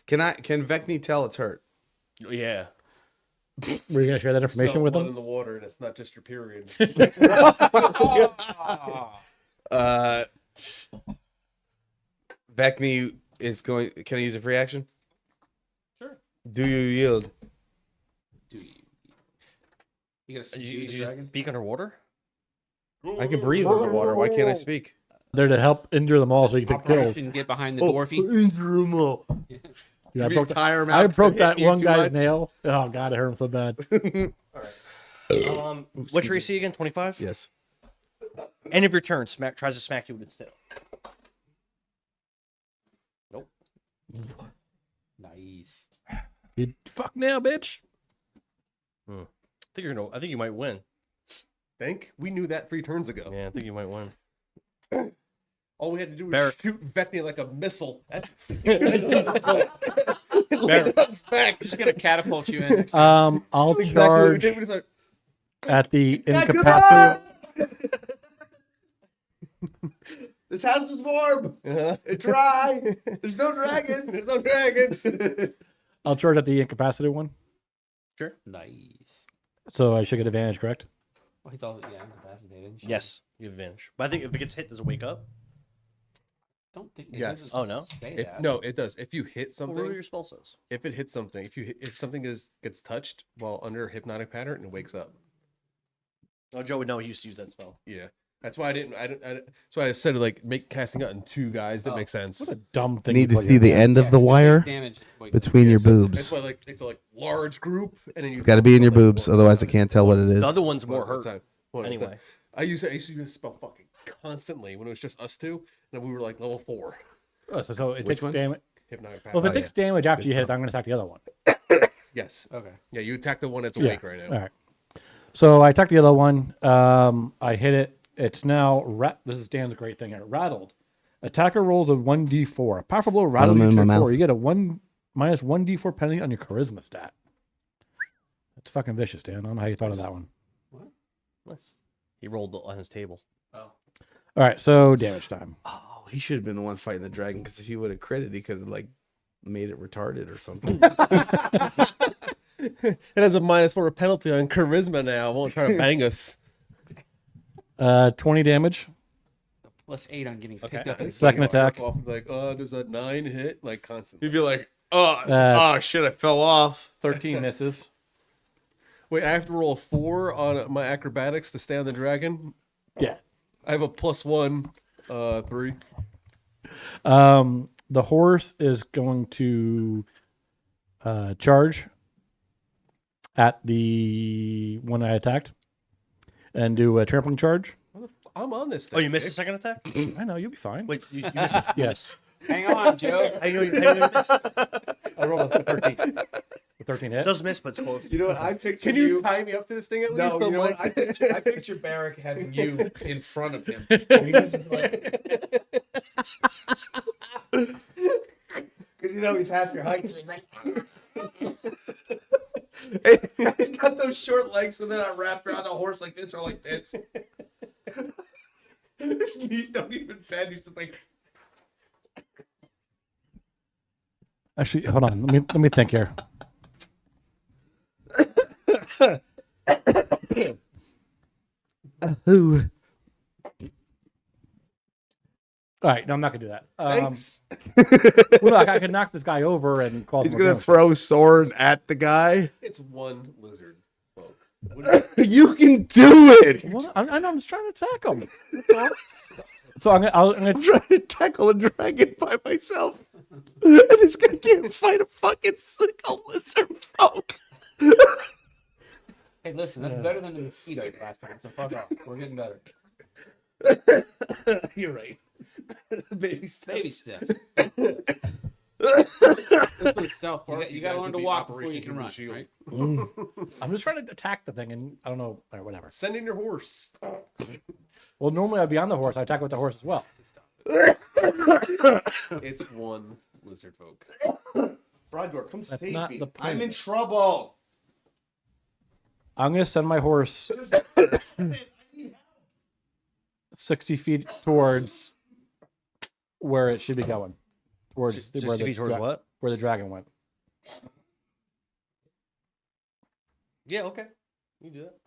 Can Vekni tell it's hurt? Yeah. Were you gonna share that information Smell with blood him? in the water, and it's not just your period. Vekni is going. Can I use a free action? Sure. Do you yield? Do you? You gotta You, subdue the just dragon? speak underwater? I can breathe underwater. Why can't I speak? There to help injure them all so you can get killed. Operation Get behind Oh, the dwarfy. Yeah, I Your broke, entire I map broke hit that you one too guy's much. nail. Oh god, it hurt him so bad. What's your AC again? 25. Yes. End of your turn. Tries to smack you with its tail. Nope. Nice. You fuck now, bitch. I think you're gonna. I think you might win. Think we knew that 3 turns ago. Yeah, I think you might win. All we had to do was Barrett. shoot Vekni like a missile. Barrett. back. Just gonna catapult you in. Next time. I'll That's exactly what we charge did. We just like, at the incapacity. this house is warm. It's dry. There's no dragons. There's no dragons. I'll charge at the incapacity one. Sure. Nice. So I should get advantage, correct? Well, he's all incapacitated. Shit. Yes, you have advantage. But I think if it gets hit, does it wake up? Don't think. It Yes. doesn't Oh, no? say If, that. no, it does. If you hit What something, your spell says? if it hits something, if something gets touched while under a hypnotic pattern, it wakes up. Oh, Joe would know. He used to use that spell. Yeah, that's why I didn't. That's why I said like make casting out in 2 guys. That Oh. makes sense. What a dumb thing. Need to put see in the there. end of the if it takes wire damage, wait, between your So boobs. That's why like it's a large group, and then you It's got to be in your focus on, like, boobs, one otherwise I time. can't tell what it is. The other one's One more at a hurt. time. One at a Anyway. time. I used to use this spell fucking constantly when it was just us 2, and then we were like level 4. Oh, so it Which takes one? damage. Hypnotic Well, pattern. if it takes damage after you hit it, I'm going to attack the other one. Yes. Okay. Yeah, you attack the one that's Yeah. awake right now. All right. So I attack the other one. I hit it. It's now this is Dan's great thing here. Rattled. Attacker rolls a 1d4. A powerful blow rattles them you in to my your core. mouth. You get a minus 1d4 penalty on your charisma stat. That's fucking vicious, Dan. I don't know how you thought of that one. Nice. He rolled on his table. All right, so damage time. Oh, he should have been the one fighting the dragon because if he would have critted, he could have like made it retarded or something. It has a -4 penalty on charisma now. It won't try to bang us. 20 damage. Plus 8 on getting picked Okay. up. Second attack. Off, like, does a 9 hit? Like constantly. He'd be like, oh, Uh, shit, I fell off. 13 misses. Wait, I have to roll a 4 on my acrobatics to stay on the dragon. Yeah. I have a +1, 3. The horse is going to charge at the one I attacked and do a trampling charge. I'm on this thing. Oh, you missed the Nick. second attack? I know, you'll be fine. Wait, you missed this? Yes. Hang on, Joe. How you know you missed? I rolled a 13. The 13 hit. It does miss, but it's close. You know what? I picture Can you tie me up to this thing at least? No, you know what? Like- I picture Barrick having you in front of him. And he's just like, because you know he's half your height, so he's like, and he's got those short legs, so then I wrap around a horse like this or like this. His knees don't even bend. He's just like, Actually, hold on. Let me think here. who? All right, no, I'm not gonna do that. Thanks. Well, look, I could knock this guy over and call. He's him gonna against. throw swords at the guy. It's one lizard folk. You can do it. Well, I know. I'm just trying to attack him. So I'm gonna. I'm I'm gonna trying to tackle a dragon by myself, and this guy can't fight a fucking single lizard folk. Hey, listen, that's better than the mosquito last time, so fuck off. We're getting better. You're right. Baby steps. Baby steps. That's what South Park. You gotta learn to walk before you can run, right? I'm just trying to attack the thing, and I don't know. All right, whatever. Send in your horse. Well, normally I'd be on the horse. I attack with the horse as well. It's one lizard folk. Broaddoor, come That's save not me. the I'm in point. trouble. I'm gonna send my horse 60 feet towards where it should be going. Towards Just where give me towards what? where the dragon went. Yeah, okay. You can do that.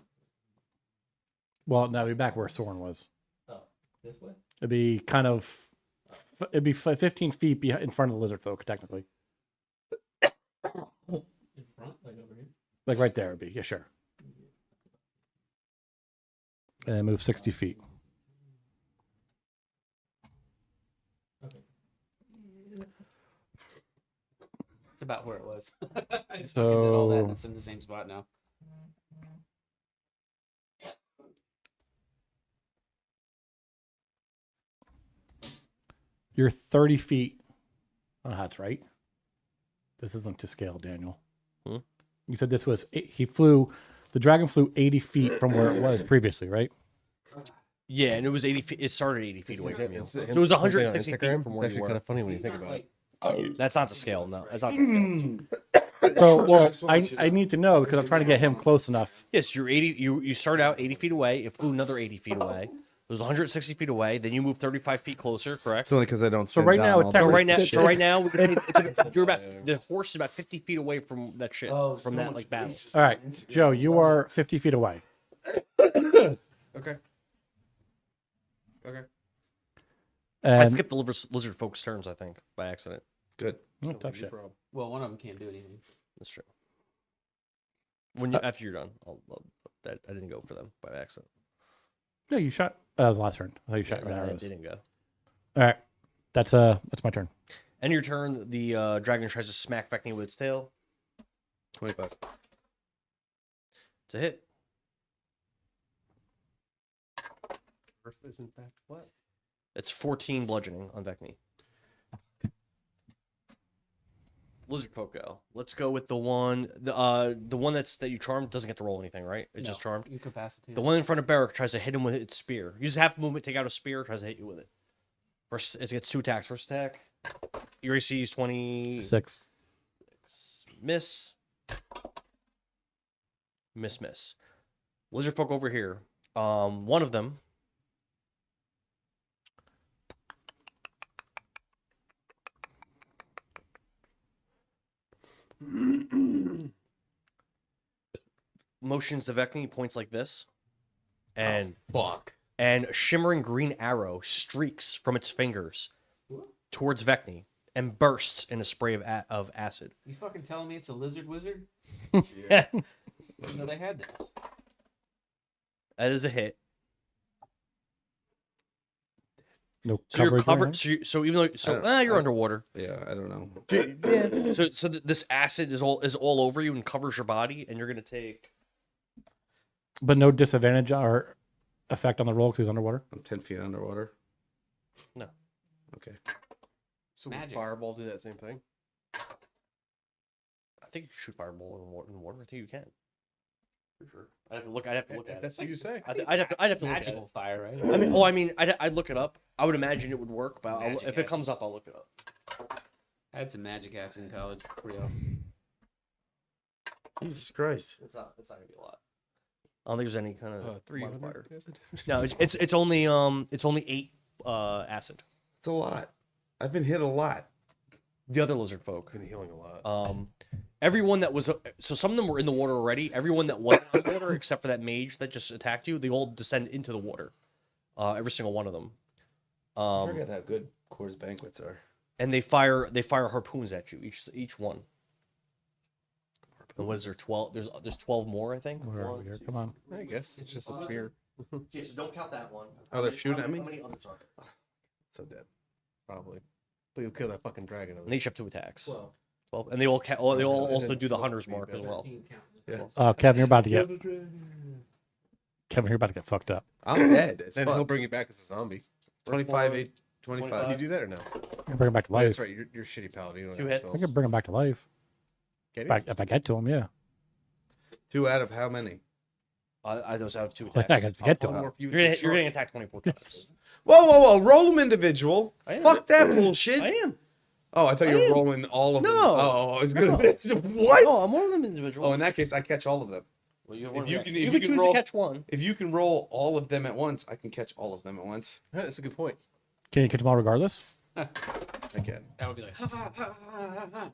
Well, no, it'd be back where Soren was. Oh, this way? It'd be kind of. It'd be 15 feet in front of the lizard folk, technically. In front, like over here? Like right there would be. Yeah, sure. And move 60 feet. It's about where it was. I just fucking did all that and So it's in the same spot now. you're 30 feet. Oh, that's right. This isn't to scale, Daniel. Hmm? You said this was, the dragon flew 80 feet from where it was previously, right? Yeah, and it was 80 feet. It started 80 feet away from you. It's- So it it's was something on 160 feet Instagram. from It's where actually you kind were. of funny when you think about it. That's not the scale. No, that's not the scale. So, well, I need to know because I'm trying to get him close enough. Yes, you're 80. You started out 80 feet away. It flew another 80 feet away. It was 160 feet away. Then you moved 35 feet closer. Correct. It's only because I don't. So sit right down now, all it's day. So technically- right now, Shit. so right now, we can say you're about the horse is about 50 feet away from that shit, from that like battle. All right, Joe, you are 50 feet away. Okay. Okay. I And skipped the lizard folks' turns, I think, by accident. Good. tough shit. Well, one of them can't do anything. That's true. When you after you're done, that I didn't go for them by accident. No, you shot. That was the last turn. I thought you shot Yeah, your I arrows. didn't go. All right, that's my turn. End your turn. The dragon tries to smack Vekni with its tail. 25. It's a hit. Earth is in fact what? It's 14 bludgeoning on Vekni. Lizard folk go. Let's go with the one that you charmed doesn't get to roll anything, right? It's just charmed. Incapacitated. The one in front of Barrack tries to hit him with its spear. Use half movement, take out a spear, tries to hit you with it. First, it gets 2 attacks. First attack, your AC is 20. 6. Miss. Miss. Lizard folk over here. One of them. Motions to Vekni, points like this, and Fuck. and a shimmering green arrow streaks from its fingers towards Vekni and bursts in a spray of acid. You fucking telling me it's a lizard wizard? Yeah. No, they had that. That is a hit. No So you're coverage. or covered. anything? So even though you're underwater. Yeah, I don't know. Yeah. So this acid is all over you and covers your body, and you're gonna take. But no disadvantage or effect on the roll because he's underwater. I'm 10 feet underwater. No. Okay. So Magic. would Fireball do that same thing? I think you can shoot fireball in water. I think you can. For sure. I'd have to look. I'd have to look If at that's it. what you say. I'd have to look at it. Magical fire, right? I mean, I'd look it up. I would imagine it would work, but Magic if it acid. comes up, I'll look it up. I had some magic acid in college. Pretty awesome. Jesus Christ. It's not gonna be a lot. I don't think there's any kind of 300. modifier. No, it's only 8 acid. It's a lot. I've been hit a lot. The other lizard folk. Been healing a lot. Everyone that was so some of them were in the water already. Everyone that wasn't in the water, except for that mage that just attacked you, they all descend into the water. Every single one of them. I forget how good Coors banquets are. And they fire harpoons at you, each one. And what is there 12? There's 12 more, I think. We're over here. Come on. I guess it's just a spear. Okay, so don't count that one. Oh, they're shooting at me? How many others are there? So dead. Probably. But you'll kill that fucking dragon. And they each have 2 attacks. 12. And they all also do the hunter's mark as well. Oh, Kevin, you're about to get. Kevin, you're about to get fucked up. I'm dead. It's Then he'll fuck. bring you back as a zombie. 25, Can 25. you do that or no? You bring him back to Oh, that's life. right. You're a shitty paladin. You don't 2 have hits. I spells. can bring him back to life Can if I get to him. Yeah. 2 out of how many? I just have 2 I attacks. got to get to One him. more for you You're with the getting shark. attacked 24 times. Whoa. Roll them individual. I am. Fuck that bullshit. I am. Oh, I thought you I were am. rolling all of them. No. Oh, I was going No. to. What? No, I'm one of them individual. Oh, in that case, I catch all of them. Well, you have if one you reaction. can- if you you can can choose roll- to catch one. If you can roll all of them at once, I can catch all of them at once. That's a good point. Can you catch them all regardless? I can. That would be like, ha ha ha ha ha.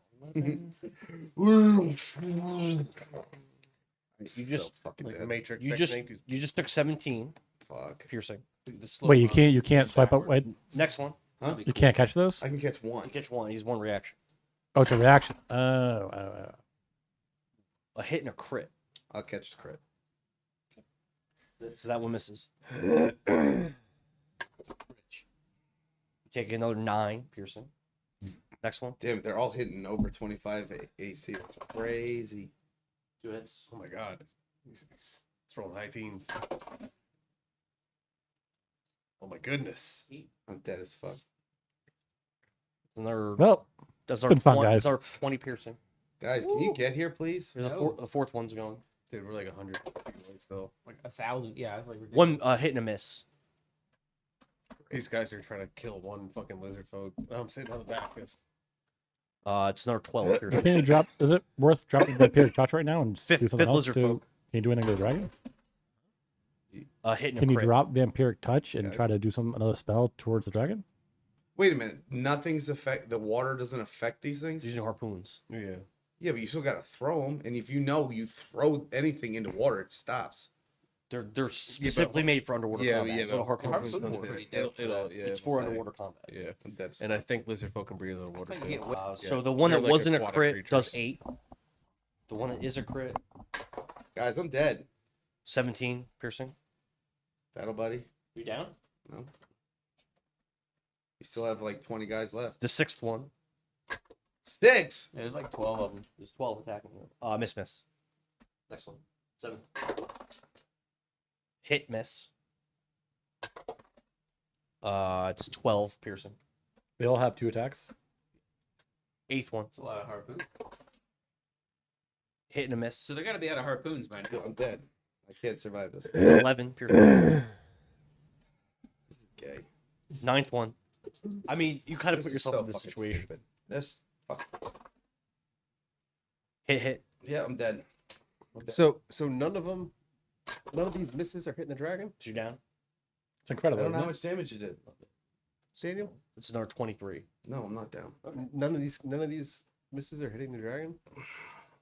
You just fucking Like dead. Matrix. you just took 17 Fuck. piercing. The slow Wait, mo. you can't swipe up. Wait, Next one, Huh? you can't catch those. I can catch one. you catch one. He's one reaction. Oh, it's a reaction. A hit and a crit. I'll catch the crit. So that one misses. Take another 9 piercing. Next one. Damn it, they're all hitting over 25 AC. That's crazy. 2 hits. Oh my god. He's throwing high teens. Oh my goodness. I'm dead as fuck. Another. Well, That's been fun, guys. That's our 20 piercing. Guys, can you get here, please? There's the fourth one's going. Dude, we're like 100 still. Like 1,000. Yeah, it's like ridiculous. One hit and a miss. These guys are trying to kill one fucking lizard folk. I'm sitting on the back. It's It's another 12 piercing. can you drop? Is it worth dropping the Vampiric Touch right now and just Fifth- do something fifth else? lizard Can folk. you do anything to the dragon? Hit and Can a you crit. drop Vampiric Touch and Yeah. try to do another spell towards the dragon? Wait a minute. The water doesn't affect these things? Using harpoons. yeah. Yeah, but you still gotta throw them. And if you know you throw anything into water, it stops. They're specifically made for underwater combat. That's what a harpoon harpoons is. are for. pretty dope for that. It's for underwater combat. Yeah. I'm dead as And I think lizard folk can breathe in the water. like you too. get whipped. So Yeah. the one They're that like wasn't a aquatic crit does creatures. 8. The one that is a crit, Guys, I'm dead. 17 piercing. Battle buddy. You down? No. You still have like 20 guys left. The 6th one. 6. Yeah, there's like 12 of them. There's 12 attacking you. Miss. Next one. 7. Hit miss. It's 12 piercing. They all have 2 attacks. 8th one. It's a lot of harpoons. Hit and a miss. So they're gonna be out of harpoons by now. I'm dead. I can't survive this. 11 piercing. Okay. 9th one. I mean, you kind of This put is yourself so in this fucking situation. stupid. This. Fuck. Hit. Yeah, I'm dead. So none of these misses are hitting the dragon? Is you down? It's I incredible. don't know Isn't how it? much damage you did. Daniel? It's another 23. No, I'm not down. None of these misses are hitting the dragon?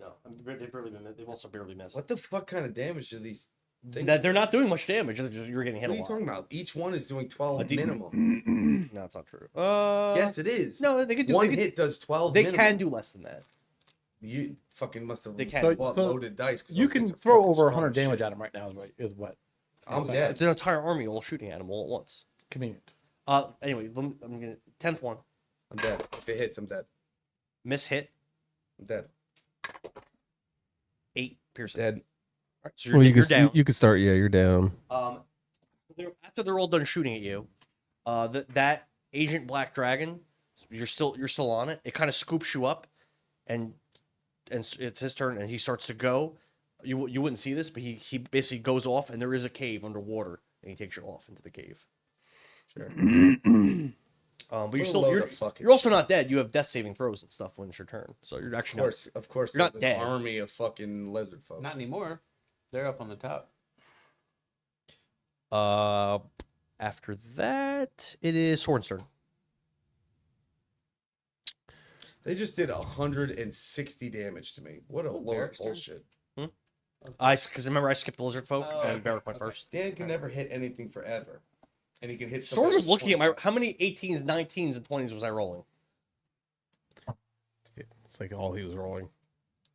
No, they've also barely missed. What the fuck kind of damage do these things? That they're not doing much damage. You're getting hit What are a you lot. talking about? Each one is doing 12 A D- minimum. No, it's not true. Yes, it is. No, they could do. One they could- hit does 12 They minimum. can do less than that. You fucking must have They can. So- bought so loaded dice. 'cause You those can things are throw fucking over strong 100 as damage shit. at him right now. Is what? I'm So- dead. It's an entire army all shooting at him all at once. Convenient. Anyway, I'm gonna 10th one. I'm dead. If it hits, I'm dead. Miss hit. I'm dead. 8 piercing. Dead. All right, so you're down. You could start. Yeah, you're down. After they're all done shooting at you, that Agent Black Dragon, you're still on it. It kind of scoops you up, and it's his turn, and he starts to go. You wouldn't see this, but he basically goes off, and there is a cave underwater, and he takes you off into the cave. Sure. But What a load of fucking you're also not dead. You have death saving throws and stuff when it's your turn, so you're Of actually course. You're not there's an dead. army of fucking lizard folk. Not anymore. They're up on the top. not. After that, it is Soren's turn. They just did 160 damage to me. What a load of Barrack's turn? bullshit. Because remember I skipped the lizard folk Oh, and Barrack went okay. first. Dan can never hit anything forever, and he can hit. Soren somebody was with looking at 20. how many 18s, 19s, and 20s was I rolling? It's like all he was rolling.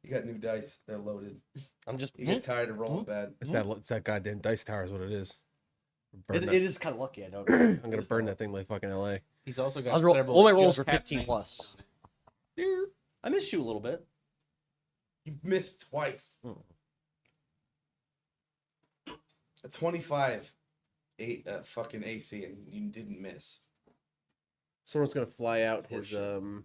You got new dice. They're loaded. I'm just. You get tired of rolling bad. It's that goddamn dice tower is what it is. Burn It that- is kind of lucky. I know. I'm gonna burn that thing like fucking LA. He's also got I was roll- several all my rolls just were 15 happenings plus. on it. I missed you a little bit. You missed twice. A 25, fucking AC, and you didn't miss. Someone's gonna fly out his Horseshit.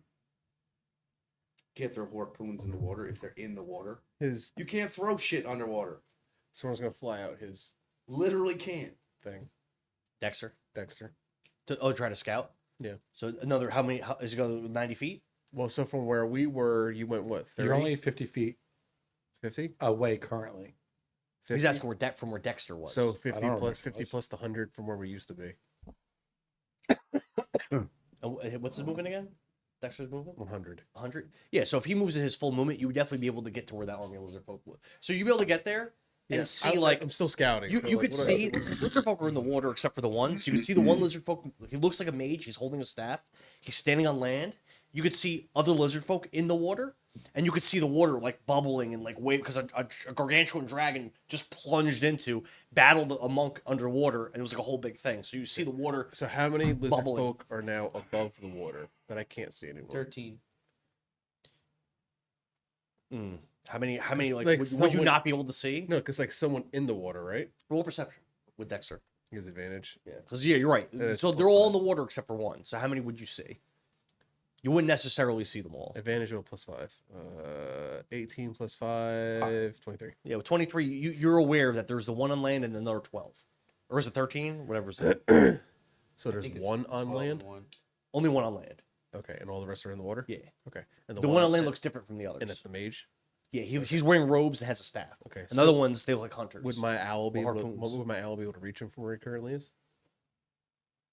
Can't throw harpoons in the water if they're in the water. his. You can't throw shit underwater. Someone's gonna fly out his Literally can't. thing. Dexter. Dexter. Try to scout. Yeah. So another how many? Is it go 90 feet? Well, so from where we were, you went what? 30? You're only 50 feet 50? away currently. He's asking from where Dexter was. So I 50 don't know plus where it 50 was. plus the 100 from where we used to be. What's his movement again? Dexter's movement. 100. 100. Yeah. So if he moves at his full movement, you would definitely be able to get to where that army of lizard folk would. So you'd be able to get there and see I'm still scouting. You, so, you like, could what do I see do? lizard folk are in the water except for the one. So you can see the one lizard folk. He looks like a mage. He's holding a staff. He's standing on land. You could see other lizard folk in the water, and you could see the water like bubbling and like wave because a gargantuan dragon just plunged into, battled a monk underwater, and it was like a whole big thing. So you see the water. So how many lizard Bubbling. folk are now above the water that I can't see anymore? 13. How many like, like, would you someone- not be able to see? No, because like someone in the water, right? Roll perception with Dexter. He has advantage. Yeah. Because you're right. it's So plus they're all in five. the water except for one. So how many would you see? You wouldn't necessarily see them all. Advantage of +5. 18 plus 5, 23. Yeah, with 23, you're aware that there's the one on land and another 12. Or is it 13? Whatever it's at. So there's one on land? Only one on land. Okay, and all the rest are in the water? Yeah. Okay. And The one on land looks different from the others. And it's the mage? Yeah, he's wearing robes and has a staff. Okay. And the other ones, they look like hunters. Would my owl be Or able to, harpoons. would my owl be able to reach him from where he currently is?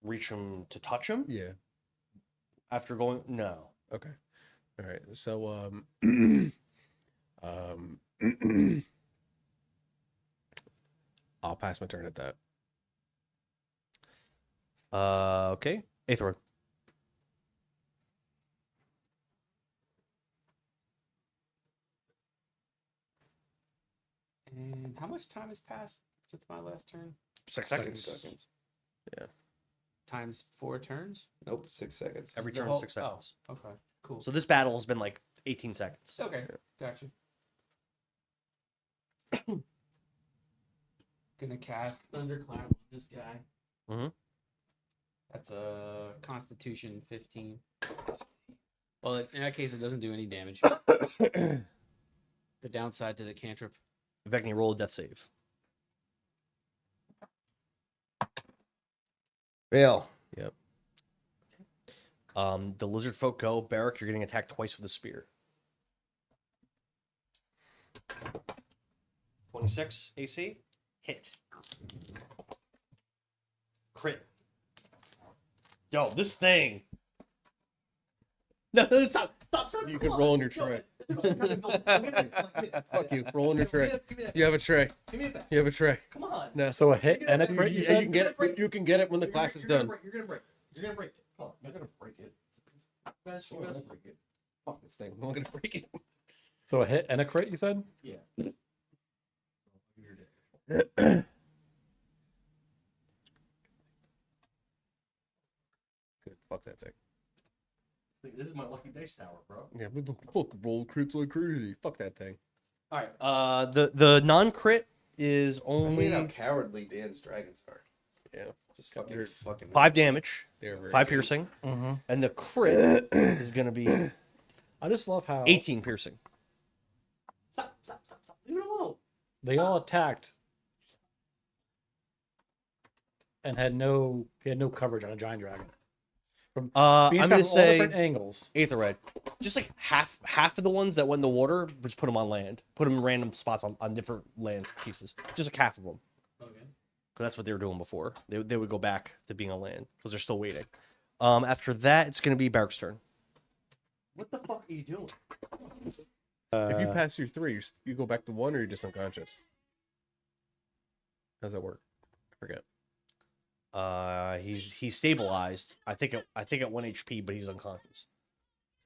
Reach him to touch him? Yeah. After going... No. Okay. All right. So I'll pass my turn at that. Okay. Aether. And how much time has passed since my last turn? 6 seconds. Seconds. Times 4 turns? Nope, 6 seconds. Every The turn whole- is 6 seconds. Oh, okay, cool. So this battle has been like 18 seconds. Okay, gotcha. Gonna cast Thunderclap on this guy. Mhm. That's a Constitution 15. Well, in that case, it doesn't do any damage. The downside to the cantrip. Vekni, roll a death save. Fail. Yep. The lizard folk go. Barrack, you're getting attacked twice with a spear. 26 AC. Hit. Crit. Yo, this thing. No, stop. You can roll on your tray. Fuck you. Roll on your tray. You have a tray. Give me it back. You have a tray. Come on. No. So a hit and a crit, you You said? can get it. You can get it when the class is done. You're gonna break it. You're gonna break it. Oh, you're gonna break it. You guys break it. Fuck this thing. I'm not gonna break it. So a hit and a crit, you said? Yeah. Good. Fuck that thing. This is my lucky dice tower, bro. Yeah, but the fuck roll crits like crazy. Fuck that thing. All right. The non crit is I mean, only how cowardly Dan's dragons are. Yeah. Just fucking 5 damage, They're very 5 good. piercing, Mm-hmm. and the crit is gonna be I just love how 18 piercing. Stop! Leave it alone. they all attacked and had no coverage on a giant dragon. Being I'm shot gonna from all say different angles. Aether Red. Just like half of the ones that went in the water, just put them on land. Put them in random spots on different land pieces. Just like half of them. Okay. Because that's what they were doing before. They would go back to being on land because they're still waiting. After that, it's gonna be Barrack's turn. What the fuck are you doing? If you pass your 3, you go back to 1, or you're just unconscious. How's that work? I forget. He's stabilized. I think at 1 HP, but he's unconscious.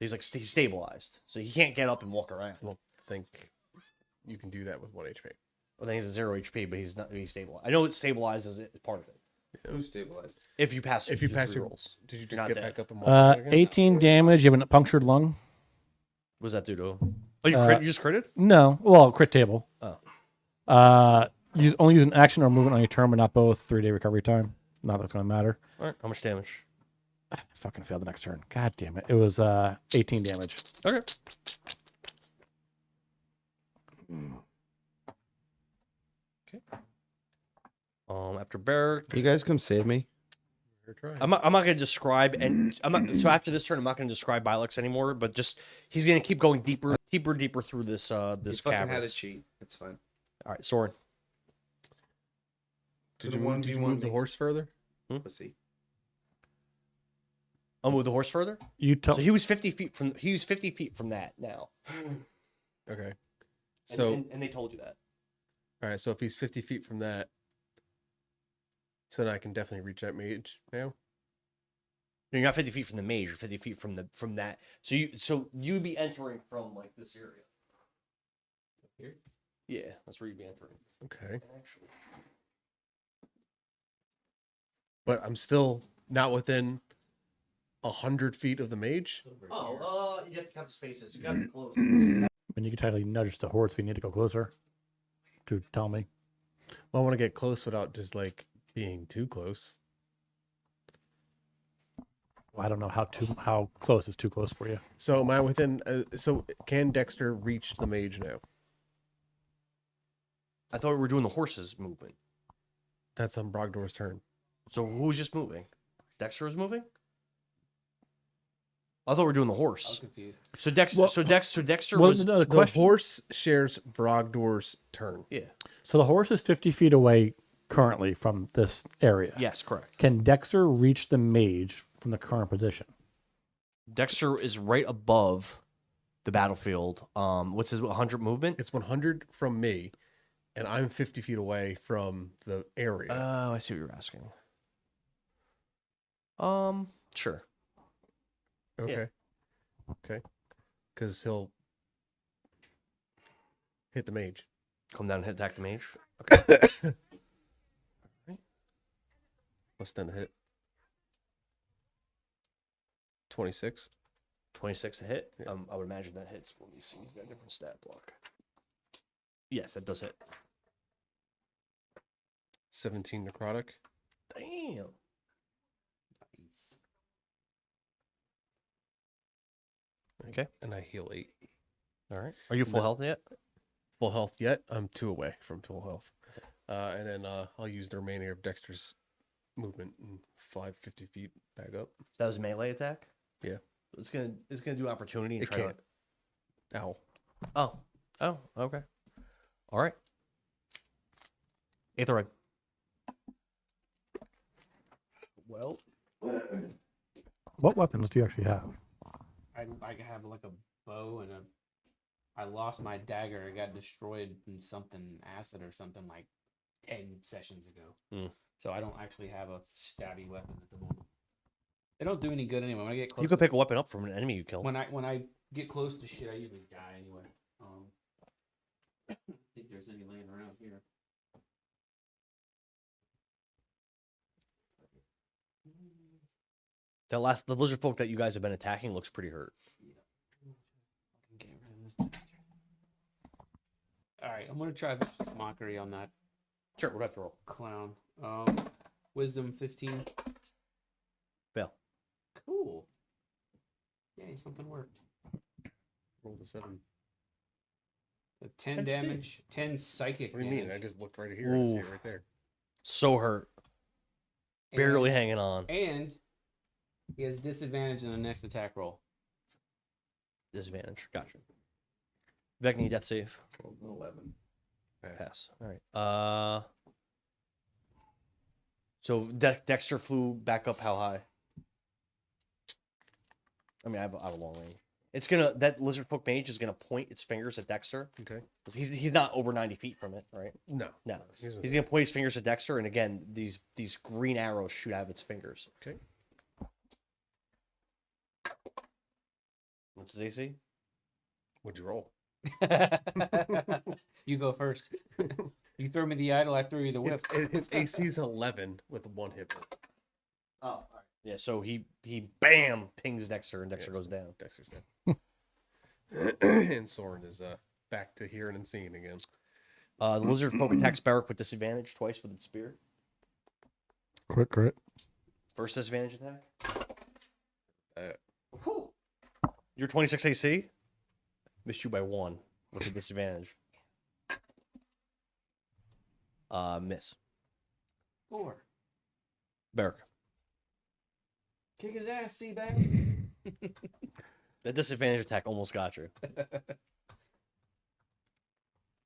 He's like he's stabilized, so he can't get up and walk around. I don't think you can do that with 1 HP. Well, then he's at 0 HP, but he's stabilized. I know it stabilizes it as part of it. Who's stabilized? If you pass, If you your pass 3 your rolls. Did you You're just not get dead. back up and walk around again? 18 damage. You have a punctured lung. What does that do to him? Oh, you just critted? No, well, crit table. Oh. Only use an action or movement on your turn, but not both. 3-day recovery time. Not that's gonna matter. All right. How much damage? I fucking failed the next turn. God damn it! It was 18 damage. Okay. After Barrack, You guys come save me. You're trying. I'm not gonna describe, and I'm not. So after this turn, I'm not gonna describe Bilex anymore. But just he's gonna keep going deeper through this This this fucking cavern. had a cheat. It's fine. All right, Soren. Did the you one did you v move one the me. horse further? Pussy. I'll move the horse further. You tell. So he was 50 feet from that now. Okay. And, So and they told you that. all right. So if he's 50 feet from that, so then I can definitely reach that mage now. You're not 50 feet from the mage. You're 50 feet from that. So you'd be entering from like this area. Here? Yeah, that's where you'd be entering. Okay. Actually, But I'm still not within 100 feet of the mage. you have to count the spaces. You got to be close. And you can totally nudge the horse if you need to go closer to tell me. Well, I want to get close without just like being too close. I don't know how close is too close for you. So am I within? So can Dexter reach the mage now? I thought we were doing the horses movement. That's on Brogdor's turn. So who's just moving? Dexter was moving. I thought we were doing the I was horse. confused. So Dexter Well, was. no, the The question. horse shares Brogdor's turn. Yeah. So the horse is 50 feet away currently from this area. Yes, correct. Can Dexter reach the mage from the current position? Dexter is right above the battlefield. What's his 100 movement? It's 100 from me, and I'm 50 feet away from the area. Oh, I see what you're asking. Sure. Okay. Okay. Because he'll hit the mage. Come down and attack the mage. Less than a hit. 26. 26 to hit. Yeah. I would imagine that hits. Let me see. He's got a different stat block. Yes, that does hit. 17 necrotic. Damn. Okay. And I heal 8. All right. Are you full health yet? Full health yet? I'm 2 away from full health. And then I'll use the remainder of Dexter's movement and fly 50 feet back up. That was a melee attack. Yeah. It's gonna do opportunity. And It try can't. Ow. Oh. Okay. All right. Aetherite. Well, What weapons do you actually have? I have like a bow and I lost my dagger. It got destroyed in something acid or something like 10 sessions ago. Hmm. So I don't actually have a stabby weapon at the moment. They don't do any good anyway. When I get close, You could pick a weapon up from an enemy you kill. when I get close to shit, I usually die anyway. I don't think there's any laying around here. The lizard folk that you guys have been attacking looks pretty hurt. All right, I'm gonna try vicious mockery on that Sure, we'll have to roll. clown. Wisdom 15. Fail. Cool. Yay, something worked. Roll the 7. So 10 damage, 10 psychic What do you mean? I damage. just looked right here. I see it right there. So hurt. Barely hanging on. And he has disadvantage on the next attack roll. Disadvantage. Gotcha. Vekni, death save. 11. Pass. All right. So Dexter flew back up how high? I mean, I have a long range. It's gonna that lizard folk mage is gonna point its fingers at Dexter. Okay. He's not over 90 feet from it, right? No. No. He's gonna point his fingers at Dexter, and again, these green arrows shoot out of its fingers. Okay. What's his AC? What'd you roll? You go first. You throw me the idol, I throw you the whip. His AC is 11 with 1 hit point. Oh, all right. Yeah. So he bam pings Dexter, and Dexter goes down. Dexter's down. And Soren is back to hearing and seeing again. The lizard folk attacks Barrack with disadvantage twice with its spear. Crit. First disadvantage attack. Uh, Your 26 AC missed you by 1 with a disadvantage. Miss. 4. Barrack. Kick his ass, see back. That disadvantage attack almost got you.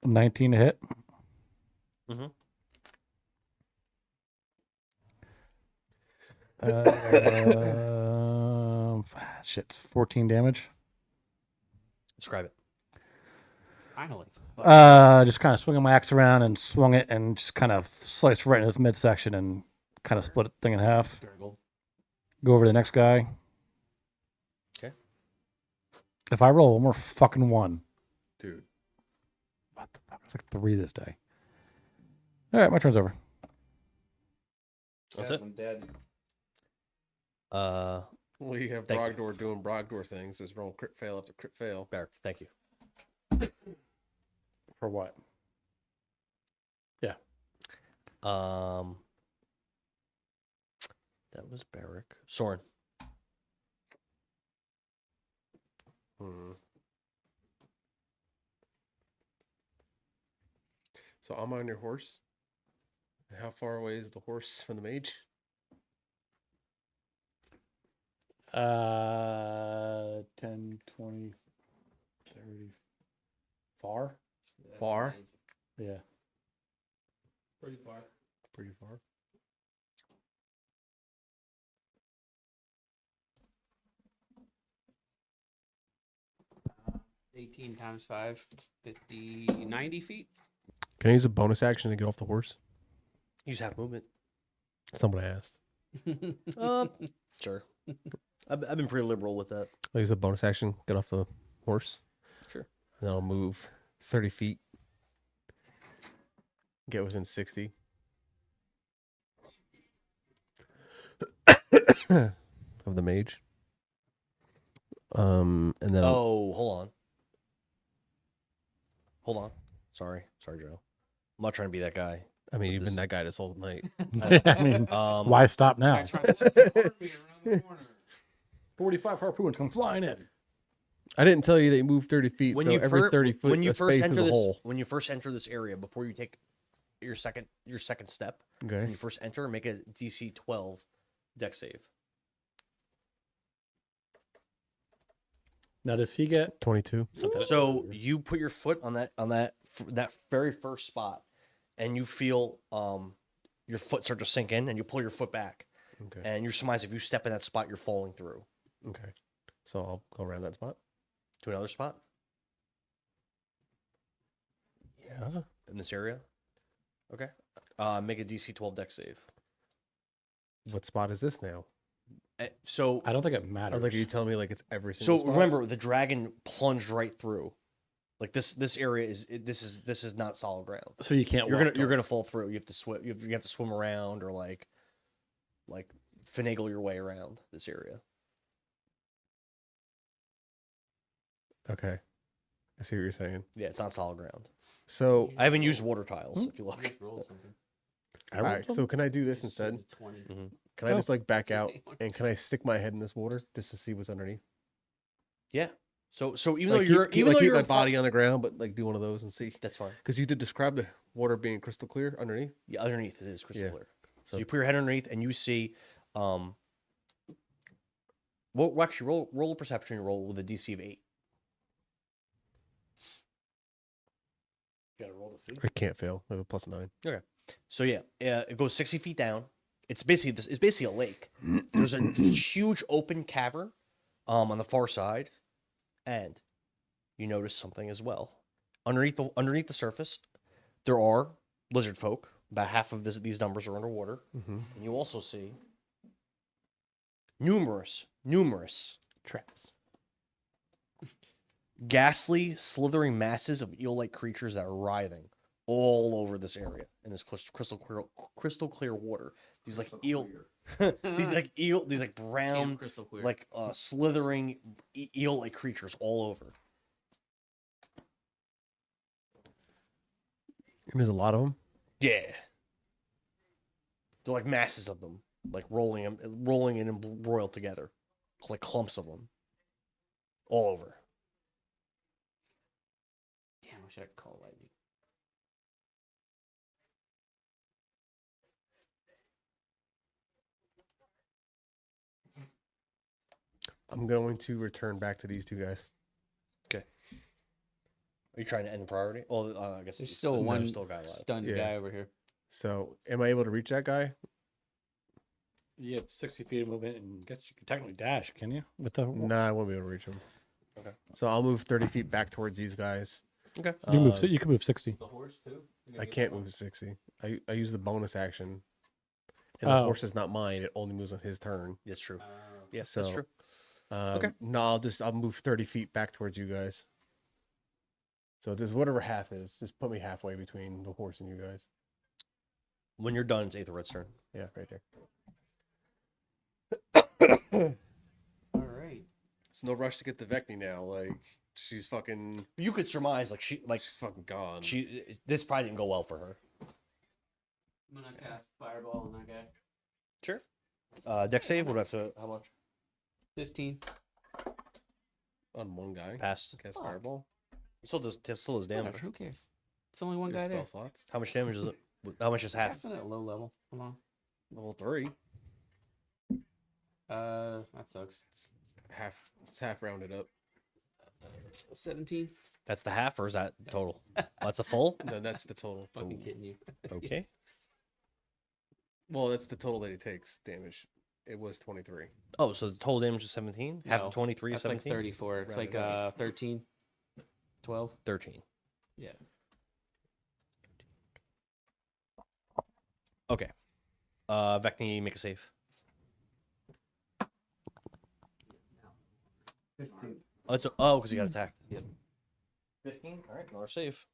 19 to hit. Mm-hmm. Shit, 14 damage. Describe it. Finally. Just kind of swinging my axe around and swung it and just kind of sliced right in his midsection and kind of split the thing in half. Go over to the next guy. Okay. If I roll one more fucking one, Dude. what the fuck? It's like 3 this day. All right, my turn's over. That's Yes, it? I'm dead. Uh, Well, you have Thank you. Brogdor doing Brogdor things. Just roll crit fail after crit fail. Barrick, thank you. For what? Yeah. That was Barrick. Soren. So I'm on your horse. And how far away is the horse from the mage? 10, 20, 30. Far? Far? Yeah. Pretty far. Pretty far. Uh, 18 times 5, 50, 90 feet. Can I use a bonus action to get off the horse? Use half movement. Someone asked. Sure. I've been pretty liberal with that. I'll use a bonus action, get off the horse. Sure. And then I'll move 30 feet. Get within 60. Of the mage. And then Oh, hold on. Sorry, Joe. I'm not trying to be that guy. I mean, you've this- been that guy this whole night. I mean, why stop now? 45 harpoons come flying in. I didn't tell you they move 30 feet, so every 30 foot when you a first space enter is a this, hole. when you first enter this area, before you take your second step, when Okay. you first enter, make a DC 12 dex save. Now, does he get 22. So you put your foot on that very first spot, and you feel your foot start to sink in, and you pull your foot back, Okay. and you surmise if you step in that spot, you're falling through Okay. So I'll go around that spot. to another spot Yeah. in this area. Okay. Make a DC 12 dex save. What spot is this now? So I don't think it I matters. was like, are you telling me like it's every single So spot? remember, the dragon plunged right through. Like this area this is not solid ground. so you can't. You're walk gonna to it. fall through. You have to swim. You have to swim around or like finagle your way around this area. Okay. I see what you're saying. Yeah, it's not solid ground. So, I haven't used water tiles. If you look, I all rolled right. some. So can I do this instead? 20. Can I just like back out and can I stick my head in this water just to see what's underneath? yeah. So even Like, though you're keep, even like, though keep you're my in pro- body on the ground, but like do one of those and see. that's fine. Because you did describe the water being crystal clear underneath. Yeah, underneath it is crystal Yeah. clear. So So- you put your head underneath and you see. Well, actually, roll a perception roll with a DC of 8. You gotta roll to see. I can't fail. I have a +9. So yeah, it goes 60 feet down. It's basically a lake. There's a huge open cavern on the far side, and you notice something as well. Underneath the surface, there are lizard folk. About half of these numbers are underwater, Mm-hmm. and you also see numerous Traps. ghastly, slithering masses of eel-like creatures that are writhing all over this area in this crystal clear water. These like these like brown, Crystal clear. like slithering eel-like creatures all over. And there's a lot of them. Yeah, they're like masses of them, like rolling and embroiled together, like clumps of them, all over. Damn, I should have called lightning. I'm going to return back to these two guys. Are you trying to end the priority? Well, I guess There's still one there's still a guy alive. stunned Yeah. guy over here. So, am I able to reach that guy? You have 60 feet of movement, and guess you can technically dash, can you? With the Nah, I won't be able to reach him. Okay. So I'll move 30 feet back towards these guys. Okay. you can move. You can move 60. The horse too. I can't move 60. I use the bonus action. and the Oh. horse is not mine. It only moves on his turn. That's true. Oh. Yes, So- that's true. Okay. No, I'll move 30 feet back towards you guys. So just whatever half is, just put me halfway between the horse and you guys. When you're done, it's Aethelred's turn. Yeah, right there. All right. There's no rush to get to Vekni now. Like she's fucking, You could surmise like she's fucking gone. this probably didn't go well for her. I'm gonna cast fireball on that guy. Sure. Deck save. What do I have to? How much? 15. On one guy. Passed. Cast Oh. fireball. Still does damage. Whatever, who cares? It's only one Your guy spell there. slots. How much damage is it? How much is half? Casting it at low level. Hold on. Level 3. That sucks. It's half rounded up. 17. That's the half, or is that total? That's a full. No, that's the total. Fucking kidding you. Okay. Well, that's the total that he takes damage. It was 23. Oh, so the total damage is 17. Half No, of 23 is That's like 17. 34. It's like Rounded 13. 12. 13. Yeah. Okay. Vekni, make a save. Oh, it's because you got attacked. Yep. 15. All right, another save.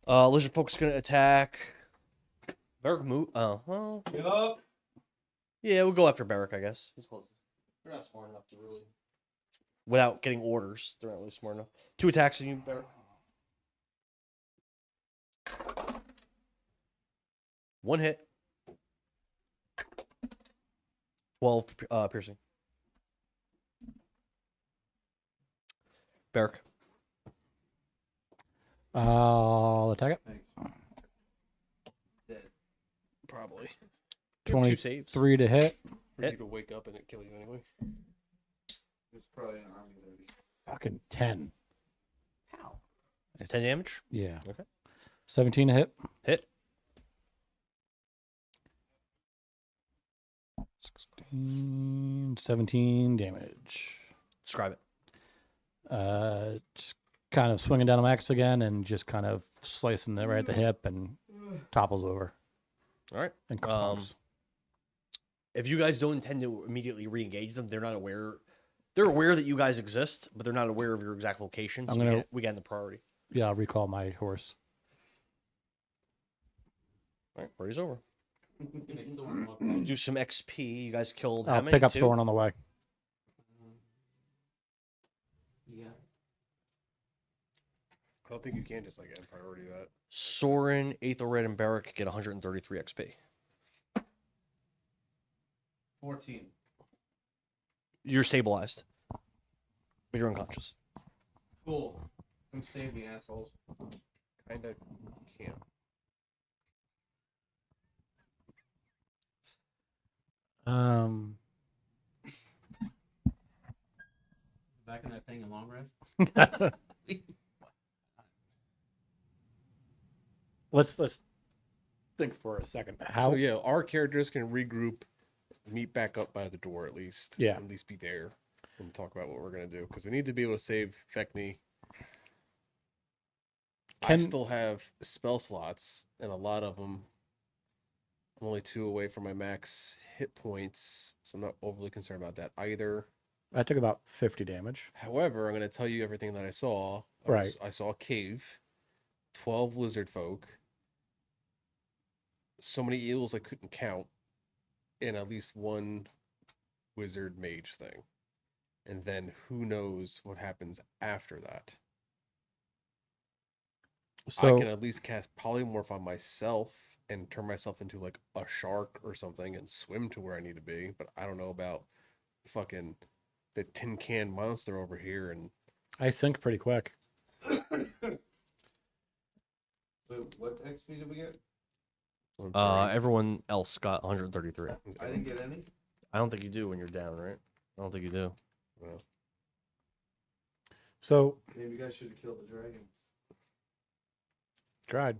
Lizard Folk's gonna attack. Barrack move. Oh, well. Yup. Yeah, we'll go after Barrack, I guess. He's close. They're not smart enough to really. Without getting orders, they're not really smart enough. 2 attacks on you, Barrack. 1 hit. 12 piercing. Barrack. I'll attack it. Probably. You have 2 saves. 23 to hit. For you to wake up and it kill you anyway. It's probably an army lady. Fucking 10. 10 damage. Yeah. Okay. 17 to hit. Hit. 17 damage. Describe it. Just kind of swinging down a max again and just kind of slicing it right at the hip and topples over All right. and clunks. If you guys don't intend to immediately re-engage them, they're not aware. They're aware that you guys exist, but they're not aware of your exact location. So I'm gonna- we get the priority. Yeah, I'll recall my horse. All right, party's over. Do some XP. You guys killed how I'll many? pick up 2? Soren on the way. Yeah. I don't think you can just like end priority that. Soren, Aethelred, and Barrack get 133 XP. 14. You're stabilized, but you're unconscious. Cool. Come save me, assholes. Kinda can't. Back in that thing in long rest. Let's think for a second. How? So yeah, our characters can regroup, meet back up by the door at least. Yeah. At least be there and talk about what we're gonna do because we need to be able to save Vekni. I Can- still have spell slots, and a lot of them. I'm only 2 away from my max hit points, so I'm not overly concerned about that either. I took about 50 damage. However, I'm going to tell you everything that I saw. Right. I saw a cave, 12 lizard folk, so many eels I couldn't count, and at least 1 wizard mage thing. And then who knows what happens after that. So I can at least cast polymorph on myself and turn myself into like a shark or something and swim to where I need to be. But I don't know about fucking the tin can monster over here. And I sink pretty quick. Wait, what XP did we get? Everyone else got 133. I didn't get any. I don't think you do when you're down, right? I don't think you do. So Maybe you guys should have killed the dragon. tried.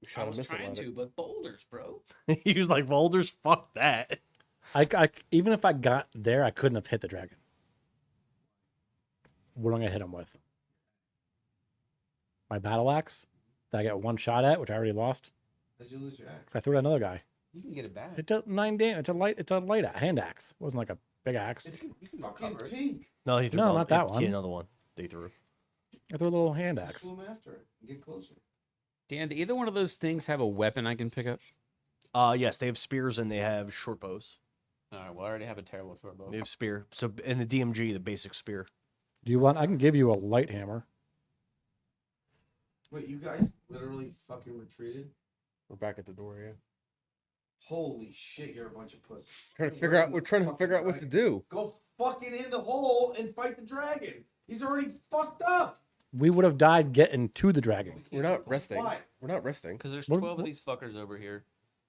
We I shot a was missile trying at to, it. but boulders, bro. He was like, boulders, fuck that. I even if I got there, I couldn't have hit the dragon. what am I gonna hit him with? My battle axe that I get one shot at, which I already lost. How'd you lose your axe? I threw at another guy. You can get it back. It does 9 damage. It's a light hand axe. It wasn't like a big axe. You can Fucking recover it. pink. No, he threw No, one. not that Yeah, one. another one. They threw. I threw a little hand axe. Swim after it. And get closer. Dan, do either one of those things have a weapon I can pick up? Yes, they have spears and they have short bows. All right, well, I already have a terrible short bow. They have spear. So in the DMG, the basic spear. Do you want? I can give you a light hammer. Wait, you guys literally fucking retreated? We're back at the door, yeah. Holy shit, you're a bunch of pussies. We're trying to figure out what to do. Go fucking in the hole and fight the dragon. He's already fucked up. We would have died getting to the dragon. We're not resting. Why? We're not resting. Because there's What- 12 of these fuckers over here.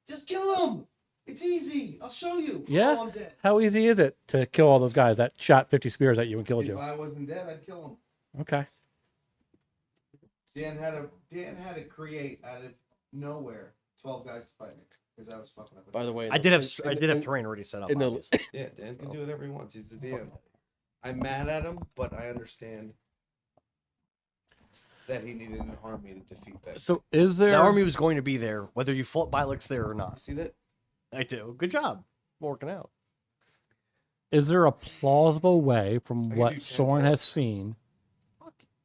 Just kill him. It's easy. I'll show you. Yeah? Oh, I'm dead. How easy is it to kill all those guys that shot 50 spears at you and killed If you? I wasn't dead, I'd kill him. Okay. Dan had to create out of nowhere 12 guys to fight me because I was fucking up. By the way, I did have terrain already set up. in the- obviously. Yeah, Dan can do whatever he wants. He's the DM. I'm mad at him, but I understand that he needed an army to defeat that. So is there The army was going to be there, whether you fought Bilex there or You not. see that? I do. Good job. Working out. is there a plausible way from can what do 10 Soren has seen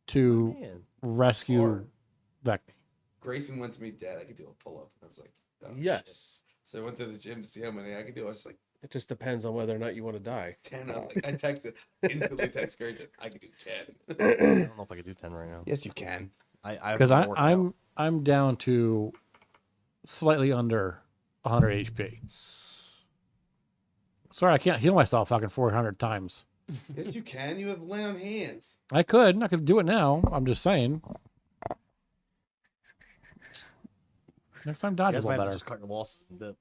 to Man. rescue Or- Vekni? Grayson went to me, Dad, I could do a pull up. I was like, oh, shit. yes. So I went to the gym to see how many I could do. I was like, It just depends on whether or not you want to die. 10. I texted, instantly text Grayson, I could do 10. I don't know if I could do 10 right now. Yes, you can. Because I'm down to slightly under 100 HP. Sorry, I can't heal myself fucking 400 times. Yes, you can. You have lay on hands. I could do it now. I'm just saying. Next time, You dodge a guys might little have to better. just cut your losses a bit.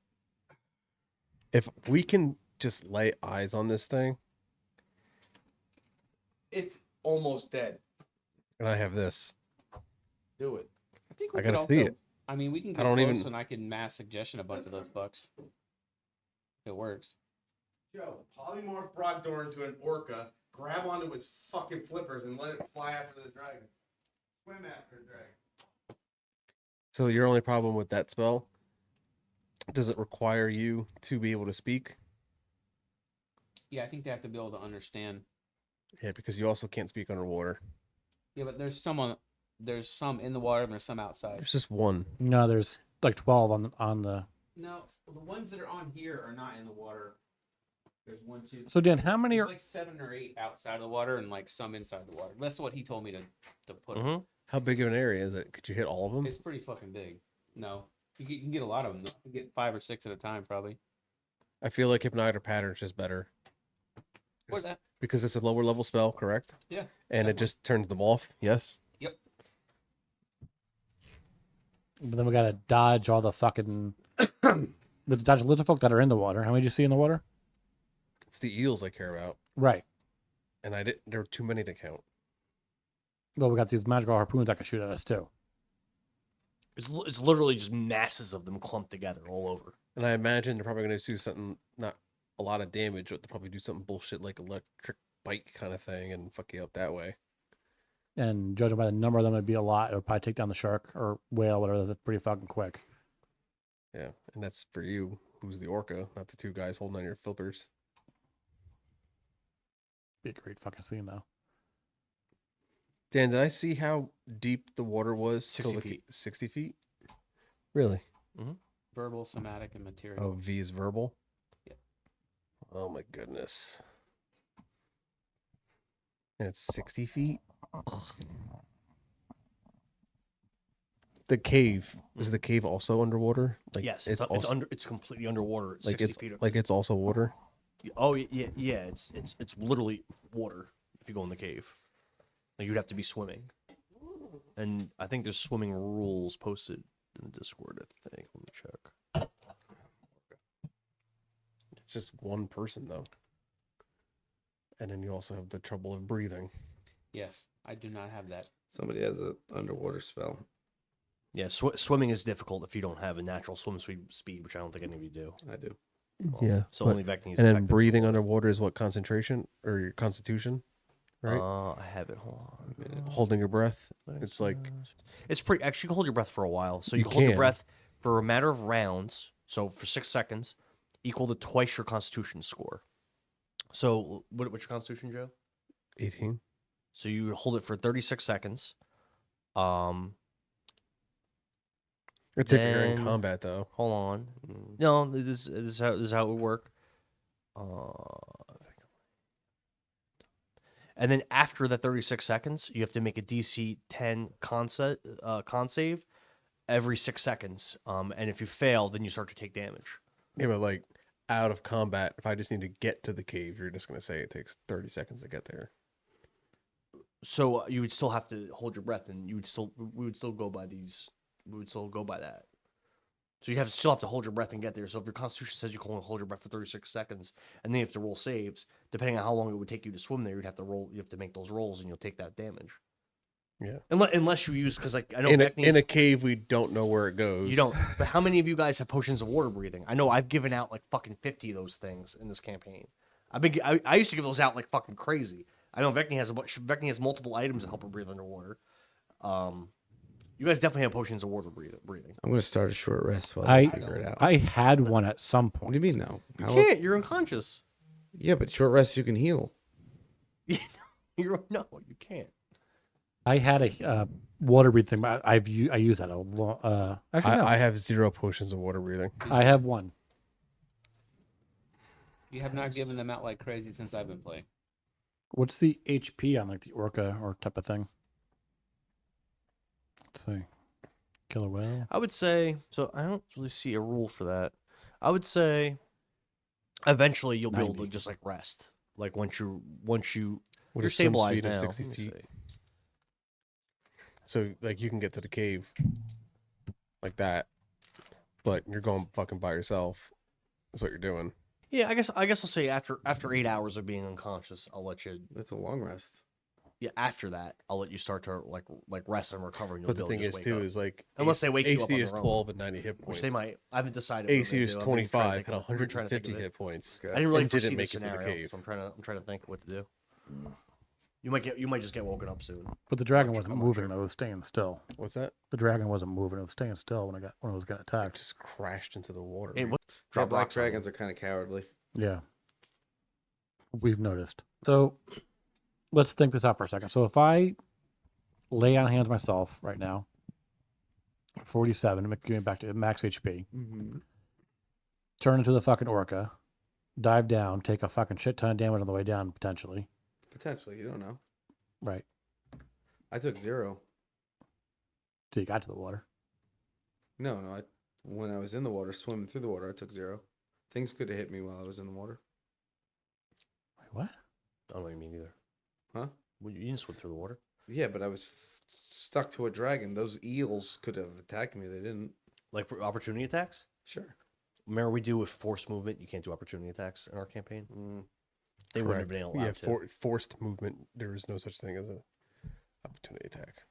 If we can just lay eyes on this thing, It's almost dead. and I have this, Do it. I think I we could gotta see also- it. I mean, we can get don't close even- and I can mass suggestion a bunch of those bucks. It works. Joe, polymorph Brogdor into an orca, grab onto its fucking flippers, and let it fly after the dragon. Swim after the dragon. So your only problem with that spell, does it require you to be able to speak? Yeah, I think they have to be able to understand. Yeah, because you also can't speak underwater. Yeah, but there's some in the water and there's some outside. There's just one. No, there's like 12 on the. No, the ones that are on here are not in the water. There's 1, 2. So Dan, how many There's are? like 7 or 8 outside of the water and like some inside the water. That's what he told me to put. 'em. Mhm. How big of an area is it? Could you hit all of them? It's pretty fucking big. No, you can get a lot of them. Though. You can get 5 or 6 at a time, probably. I feel like Hypnotic or Pattern is just better. What's that? Because it's a lower level spell, correct? Yeah. And that it just turns them off, yes? Yep. But then we gotta dodge all the fucking. We have to dodge lizard folk that are in the water. How many did you see in the water? It's the eels I care about. Right. And there were too many to count. Well, we got these magical harpoons that can shoot at us too. It's literally just masses of them clumped together all over. And I imagine they're probably going to do something, not a lot of damage, but they'll probably do something bullshit like electric bite kind of thing and fuck you up that way. And judging by the number of them, it'd be a lot. It would probably take down the shark or whale, whatever. That's pretty fucking quick. Yeah. And that's for you, who's the orca, not the two guys holding on your flippers. Be a great fucking scene though. Dan, did I see how deep the water was? 60 till feet. 60 feet? Really? Verbal, somatic, and material. Oh, V is verbal? Yep. Oh my goodness. And it's 60 feet? The cave. Is the cave also underwater? Like Yes, it's also it's completely underwater. It's like 60 it's feet. like it's also water. Oh yeah. It's literally water if you go in the cave. Like you'd have to be swimming. And I think there's swimming rules posted in the Discord. I think. Let me check. It's just one person though. And then you also have the trouble of breathing. Yes, I do not have that. Somebody has an underwater spell. Yeah, swimming is difficult if you don't have a natural swim speed, which I don't think any of you do. I do. Yeah. So but- only Vekni is and then effective. breathing underwater is what, concentration or your constitution? right? I have it. Hold on. Holding your breath. It's like It's pretty. Actually, you can hold your breath for a while. So you You can hold your can. breath for a matter of rounds. So for 6 seconds, equal to twice your Constitution score. So what's your Constitution, Joe? 18. So you hold it for 36 seconds. It's if you're in Then- combat though. Hold on. No, this is how it would work. And then after the 36 seconds, you have to make a DC 10 con save every 6 seconds. And if you fail, then you start to take damage. Yeah, but like out of combat, if I just need to get to the cave, you're just gonna say it takes 30 seconds to get there. So you would still have to hold your breath, and we would still go by these. We would still go by that. So you still have to hold your breath and get there. So if your Constitution says you can only hold your breath for 36 seconds, and then you have to roll saves, depending on how long it would take you to swim there, you'd have to roll. You have to make those rolls, and you'll take that damage. Yeah. Unless you use, because like I know In a cave, we don't know where it goes. you don't. But how many of you guys have potions of water breathing? I know I've given out like fucking 50 of those things in this campaign. I used to give those out like fucking crazy. I know Vekni has a bunch. Vekni has multiple items to help her breathe underwater. You guys definitely have potions of water breathing. I'm gonna start a short rest while I I figure it out. I had one at some What point. do you mean no? You can't. You're unconscious. Yeah, but short rest you can heal. No, you can't. I had a water breathing thing, but I use that a lot. Actually, no. I have 0 potions of water breathing. I have one. You have not given them out like crazy since I've been playing. What's the HP on like the orca or type of thing? Let's see. Killer whale. I would say so. I don't really see a rule for that. I would say eventually you'll be able to 90. just like rest. Like once you With you're a swim stabilized speed of now. 60 Let me feet. see. So like you can get to the cave like that, but you're going fucking by yourself. That's what you're doing. Yeah, I guess I'll say after 8 hours of being unconscious, I'll let you. That's a long rest. Yeah, after that, I'll let you start to like rest and recover. And you'll But be the able to thing just is wake too up. is like Unless they wake you AC up on is their own. 12 and 90 hit Which points. they might. I haven't decided. what AC they is do. I've been trying to 25 think had of- I've been trying to think 150 of it. hit points. I didn't really and foresee didn't the make it to the scenario, cave. so I'm trying to think what to do. You might just get woken up soon. But the dragon I'm wasn't not moving; sure. it was staying still. What's that? The dragon wasn't moving; it was staying still when it was getting It attacked. just crashed into the water. Hey, what? Yeah, Drop black rocks on them. dragons are kind of cowardly. Yeah, we've noticed. So let's think this out for a second. So if I lay on hands myself right now, 47, getting back to max HP, turn into the fucking orca, dive down, take a fucking shit ton of damage on the way down potentially. Potentially, you don't know. Right. I took 0. Till you got to the water. No. When I was in the water, swimming through the water, I took 0. Things could have hit me while I was in the water. Wait, what? I don't know what you mean either. Huh? Well, you didn't swim through the water. Yeah, but I was stuck to a dragon. Those eels could have attacked me. They didn't. Like for opportunity attacks. Sure. Remember, we do with forced movement. You can't do opportunity attacks in our campaign. They wouldn't have been allowed Yeah, to. forced movement. There is no such thing as a opportunity attack.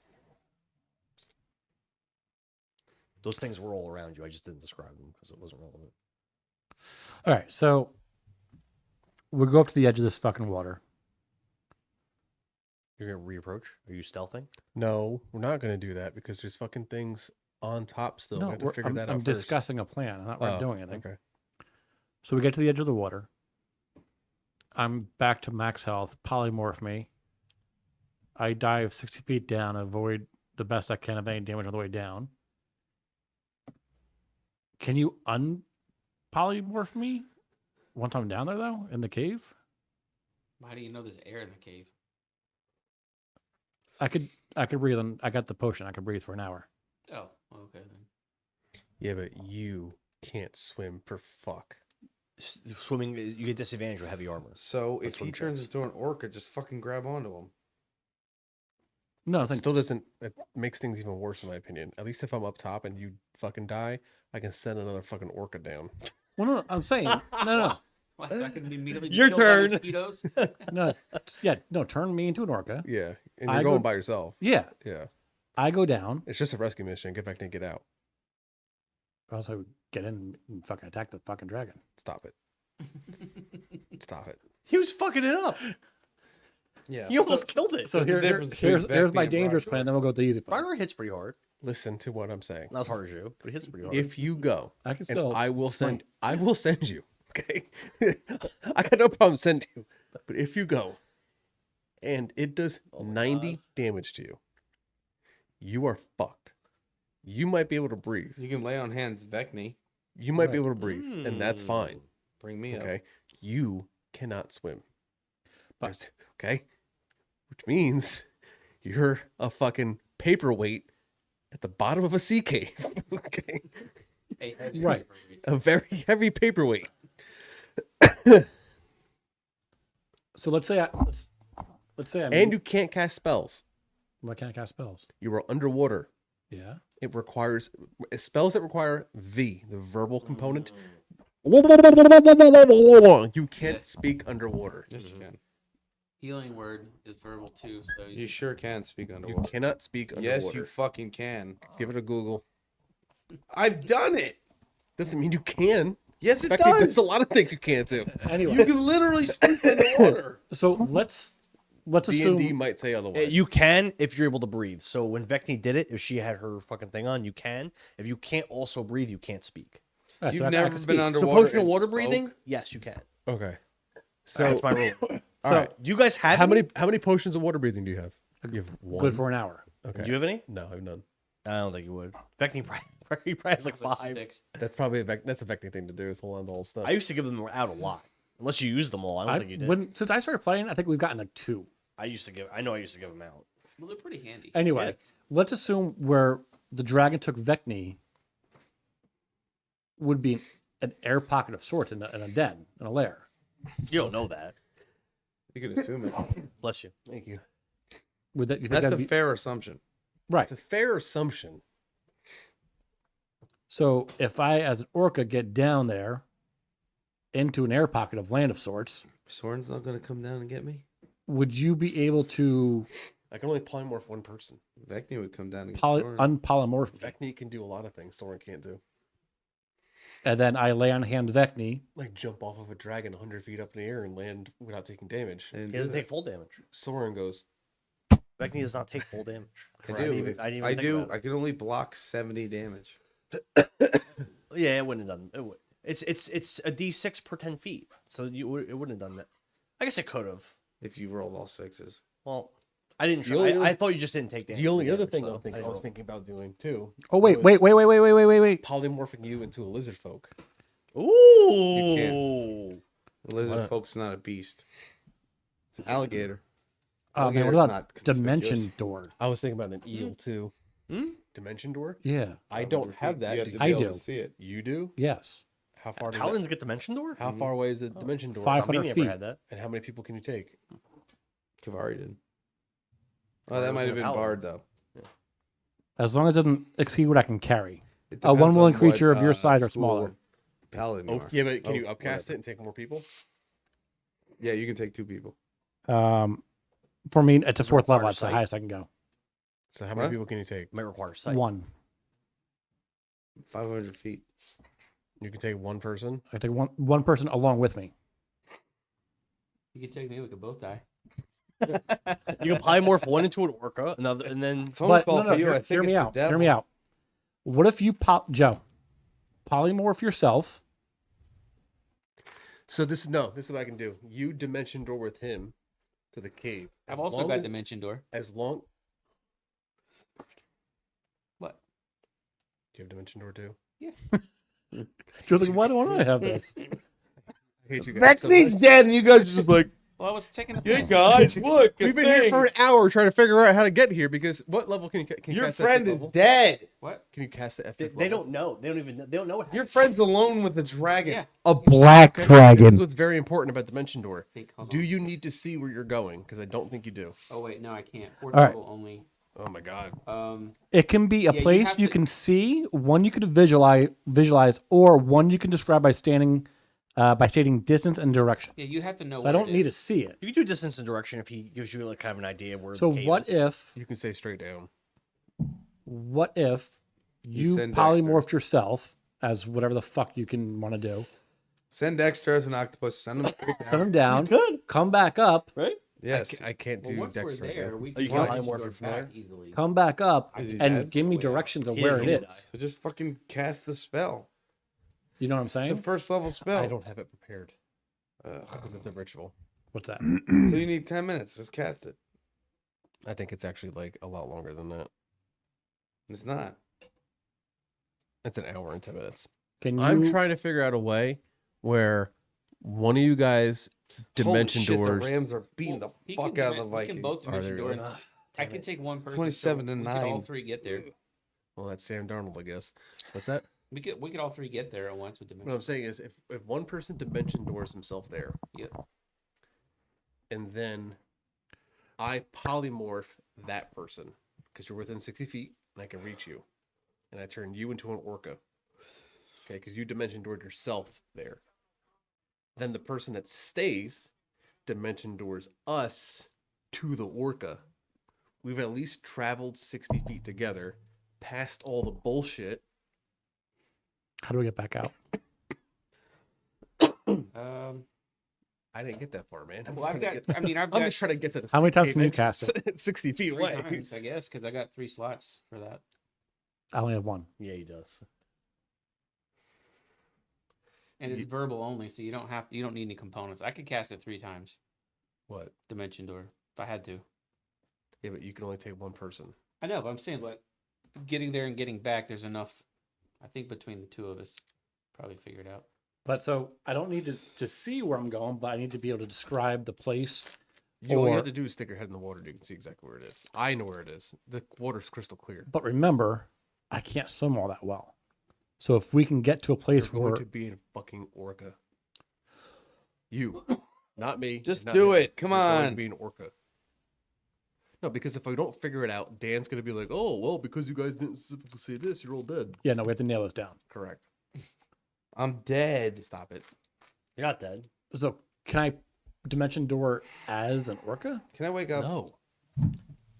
Those things were all around you. I just didn't describe them because it wasn't relevant. All right, so we'll go up to the edge of this fucking water. You're gonna reapproach? Are you stealthing? No, we're not going to do that because there's fucking things on top still. we have to we're- figure I'm, that I'm out first. discussing a plan. I'm not really Oh, doing anything. Okay. So we get to the edge of the water. I'm back to max health. Polymorph me. I dive 60 feet down, avoid the best I can of any damage on the way down. Can you unpolymorph me once I'm down there, though, in the cave? How do you know there's air in the cave? I could breathe on. I got the potion. I could breathe for an hour. Oh, okay then. Yeah, but you can't swim for fuck. Swimming, you get disadvantage with heavy armor. So That's if what he it turns says. into an orca, just fucking grab onto him. No, I It think still doesn't. It makes things even worse, in my opinion. At least if I'm up top and you fucking die, I can send another fucking orca down. Well, no, I'm saying no. Why, so I can immediately be Your killed by turn. mosquitoes? No, yeah, no, turn me into an orca. Yeah, and I you're go- going by yourself. Yeah, Yeah, I go down. it's just a rescue mission. Get back and get out. Or else I would get in and fucking attack the fucking dragon. Stop it. Stop it. He was fucking it up. Yeah. You almost killed it. So There's a here, difference between here's my Vekni and dangerous Brogdor. plan. Then we'll go with the easy plan. Brogdor hits pretty hard. Listen to what I'm saying. Not as hard as you, but he hits pretty hard. If you go, I can and still. I will send you. Okay, I got no problem sending you. But if you go, and it does 90 damage to you, you are fucked. You might be able to breathe. You can lay on hands, Vekni. You might be able to breathe, and that's fine. Bring me up. Okay, you cannot swim. Okay, which means you're a fucking paperweight at the bottom of a sea cave. Okay, Right. a very heavy paperweight. So let's say I And you can't cast spells. why can't I cast spells? You are underwater. Yeah. It requires spells that require the verbal component. You can't speak underwater. Yes, you can. Healing word is verbal too, so You sure can speak You underwater. cannot speak underwater. Yes, you fucking can. Give it a Google. I've done it. Doesn't mean you can. Yes, it In fact, there's does. a lot of things you can't do. Anyway, You can literally speak underwater. so let's D&D assume might say otherwise. You can if you're able to breathe. So when Vekni did it, if she had her fucking thing on, you can. If you can't also breathe, you can't speak. Yeah, so You've I never can been speak. So underwater. potion of and water spoke? breathing, yes, you can. Okay. So So that's my rule. All right. Do you guys have how any? many potions of water breathing do you have? You have one. Good for an hour. Okay. Do you have any? No, I have none. I don't think you would. Vekni probably has like Like 5. 6. That's probably that's a Vector thing to do. Is hold on to all stuff. I used to give them out a lot. Unless you use them all, I don't think you did. Since I started playing, I think we've gotten like 2. I used to give them out. Well, they're pretty handy. Anyway, let's assume where the dragon took Vekni would be an air pocket of sorts in a den, in a lair. You don't know that. You can assume it. Bless you. Thank you. Would that you think That's that'd a be fair assumption. right? It's a fair assumption. So if I, as an orca, get down there into an air pocket of land of sorts, Soren's not going to come down and get me. would you be able to I can only polymorph one person. Vekni would come down and get Soren. unpolymorph me? Vecni can do a lot of things Soren can't do. And then I lay on hands Vekni. Like jump off of a dragon 100 feet up in the air and land without taking damage. And He do doesn't that. take full damage. Soren goes, Vekni does not take full damage. I didn't do. even- I didn't even I think do. about it. I can only block 70 damage. Yeah, it wouldn't have done. It would. It's a D6 per 10 feet, so it wouldn't have done that. I guess it could have. If you rolled all 6s. Well, I didn't. The only- I thought you just didn't take damage. the only other damage, thing so I think I didn't was roll. thinking about doing too. Oh wait, was wait. Polymorphing you into a lizard folk. Ooh. The lizard Why? folk's not a beast. It's an alligator. Oh man, what Alligator's about not dimension conspicuous. door? I was thinking about an eel too. Dimension door? Yeah. I don't have that. You Do have to I be able do. to see it. you do? Yes. How far does Paladins get dimension door. How far away is the dimension door? 500 Zombie feet. never had that. And how many people can you take? Kavari did. Oh, that Kavari might have wasn't a been paladin. Bard, though. As long as it doesn't exceed what I can carry. It A one depends willing on creature what, of your size or school smaller. of Paladin. Oh, you are. yeah, but can Oh, you upcast whatever. it and take more people? Yeah, you can take 2 people. For me, it's a fourth require level. That's the sight. highest I can go. So how many What? people can you take? Might require sight. 1. 500 feet. You can take one person. I take one person along with me. You can take me. We could both die. You can polymorph one into an orca, another, and then Phone But call no, for you. hear, I think hear me it's the out. Hear devil. me out. What if you Joe, polymorph yourself? So this is what I can do. You dimension door with him to the cave. I've As also long got as- dimension door. As long What? do you have dimension door too? Joe's like, why don't I have this? I hate you guys so much. dead, and you guys are just like, Well, I was taking a yeah, piss. guys, look. We've been here for an hour trying to figure out how to get here because what level can you Your cast friend that is level? dead. What? Can you cast the F? they don't know. They don't even. They don't know what Your happened. friend's alone with a dragon. Yeah. A black This dragon. is what's very important about dimension door. Think, hold Do on. you need to see where you're going? Because I don't think you do. Oh wait, no, I can't. Fourth All right. level only. Oh my god. It can be a Yeah, you place have you to- can see, one you can visualize, or one you can describe by stating distance and direction. Yeah, you have to know. So I don't need to see it. You can do distance and direction if he gives you like kind of an idea of where. So the cave what is. if You can say straight down. you send polymorphed yourself as whatever the fuck you can want to do? Send Dexter as an octopus. Send him. Send him down. Good. Come back up. Right. Yes. I can't Well, do once we're Dex right there, now. we Oh, you can can launch hide more door from there? back easily. Come back up Is he and dead? give me Way out. directions of He where didn't- it he didn't is. So just fucking cast the spell. You know what I'm It's a saying? first level spell. I don't have it prepared Ugh. because it's a ritual. What's that? So you need 10 minutes. Just cast it. I think it's actually like a lot longer than that. It's not. It's an hour and 10 minutes. Can you? I'm trying to figure out a way where one of you guys dimension Holy shit, doors. The Rams are beating Well, he the fuck can out of dimen- the we Vikings. can both Are they dimension door. really? I can take one person. 27 to we could all 9. three get there. Well, that's Sam Darnold, I guess. What's that? We could all three get there at once with dimension. What I'm saying is, if one person dimension doors himself there, Yep. and then I polymorph that person because you're within 60 feet and I can reach you, and I turn you into an orca. Okay, because you dimension doored yourself there. Then the person that stays dimension doors us to the orca. We've at least traveled 60 feet together, past all the bullshit. How do we get back out? I didn't get that far, man. Well, I've got. I mean, I've I'm got just trying to get to the How many times cave can you entrance cast it? 60 feet three away. times, I guess, because I got 3 slots for that. I only have one. Yeah, he does. And it's verbal only, so you don't need any components. I could cast it 3 times. What? Dimension door, if I had to. Yeah, but you can only take one person. I know, but I'm saying, like, getting there and getting back, there's enough. I think between the two of us, probably figure it out. But so I don't need to see where I'm going, but I need to be able to describe the place. All you Or- have to do is stick your head in the water. You can see exactly where it is. I know where it is. The water's crystal clear. But remember, I can't swim all that well. So if we can get to a place You're where going to be a fucking orca. You, not me. Just not do him. it. Come You're going on. to be an orca. No, because if I don't figure it out, Dan's going to be like, oh, well, because you guys didn't specifically say this, you're all dead. yeah, no, we have to nail this down. Correct. I'm dead. Stop it. You're not dead. So can I dimension door as an orca, Can I wake up? No.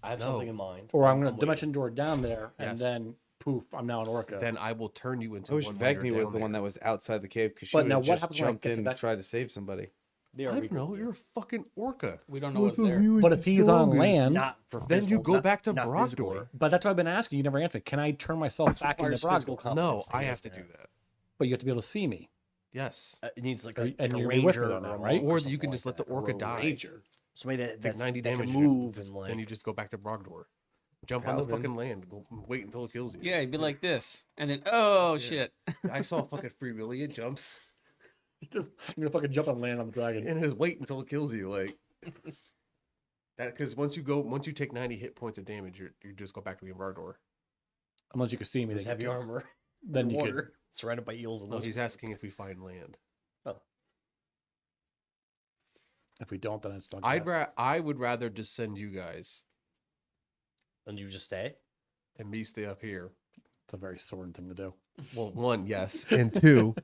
I have No. something in mind. or I'm I'm going to waiting. dimension door down there and Yes. then poof, I'm now an orca. Then I will turn you into I wish one while you're Vekni was down the one there. that was outside the cave because she But would now have what just happens when I jumped get to in Vek- and tried to save somebody. They I are don't know. You're a fucking orca. We don't know what's there. But if he's on land, not for Then you physical- go not- back to not physically. Brogdor. but that's what I've been asking. You never answered. Can I turn myself back into Requires physical Brogdor? No, competence I do have to this, do yeah. that. But you have to be able to see me. Yes. It needs like Are a, you- and like a you're with me ranger though now, or a right? monk Or you something can like just let that, the or orca a die. ranger. Somebody that Take that's, 90 that damage. can and move then- and like. Then you just go back to Brogdor. Jump on the Calvin. fucking land. Go wait until it kills you. Yeah, it'd be like this, and then oh shit. I saw fucking Free Willy. It jumps Just I'm gonna fucking jump and land on the dragon. and just wait until it kills you. Like that, because once you take 90 hit points of damage, you just go back to being Brogdor. Unless you can see me, There's then heavy you armor. then you could. water, surrounded by eels and No, lizards. he's asking if we find land. If we don't, then it's not. I would rather just send you guys And you just stay. and me stay up here. It's a very Soren thing to do. Well, one, yes, and two,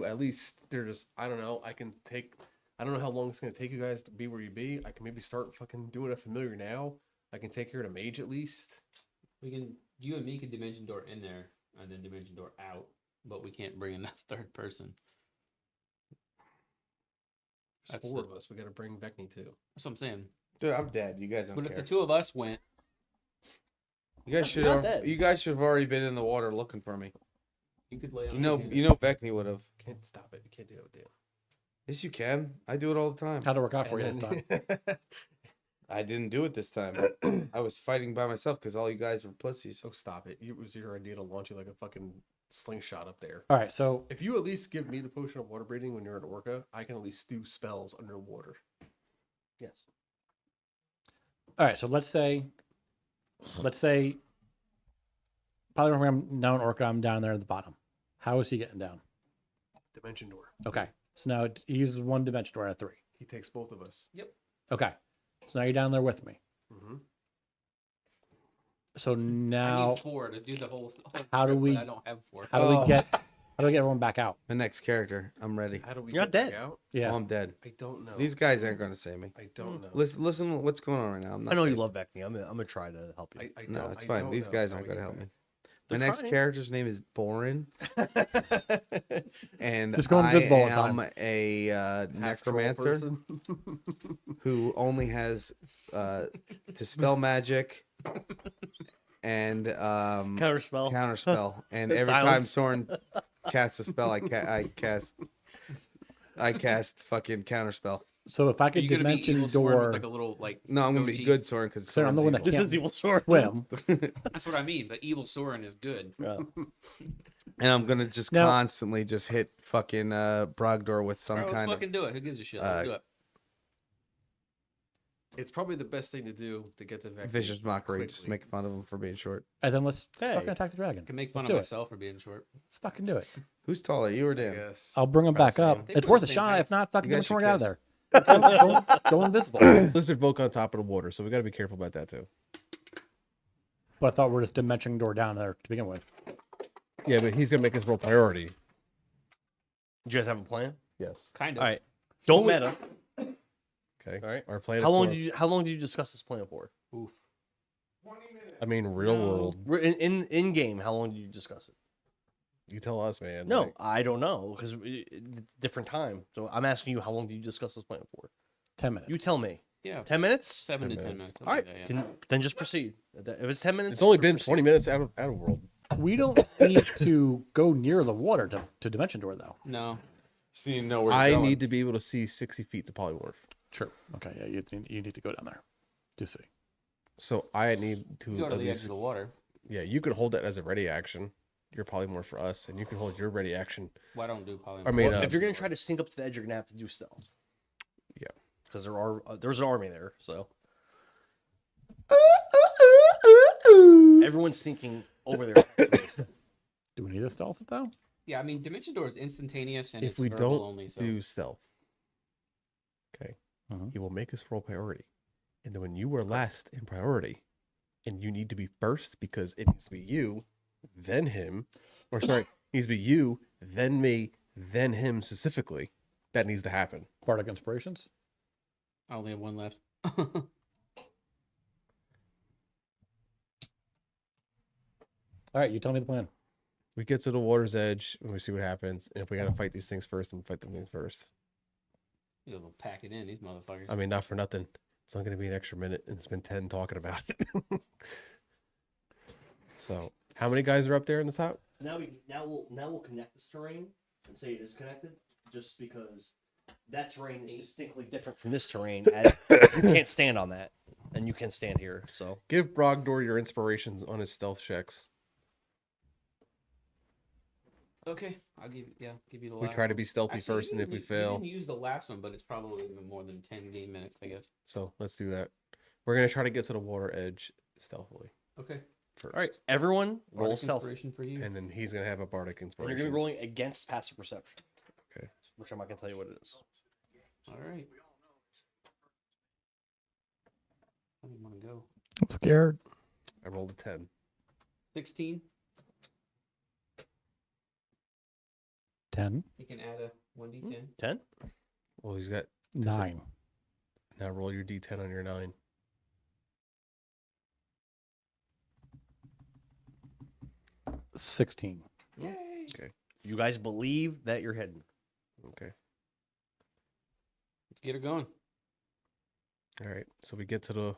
at least they're just. I don't know. I can take. I don't know how long it's gonna take you guys to be where you be. I can maybe start fucking doing a familiar now. I can take care of a mage at least. You and me can dimension door in there, and then dimension door out, but we can't bring another third person. There's That's 4 the- of us. We got to bring Vekni too. That's what I'm saying. Dude, I'm dead. You guys don't But if care. the two of us went, You guys should not have. dead. You guys should have already been in the water looking for me. you could lay on. You know. me. You know. Vekni would have. Can't stop it. You can't do that with Dan. Yes, you can. I do it all the time. How'd it work out for you And this then- time? I didn't do it this time. I was fighting by myself because all you guys were pussies. Oh, stop it! It was your idea to launch you like a fucking slingshot up there. All right, so If you at least give me the potion of water breathing when you're an orca, I can at least do spells underwater. Yes. all right, so let's say, probably when I'm now an orca, I'm down there at the bottom. How is he getting down? Dimension door. Okay, so now he uses one dimension door out of 3. He takes both of us. Okay, so now you're down there with me. Mm-hmm. So I now, need 4 to do the whole. How do trip, but we- I don't have 4. how do Oh. we get everyone back out? The next character. I'm ready. How do we You're get not back dead. out? Yeah, Oh, I'm dead. I don't know. These guys aren't going to save me. I don't know. Listen, to what's going on right now. I'm not I know you dead. love Vekni. I'm gonna try to help you. I No, don't- it's I fine. don't These know guys how aren't we going to get help back. me. My next trying. character's name is Borin, and Just go I invisible all the am time. a Half troll necromancer person. who only has to spell magic and Counterspell. counterspell. And every time Silence. Soren casts a spell, I cast fucking counterspell. So if I Are could you gonna be dimension evil Soren with door, like a little like? No, I'm gonna be goatee? good Soren because So I'm the one that This can't is evil sword. swim. That's what I mean. But evil Soren is good. and I'm gonna just Now- constantly just hit fucking Brogdor with some All right, let's kind of. fucking do it. Who gives a shit? Let's do it. It's probably the best thing to do to get to Vekni Vicious mockery, just quickly. making fun of him for being short. And then let's Hey. fucking attack the dragon. I can make fun Let's of do it. myself for being short. Let's fucking do it. Who's taller, you or Dan? Yes. I'll bring him back Same. up. They It's put worth the a same shot. height. If not, fucking You get guys should out of kiss. there. Go invisible. Blizzard Volk on top of the water, so we got to be careful about that too. But I thought we were just dimensioning door down there to begin with. Yeah, but he's gonna make his role priority. You guys have a plan? Yes. Kind of. All right. Don't meta. Okay. All right. Our plan. How is long for- did you How long did you discuss this plan for? I mean, real world. In game, how long did you discuss it? You tell us, man. No, Like, I don't know because different time. So I'm asking you, how long did you discuss this plan for? 10 minutes. You tell me. Yeah. 10 minutes. 7 to 10 minutes. minutes. All right. something like that, yeah. Then just proceed. If it's 10 minutes, it's only been proceed. 20 minutes out of world. We don't need to go near the water to dimension door, though. No. So you know where I need to be able to see 60 feet to polymorph. True. Okay, yeah, you need to go down there to see. So I need to You go to at the edge least. of the water. Yeah, you could hold that as a ready action. Your polymorph for us, and you can hold your ready action. Why don't do polymorph? I mean, Well, if you're gonna try to sneak up to the edge, you're gonna have to do stealth. Yeah. Because there's an army there, so everyone's sneaking over there. Do we need a stealth, though? Yeah, I mean, Dimension Door is instantaneous and if it's we verbal don't only. So do stealth, okay, Mhm. he will make us roll priority, and then when you are last in priority, and you need to be first because it needs to be you, then him, or sorry, it needs to be you, then me, then him specifically. That needs to happen. Bardic Inspirations? I only have one left. All right, you tell me the plan. We get to the water's edge and we see what happens. And if we got to fight these things first, then we fight them first. You'll pack it in, these motherfuckers. I mean, not for nothing. It's only going to be an extra minute, and it's been 10 talking about it. So, how many guys are up there in the top? Now we'll connect this terrain and say it is connected, just because that terrain is distinctly different from this terrain. As you can't stand on that, and you can stand here. So Give Brogdor your inspirations on his stealth checks. Okay, I'll give you the last We try to one. be stealthy Actually, first, and if we you fail, didn't use the last one, but it's probably been more than 10 game minutes, I guess. so let's do that. We're gonna try to get to the water edge stealthily Okay. first. all right, everyone roll Bardic stealth, inspiration for you. And then he's gonna have a bardic and you're gonna inspiration. be rolling against passive perception. Okay. Which I'm not gonna tell you what it is. All right. I don't want to go. I'm scared. I rolled a 10. 16. 10, You can add a 1d10. 10. Well, he's got 9. now. Roll your d10 on your 9. – 16. You guys believe that you're hidden. Okay. Let's get her going. All right. So we get to the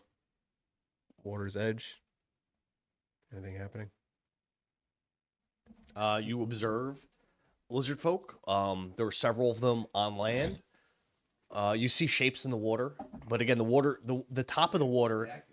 water's edge. Anything happening? You observe lizard folk. There were several of them on land. You see shapes in the water, but again, the water, the top of the water,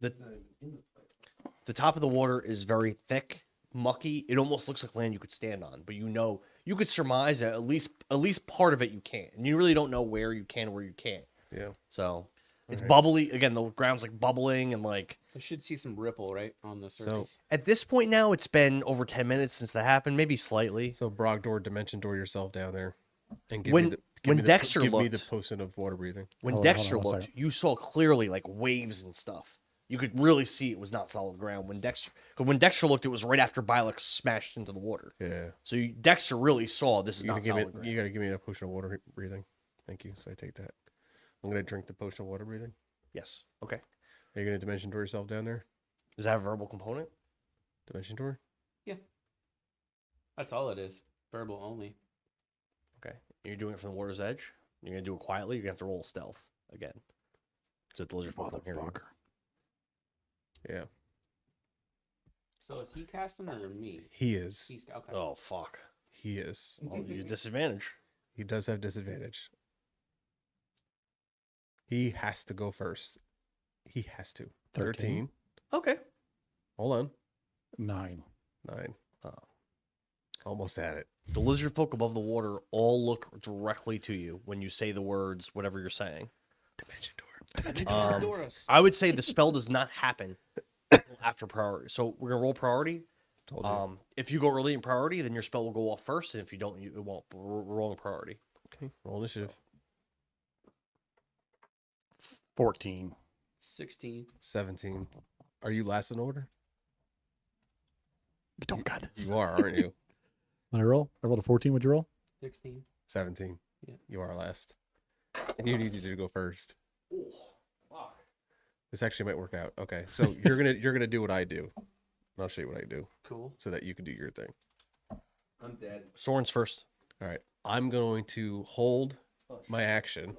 the top of the water is very thick, mucky. It almost looks like land you could stand on, but you could surmise that at least part of it you can't, and you really don't know where you can, where you can't. Yeah. So it's Alright. bubbly. Again, the ground's like bubbling and like. I should see some ripple, right, on the surface. So At this point now, it's been over 10 minutes since that happened, maybe slightly. so Brogdor dimension door yourself down there, and give When- me the when me the, Dexter give me the looked- potion of water breathing. When Hold on, Dexter one looked, second. you saw clearly like waves and stuff. You could really see it was not solid ground. When Dexter looked, it was right after Bilex smashed into the water. Yeah. So Dexter really saw this is You not gotta give solid me. ground. You gotta give me a potion of water breathing. Thank you. So I take that. I'm gonna drink the potion of water breathing. Yes. Okay. Are you gonna dimension door yourself down there? Does that have a verbal component? Dimension door. That's all it is. Verbal only. Okay. You're doing it from the water's edge. You're gonna do it quietly. You're gonna have to roll stealth again. So the lizard folk don't hear you. Yeah, So is he casting or me? he is. He's okay. Oh fuck. He is. Well, you disadvantage. He does have disadvantage. He has to go first. He has to. 13. Okay. Hold on. 9. 9. Almost had it. The lizard folk above the water all look directly to you when you say the words, whatever you're saying. Dimension door. I would say the spell does not happen until after priority. So we're gonna roll priority. Told you. If you go early in priority, then your spell will go off first, and if you don't, it won't. We're rolling priority. Okay. Roll initiative. 14. 16. 17. Are you last in order? You don't got this. You are, aren't you? When I roll? I rolled a 14. Would you roll? 16. 17. Yeah. You are last. And you need you to go first. This actually might work out. Okay. So you're gonna do what I do. And I'll show you what I do Cool. so that you can do your thing. I'm dead. Soren's first. All right. I'm going to hold my action.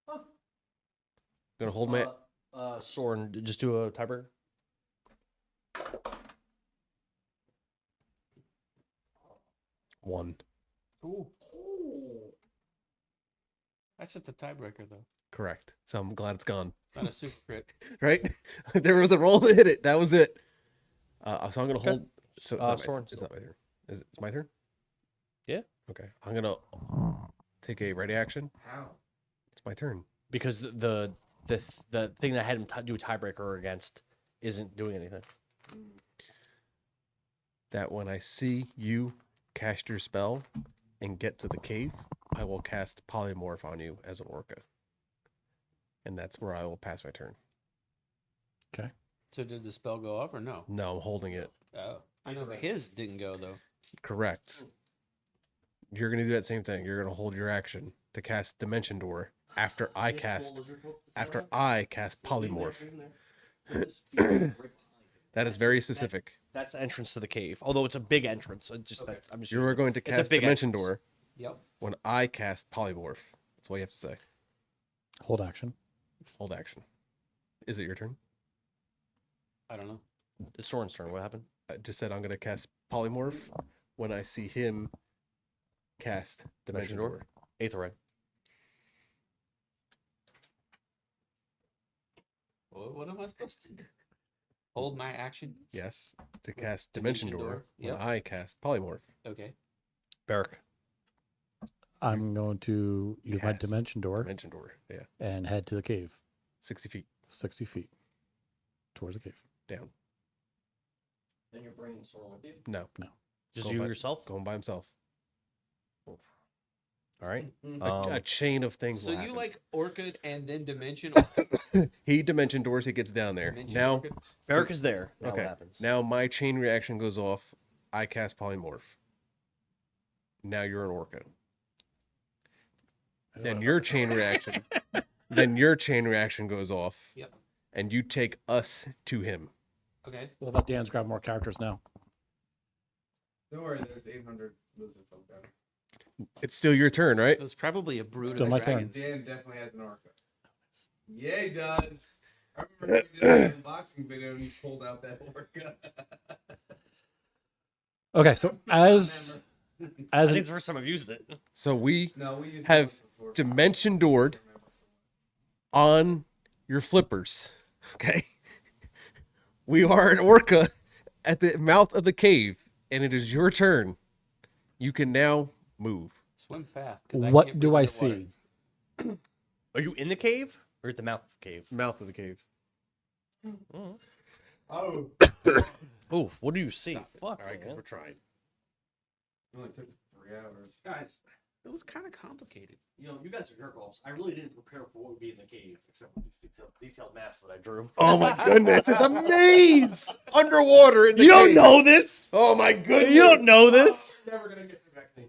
I'm gonna hold my Soren, just do a tiebreaker. one. Ooh. That's just a tiebreaker, though. Correct. So I'm glad it's gone. Not a super crit. Right? There was a roll to hit it. That was it. So I'm gonna hold. So it's not Soren, it's not my turn. Is it? It's my turn. Yeah. Okay. I'm gonna take a ready action. How? It's my turn. Because the thing that I had him do a tiebreaker against isn't doing anything. That when I see you cast your spell and get to the cave, I will cast polymorph on you as an orca. And that's where I will pass my turn. So did the spell go up or no? No, I'm holding it. Oh. I know, but his didn't go, though. Correct. You're gonna do that same thing. You're gonna hold your action to cast Dimension Door after I cast polymorph. That is very specific. That's the entrance to the cave. Although it's a big entrance. I'm just You are going to It's a cast big Dimension entrance. Door Yep. when I cast polymorph. That's all you have to say. Hold action. Hold action. Is it your turn? I don't know. It's Soren's turn. What happened? I just said I'm going to cast polymorph when I see him cast Dimension Door? Door. Eighth red. What am I supposed to do? Hold my action? Yes, to cast Dimension Dimension Door Door, when yep. I cast polymorph. Okay. Barrack. I'm going to use my Cast. dimension door Dimension Door. Yeah, and head to the cave, 60 feet 60 feet towards the cave. down. Then you're bringing Soren with you? No, Just Go you by- yourself? going by himself. All right. A chain of things. So will you happen. like Orchid and then Dimension? He Dimension Doors. He gets down there. Dimension Now, Orchid? Barrack is there. Now okay. what happens? Now my chain reaction goes off. I cast polymorph. Now you're an orca. Then your chain reaction. Then your chain reaction goes off. Yep. And you take us to him. Okay. What about Dan's grab more characters now? Don't worry, there's 800 lizard folk down. It's still your turn, right? So it's probably a brood Still of my turn. dragons. Dan definitely has an orca. Yeah, he does. I remember we did an unboxing video and he pulled out that orca. Okay, so as I an, think it's the first time I've used it. So we No, we used have it before. Dimension Doored on your flippers. Okay. We are an orca at the mouth of the cave, and it is your turn. You can now move. Swim fast. 'cause I what can't do breathe I underwater. see? Are you in the cave or at the mouth of the cave? Mouth of the cave. Oh, Oh, what do you see? Stop it. Fuck, All right, because man. we're trying. it only took 3 hours. Guys, it was kind of complicated. You know, you guys are jerk-offs. I really didn't prepare for what would be in the cave, except for these detailed maps that I drew. Oh my goodness, it's a maze underwater. In the You don't cave. know this. Oh my goodness. You don't know this. Never gonna get to Vekni.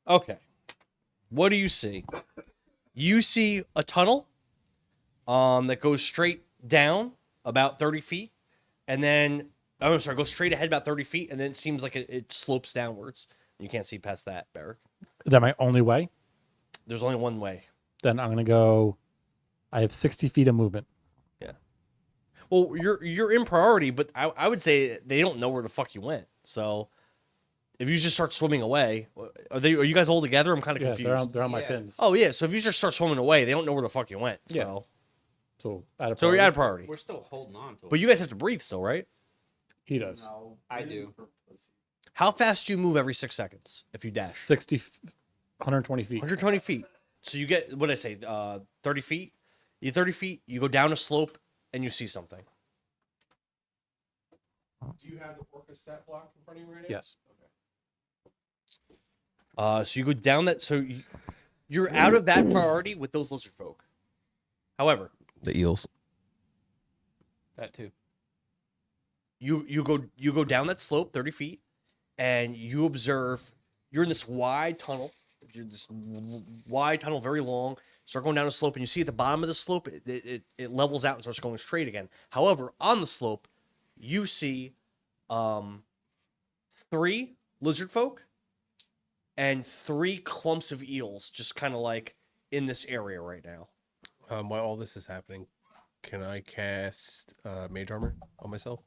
Okay. What do you see? You see a tunnel that goes straight down about 30 feet, and then I'm sorry, go straight ahead about 30 feet, and then it seems like it slopes downwards. You can't see past that, Barrick. Is that my only way? There's only one way. Then I'm gonna go. I have 60 feet of movement. Yeah. Well, you're in priority, but I would say they don't know where the fuck you went. So if you just start swimming away, are you guys all together? I'm kind of Yeah, confused. they're on my fins. Oh yeah, so if you just start swimming away, they don't know where the fuck you went. Yeah. So So out of so you're priority. out of priority. We're still holding on to it. But you guys have to breathe still, right? He does. No, I do. How fast do you move every 6 seconds if you dash? 120 feet. 120 feet. So you get, what did I say, 30 feet? You 30 feet, you go down a slope, and you see something. Do you have the orca stat block in front of you right now? Yes. So you go down that, you're out of that priority with those lizard folk. However, The eels. That too. you go down that slope 30 feet, and you observe, you're in this wide tunnel. You're this wide tunnel, very long. Start going down a slope, and you see at the bottom of the slope, it levels out and starts going straight again. However, on the slope, you see 3 lizard folk and 3 clumps of eels just kind of like in this area right now. While all this is happening, can I cast mage armor on myself?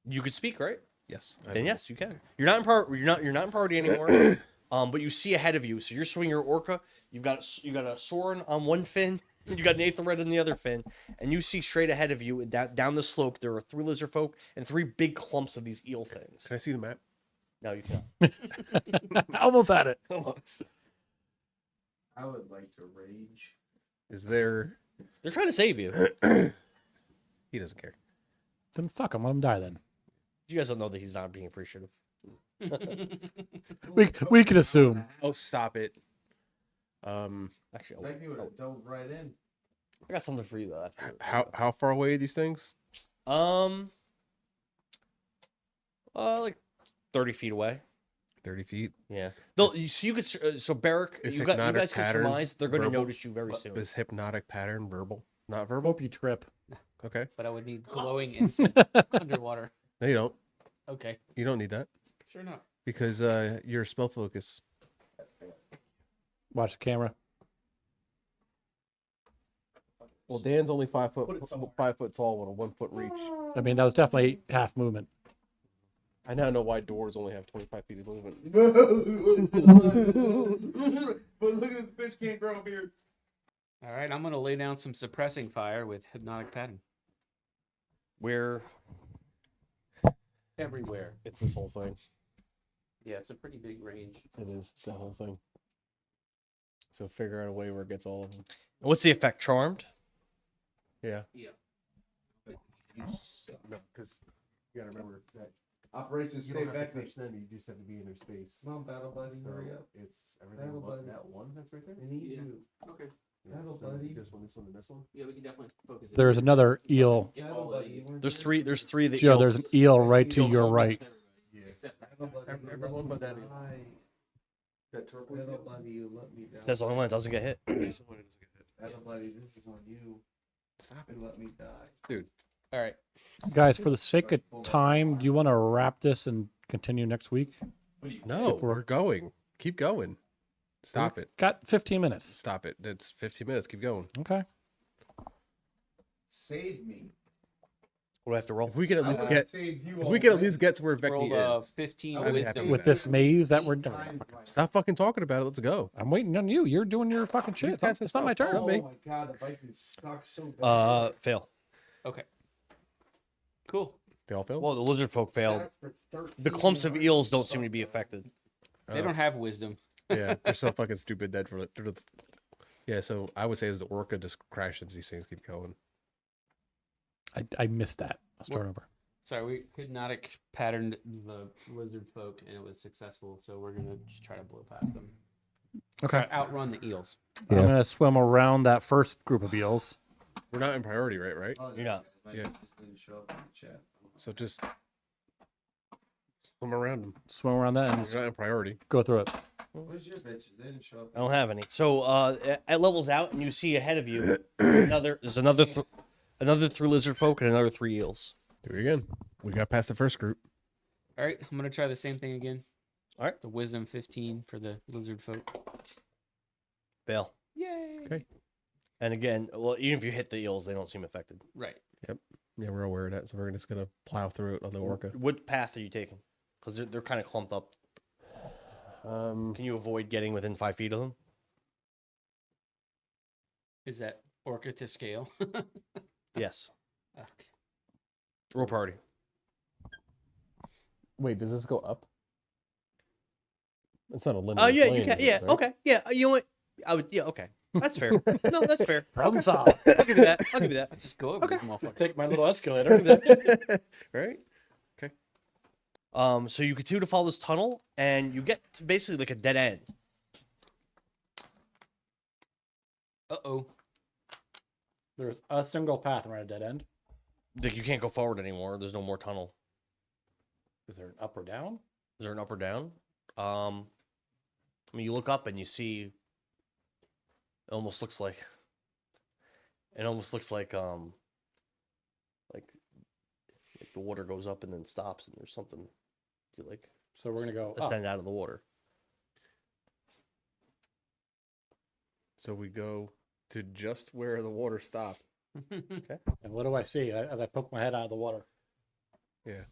You could speak, right? Yes. Then yes, you can. You're not in priority anymore. But you see ahead of you, so you're swinging your orca. You've got a Soren on one fin, you got Nathan Red on the other fin, and you see straight ahead of you down the slope. There are 3 lizard folk and 3 big clumps of these eel things. Can I see the map? No, you can't. Almost had it. Almost. I would like to rage. Is there? They're trying to save you. He doesn't care. Then fuck him. Let him die then. You guys don't know that he's not being appreciative. We can assume. Oh, stop it. Actually, Like you would have dove right in. I got something for you though. How far away are these things? Like 30 feet away. 30 feet. Yeah. So you could. So Barrick, Is you hypnotic guys can pattern surmise they're going to verbal? notice you very soon. Is hypnotic pattern verbal? Not verbal? Hope you trip. Okay. But I would need glowing incense underwater. No, you don't. Okay. You don't need that Sure enough. because you're a spell focus. Watch the camera. Well, Dan's only 5 foot tall with a 1 foot reach. I mean, that was definitely half movement. I now know why doors only have 25 feet of movement. But look at this bitch can't grow a beard. All right, I'm gonna lay down some suppressing fire with hypnotic pattern Where everywhere. It's this whole thing. Yeah, it's a pretty big range. It is. It's that whole thing. So figure out a way where it gets all of them. what's the effect? Charmed. Yeah. Yeah. No, because you gotta remember that Operation you Save don't have to Vekni. touch them. You just have to be in their space. Come on, Battle Buddy, So hurry up. it's everything Battle but buddy. that one that's right there. I need Yeah. you. Okay. Yeah, Battle so buddy. this one, and this one. Yeah, we can definitely focus. it. There's another eel. Get Battle all of Buddy, these. you weren't There's there? 3. There's 3 that. Joe, there's an eel right to eel your clumps. right. Except Battle Buddy, you Everyone let but me that die. That turquoise. Battle Buddy, you let me die. That's the only one that doesn't get hit. Battle Buddy, this is on you. Stop And let me die. Dude. all right. Guys, for the sake of time, do you want to wrap this and continue next week? No, If we're- we're going. Keep going. Stop it. Got 15 minutes. Stop it. It's 15 minutes. Keep going. Okay. Save me. What do I have to roll? If we can at least I get, saved you if we can at already. least get to where Rolled Vekni is. 15 I'd be happy wisdom. with With this maze that we're doing. Stop fucking talking about it. Let's go. I'm waiting on you. You're doing your fucking shit. It's not my turn. Stop me. Oh my god, the Vikings suck so bad. Fail. Okay. Cool. They all failed. Well, the lizard folk failed. Sat for 13 The clumps of years. eels don't seem to be affected. They don't have wisdom. Yeah, they're so fucking stupid dead for it. Yeah, so I would say as the orca just crashed into these things, keep going. I missed that. I'll start over. Sorry, we hypnotic patterned the lizard folk and it was successful, so we're gonna just try to blow past them. Okay. Outrun the eels. I'm going to swim around that first group of eels. We're not in priority, right? Oh, You're not. Yeah. Just didn't show up in the chat. So just swim around them. Swim around that and We're just not in priority. go through it. Where's your bitches? They didn't show up. I don't have any. So it levels out, and you see ahead of you there's another Another 3 lizard folk and another 3 eels. Do it again. We got past the first group. All right, I'm gonna try the same thing again. All right. The wisdom 15 for the lizard folk. Fail. Yay! Okay. And again, well, even if you hit the eels, they don't seem affected. Right. Yeah, we're aware of that, so we're just gonna plow through it on the orca. What path are you taking? Because they're kind of clumped up. Can you avoid getting within 5 feet of them? Is that orca to scale? Yes. Okay. Roll party. Wait, does this go up? It's not a limit. Oh yeah, you can. Yeah, okay. Yeah, you know what? I would. Yeah, okay. That's fair. No, that's fair. Problem solved. I'll give you that. I'll give you that. Just go over Okay. this motherfucker. Take my little escalator. Right. Okay. So you continue to follow this tunnel, and you get to basically like a dead end. Uh-oh. There's a single path around a dead end. Like you can't go forward anymore. There's no more tunnel. Is there an up or down? Is there an up or down? I mean, you look up and you see. It almost looks like. Like the water goes up and then stops, and there's something. You like So we're gonna go up. ascend out of the water. So we go to just where the water stopped. And what do I see as I poke my head out of the water? Yeah.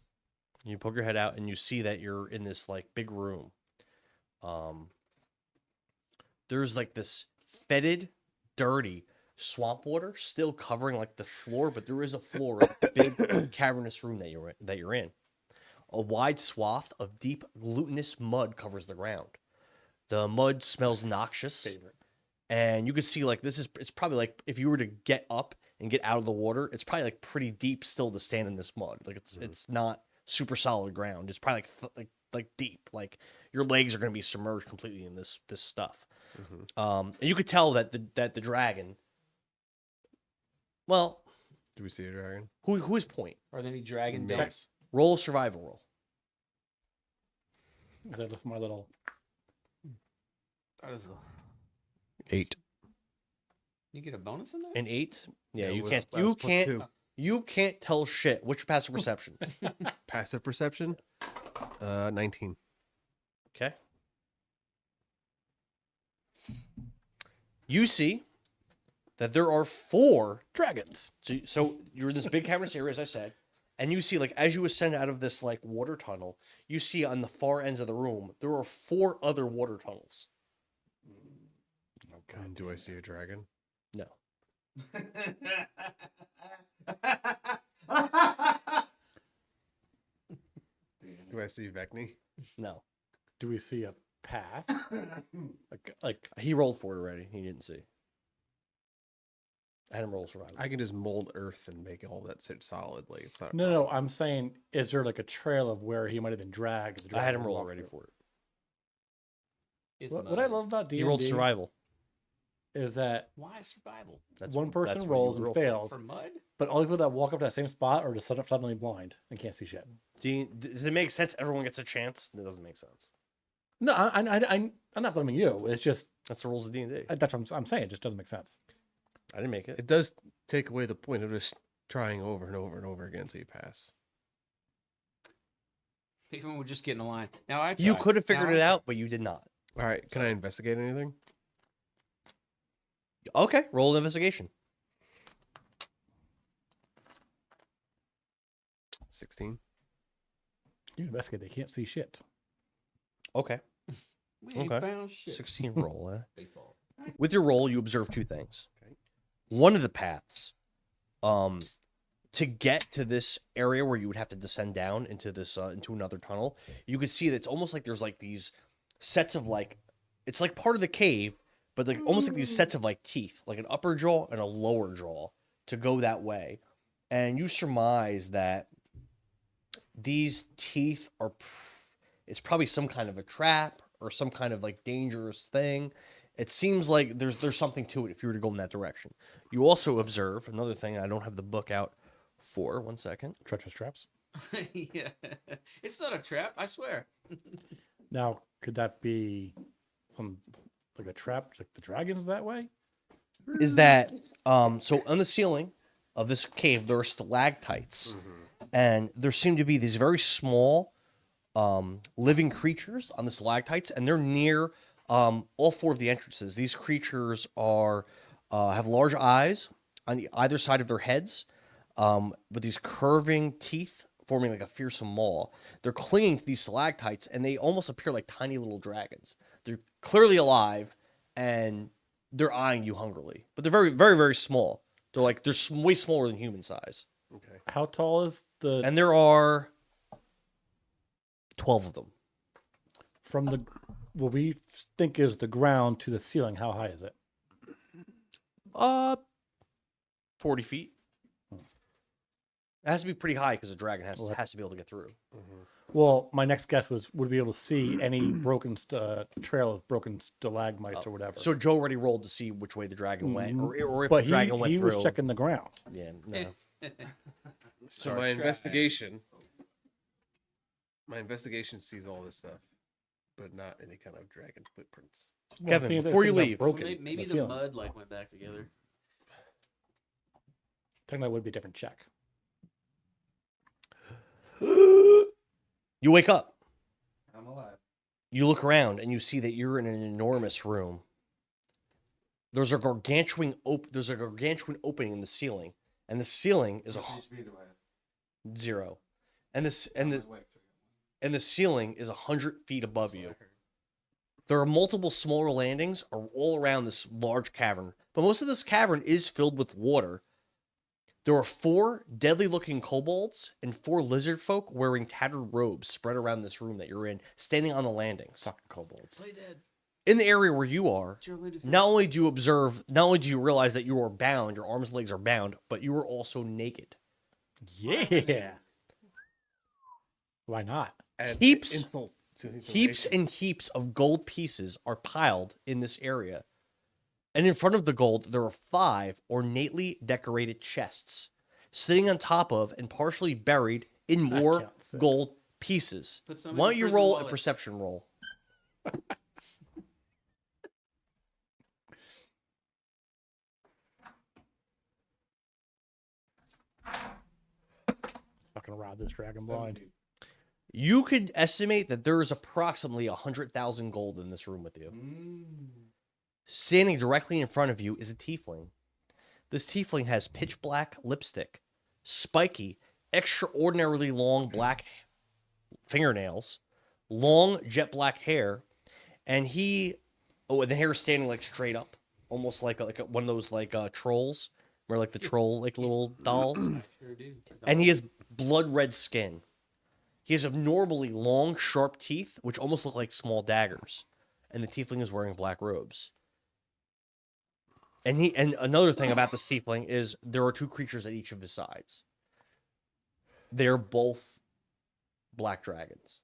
You poke your head out and you see that you're in this like big room. There's like this fetid, dirty swamp water still covering like the floor, but there is a floor of the big cavernous room that you're in. A wide swath of deep glutinous mud covers the ground. The mud smells noxious. Favorite. And you can see like it's probably like if you were to get up and get out of the water, it's probably like pretty deep still to stand in this mud. Like it's not super solid ground. It's probably like deep. Like your legs are going to be submerged completely in this stuff. And you could tell that the dragon. Well, Do we see a dragon? who is point? Are there any dragon No. dents? Roll a survival roll. As I lift my little. That is 8. You get a bonus in there? An 8. Yeah, It you was- can't. that You was plus can't. 2. You can't tell shit. What's your passive perception? Passive perception. 19. Okay. You see that there are 4 Dragons. So you're in this big cavernous area, as I said, and you see like as you ascend out of this like water tunnel, you see on the far ends of the room there are 4 other water tunnels. And do I see a dragon? No. Do I see Vekni? No. Do we see a path? like He rolled for it already. He didn't see. I had him roll survival. I can just mold earth and make all that sit solid. Like it's not. a no. problem. I'm saying, is there like a trail of where he might have been dragged? the I had dragon him roll walked already through? for it. It's What I mud. love about D&D He rolled survival. is that Why survival? one person what you rolls and roll for. fails, For mud? but all the people that walk up to that same spot are just suddenly blind and can't see shit. Does it make sense? Everyone gets a chance. It doesn't make sense. No, I'm not blaming you. It's just That's the rules of D&D. that's what I'm saying. It just doesn't make sense. I didn't make it. It does take away the point of just trying over and over and over again until you pass. People would just get in a line. Now I You tried. could have figured Now it I- out, but you did not. All right. Can I investigate anything? Okay, roll an investigation. 16. You investigate, they can't see shit. Okay. We ain't Okay. found shit. 16 roll. Baseball. With your roll, you observe 2 things. One of the paths, to get to this area where you would have to descend down into this into another tunnel, you could see that it's almost like there's like these sets of like, it's like part of the cave, but like almost like these sets of like teeth, like an upper jaw and a lower jaw to go that way, and you surmise that these teeth are, it's probably some kind of a trap or some kind of like dangerous thing. It seems like there's something to it if you were to go in that direction. You also observe another thing I don't have the book out for. 1 second. Treacherous traps. Yeah. It's not a trap, I swear. Now, could that be some like a trap, like the dragons that way? Is that so on the ceiling of this cave, there are stalactites. And there seem to be these very small living creatures on the stalactites, and they're near all 4 of the entrances. These creatures are have large eyes on either side of their heads, with these curving teeth forming like a fearsome maw. They're clinging to these stalactites, and they almost appear like tiny little dragons. They're clearly alive, and they're eyeing you hungrily. But they're very, very, very small. They're way smaller than human size. Okay. How tall is the And there are 12 of them. from the what we think is the ground to the ceiling? How high is it? 40 feet. It has to be pretty high because the dragon has to be able to get through. Well, my next guess was would we be able to see any broken trail of broken stalagmites or whatever. So Joe already rolled to see which way the dragon went, or if but the dragon went he through. was checking the ground. Yeah, no. So my investigation sees all this stuff, but not any kind of dragon footprints. Kevin, seeing if before you things are leave- broken Maybe, in maybe the ceiling. mud like went back together. I think that would be a different check. You wake up. I'm alive. You look around and you see that you're in an enormous room. There's a gargantuan opening in the ceiling, and the ceiling is How much HP do I have? 0, and the Wait, ceiling is 100 feet above you. There are multiple smaller landings all around this large cavern, but most of this cavern is filled with water. There are 4 deadly-looking kobolds and 4 lizard folk wearing tattered robes spread around this room that you're in, standing on the landings. Fucking kobolds. Play dead. In the area where you are, It's your way to not only do you realize that you are bound, your arms and legs are bound, but you are also naked. Yeah. Why not? And Heaps insult to Heaps and heaps of gold pieces are piled in this area. And in front of the gold, there are 5 ornately decorated chests, sitting on top of and partially buried in more count 6. gold pieces. Put some in Why your don't you prison roll a wallet. perception roll? Fucking rob this dragon blind. You could estimate that there is approximately 100,000 gold in this room with you. Standing directly in front of you is a tiefling. This tiefling has pitch black lipstick, spiky, extraordinarily long black fingernails, long jet black hair, and the hair is standing like straight up, almost like one of those trolls, where like the troll little dolls. Sure do. And he has blood red skin. He has abnormally long, sharp teeth, which almost look like small daggers. And the tiefling is wearing black robes. And another thing about this tiefling is there are 2 creatures at each of his sides. They're both black dragons.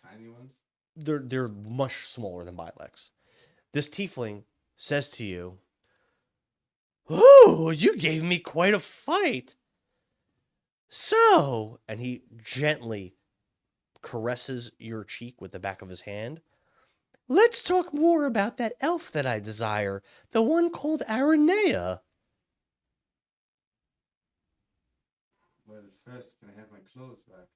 Tiny ones? They're much smaller than Bilex. This tiefling says to you, "Oh, you gave me quite a fight. So," and he gently caresses your cheek with the back of his hand. "Let's talk more about that elf that I desire, the one called Aranea." But first, can I have my clothes back?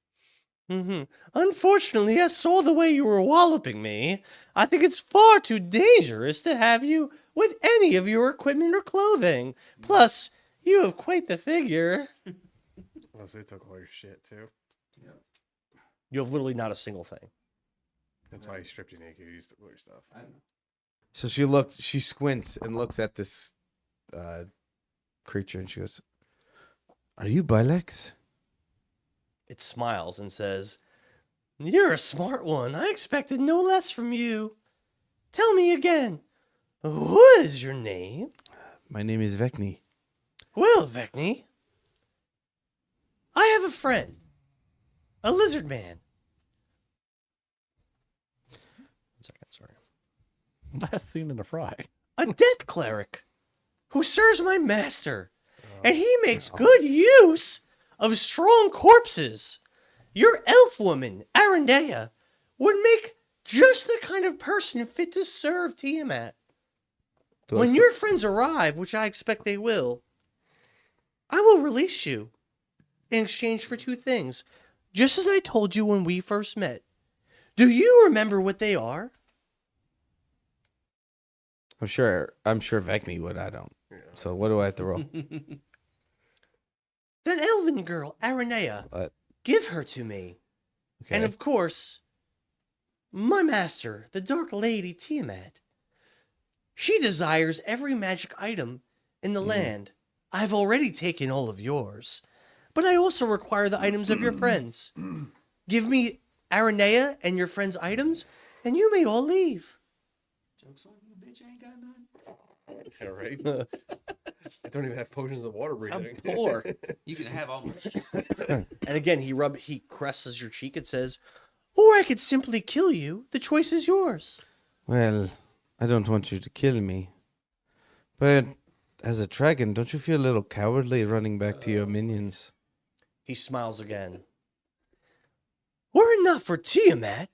Unfortunately, I saw the way you were walloping me. I think it's far too dangerous to have you with any of your equipment or clothing. Plus, you have quite the figure. Oh, so they took all your shit too. You have literally not a single thing. That's why he stripped you naked. You used to wear your stuff. I don't know. So she squints and looks at this creature and she goes, "Are you Bilex?" It smiles and says, "You're a smart one. I expected no less from you. Tell me again, what is your name?" "My name is Vekni." "Well, Vekni, I have a friend, a lizard man." 1 second, sorry. Last seen in a fry. "A death cleric who serves my master, and he makes good use of strong corpses. Your elf woman, Arendea, would make just the kind of person fit to serve Tiamat." When your friends arrive, which I expect they will, I will release you in exchange for 2 things, just as I told you when we first met. Do you remember what they are? I'm sure Vekni would. I don't. So what do I have to roll? That elven girl, Aranea. What? Give her to me. Okay. And of course, my master, the Dark Lady Tiamat. She desires every magic item in the land. I've already taken all of yours, but I also require the items of your friends. Give me Aranea and your friends' items, and you may all leave. Joke's on you, bitch. I ain't got none. Yeah, right. I don't even have potions of water breathing. Poor. You can have all my shit. And again, he caresses your cheek and says, or I could simply kill you. The choice is yours. Well, I don't want you to kill me, but as a dragon, don't you feel a little cowardly running back to your minions? He smiles again. Were it not for Tiamat,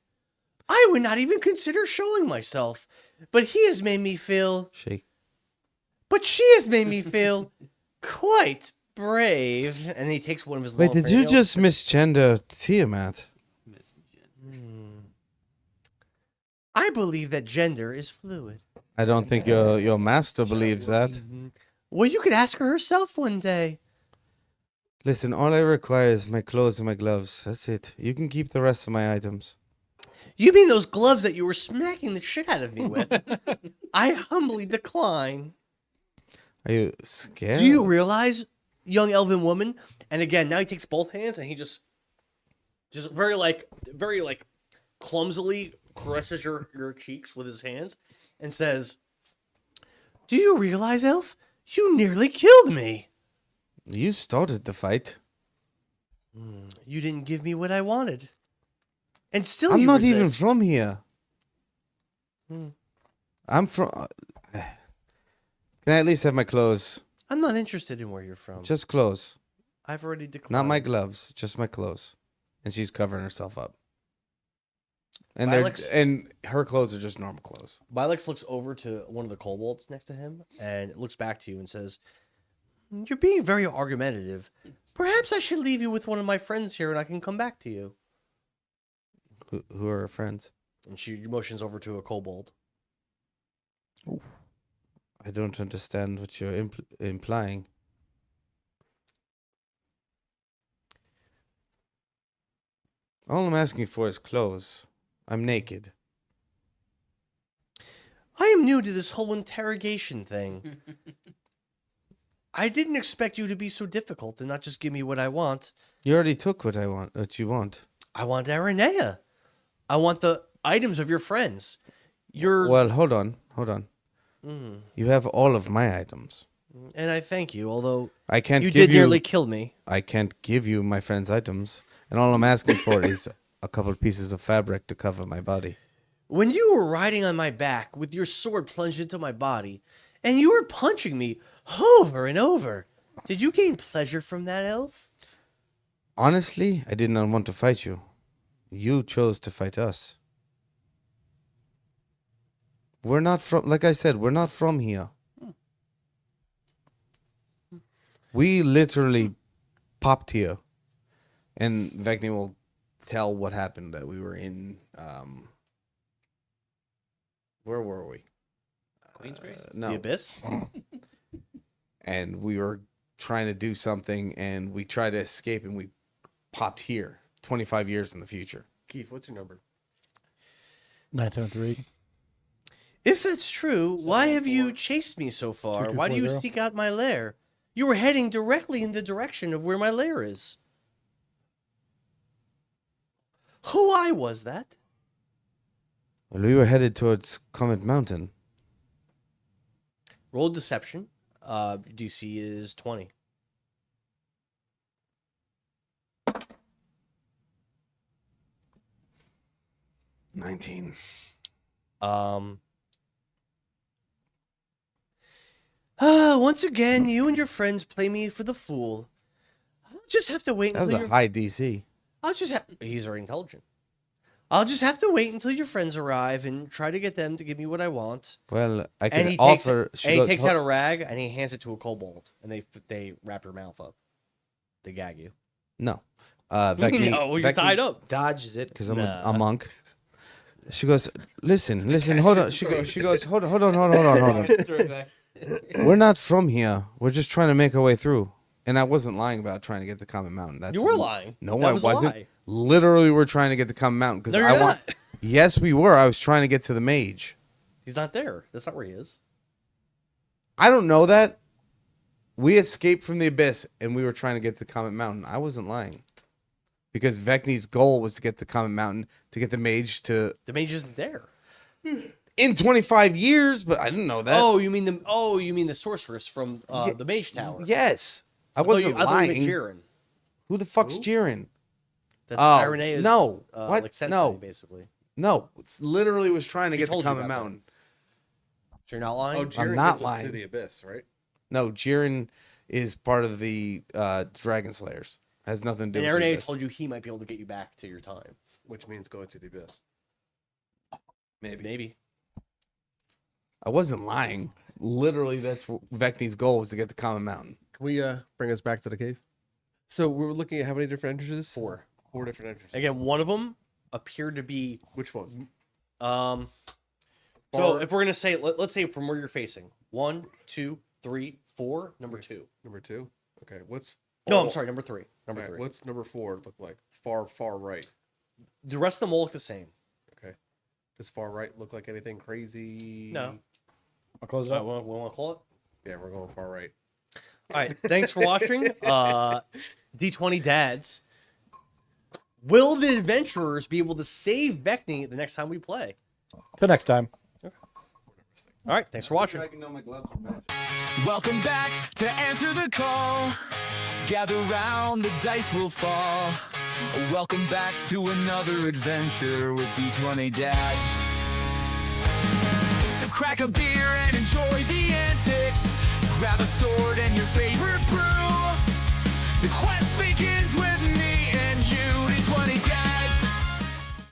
I would not even consider showing myself. But he has made me feel... Shake. But she has made me feel quite brave. And he takes one of his Wait, long did you perennials. just misgender Tiamat? I believe that gender is fluid. I don't think your master believes that. Well, you could ask her herself one day. Listen, all I require is my clothes and my gloves. That's it. You can keep the rest of my items. You mean those gloves that you were smacking the shit out of me with? I humbly decline. Are you scared? Do you realize, young elven woman? And again, now he takes both hands and he just very clumsily caresses your cheeks with his hands and says, do you realize, elf? You nearly killed me. You started the fight. You didn't give me what I wanted. And still I'm you not even resist. from here. I'm from... Can I at least have my clothes? I'm not interested in where you're from. Just clothes. I've already declined. Not my gloves, just my clothes. And she's covering herself up. And Bilex- and her clothes are just normal clothes. Bilex looks over to one of the kobolds next to him and looks back to you and says, you're being very argumentative. Perhaps I should leave you with one of my friends here and I can come back to you. Who are her friends? And she motions over to a kobold. I don't understand what you're implying. All I'm asking for is clothes. I'm naked. I am new to this whole interrogation thing. I didn't expect you to be so difficult and not just give me what I want. You already took what you want. I want Aranea. I want the items of your friends. Well, hold on. Mm. You have all of my items. And I thank you, although I can't you give did nearly kill me. I can't give you my friend's items, and all I'm asking for is a couple pieces of fabric to cover my body. When you were riding on my back with your sword plunged into my body, and you were punching me over and over, did you gain pleasure from that, elf? Honestly, I did not want to fight you. You chose to fight us. We're not from, like I said, we're not from here. We literally popped here. And Vekni will tell what happened, that we were in, where were we? Queensbridge? No. The Abyss? And we were trying to do something, and we tried to escape, and we popped here 25 years in the future. Keith, what's your number? 973. If that's true, why have you chased me so far? Why do you 2240. seek out my lair? You were heading directly in the direction of where my lair is. Who was that? Well, we were headed towards Comet Mountain. Roll deception. DC is 20. Once again, you and your friends play me for the fool. I'll just have to wait That was until a you're... high DC. He's very intelligent. I'll just have to wait until your friends arrive and try to get them to give me what I want. Well, I And can he takes, offer. and he takes out a rag and he hands it to a kobold, and they wrap your mouth up. They gag you. No. Vekni, No, you're Vekni tied up. Dodges it because I'm Nah. a monk. She goes, listen, hold on. She goes, hold on. We're not from here. We're just trying to make our way through. And I wasn't lying about trying to get to Common Mountain. That's You were lying. No, That I was a wasn't. lie. Literally, we're trying to get to Common Mountain because No, I you're want. not. Yes, we were. I was trying to get to the mage. He's not there. That's not where he is. I don't know that. We escaped from the abyss and we were trying to get to Comet Mountain. I wasn't lying. Because Vekni's goal was to get to Comet Mountain to get the mage to The mage isn't there. in 25 years, but I didn't know that. Oh, you mean the sorceress from the mage tower? Yes. I I wasn't thought you lying. meant Jiren. Who the fuck's Jiren? That's Oh, Irenaeus. no. What? Like sensei, No. basically. No, it's literally was trying to He get to told you Comet that, though. Mountain. So you're not lying. Oh, Jiren not gets us lying. to the abyss, right? No, Jiren is part of the Dragon Slayers. Has nothing to do and with the Irenaeus abyss. told you he might be able to get you back to your time. Which means going to the abyss. Maybe. I wasn't lying. Literally, that's Vekni's goal was to get to Comet Mountain. Can we bring us back to the cave? So we're looking at how many different entrances? 4. 4 different entrances. Again, one of them appeared to be. Which one? So Far- if we're gonna say, let's say from where you're facing, 1, 2, 3, 4. Number 2. Number 2. Okay. What's No, I'm sorry. Number 3. Number Alright, 3. what's number 4 look like? Far right. The rest of them all look the same. Okay. Does far right look like anything crazy? No. I'll close it We up. want to call it. Yeah, we're going far right. All right. Thanks for watching. D20 Dads. Will the adventurers be able to save Vekni the next time we play? Till next time. All right. Thanks for watching. Welcome back to answer the call. Gather round, the dice will fall. Welcome back to another adventure with D20 Dads. So crack a beer and enjoy the antics. Grab a sword and your favorite brew. The quest begins with me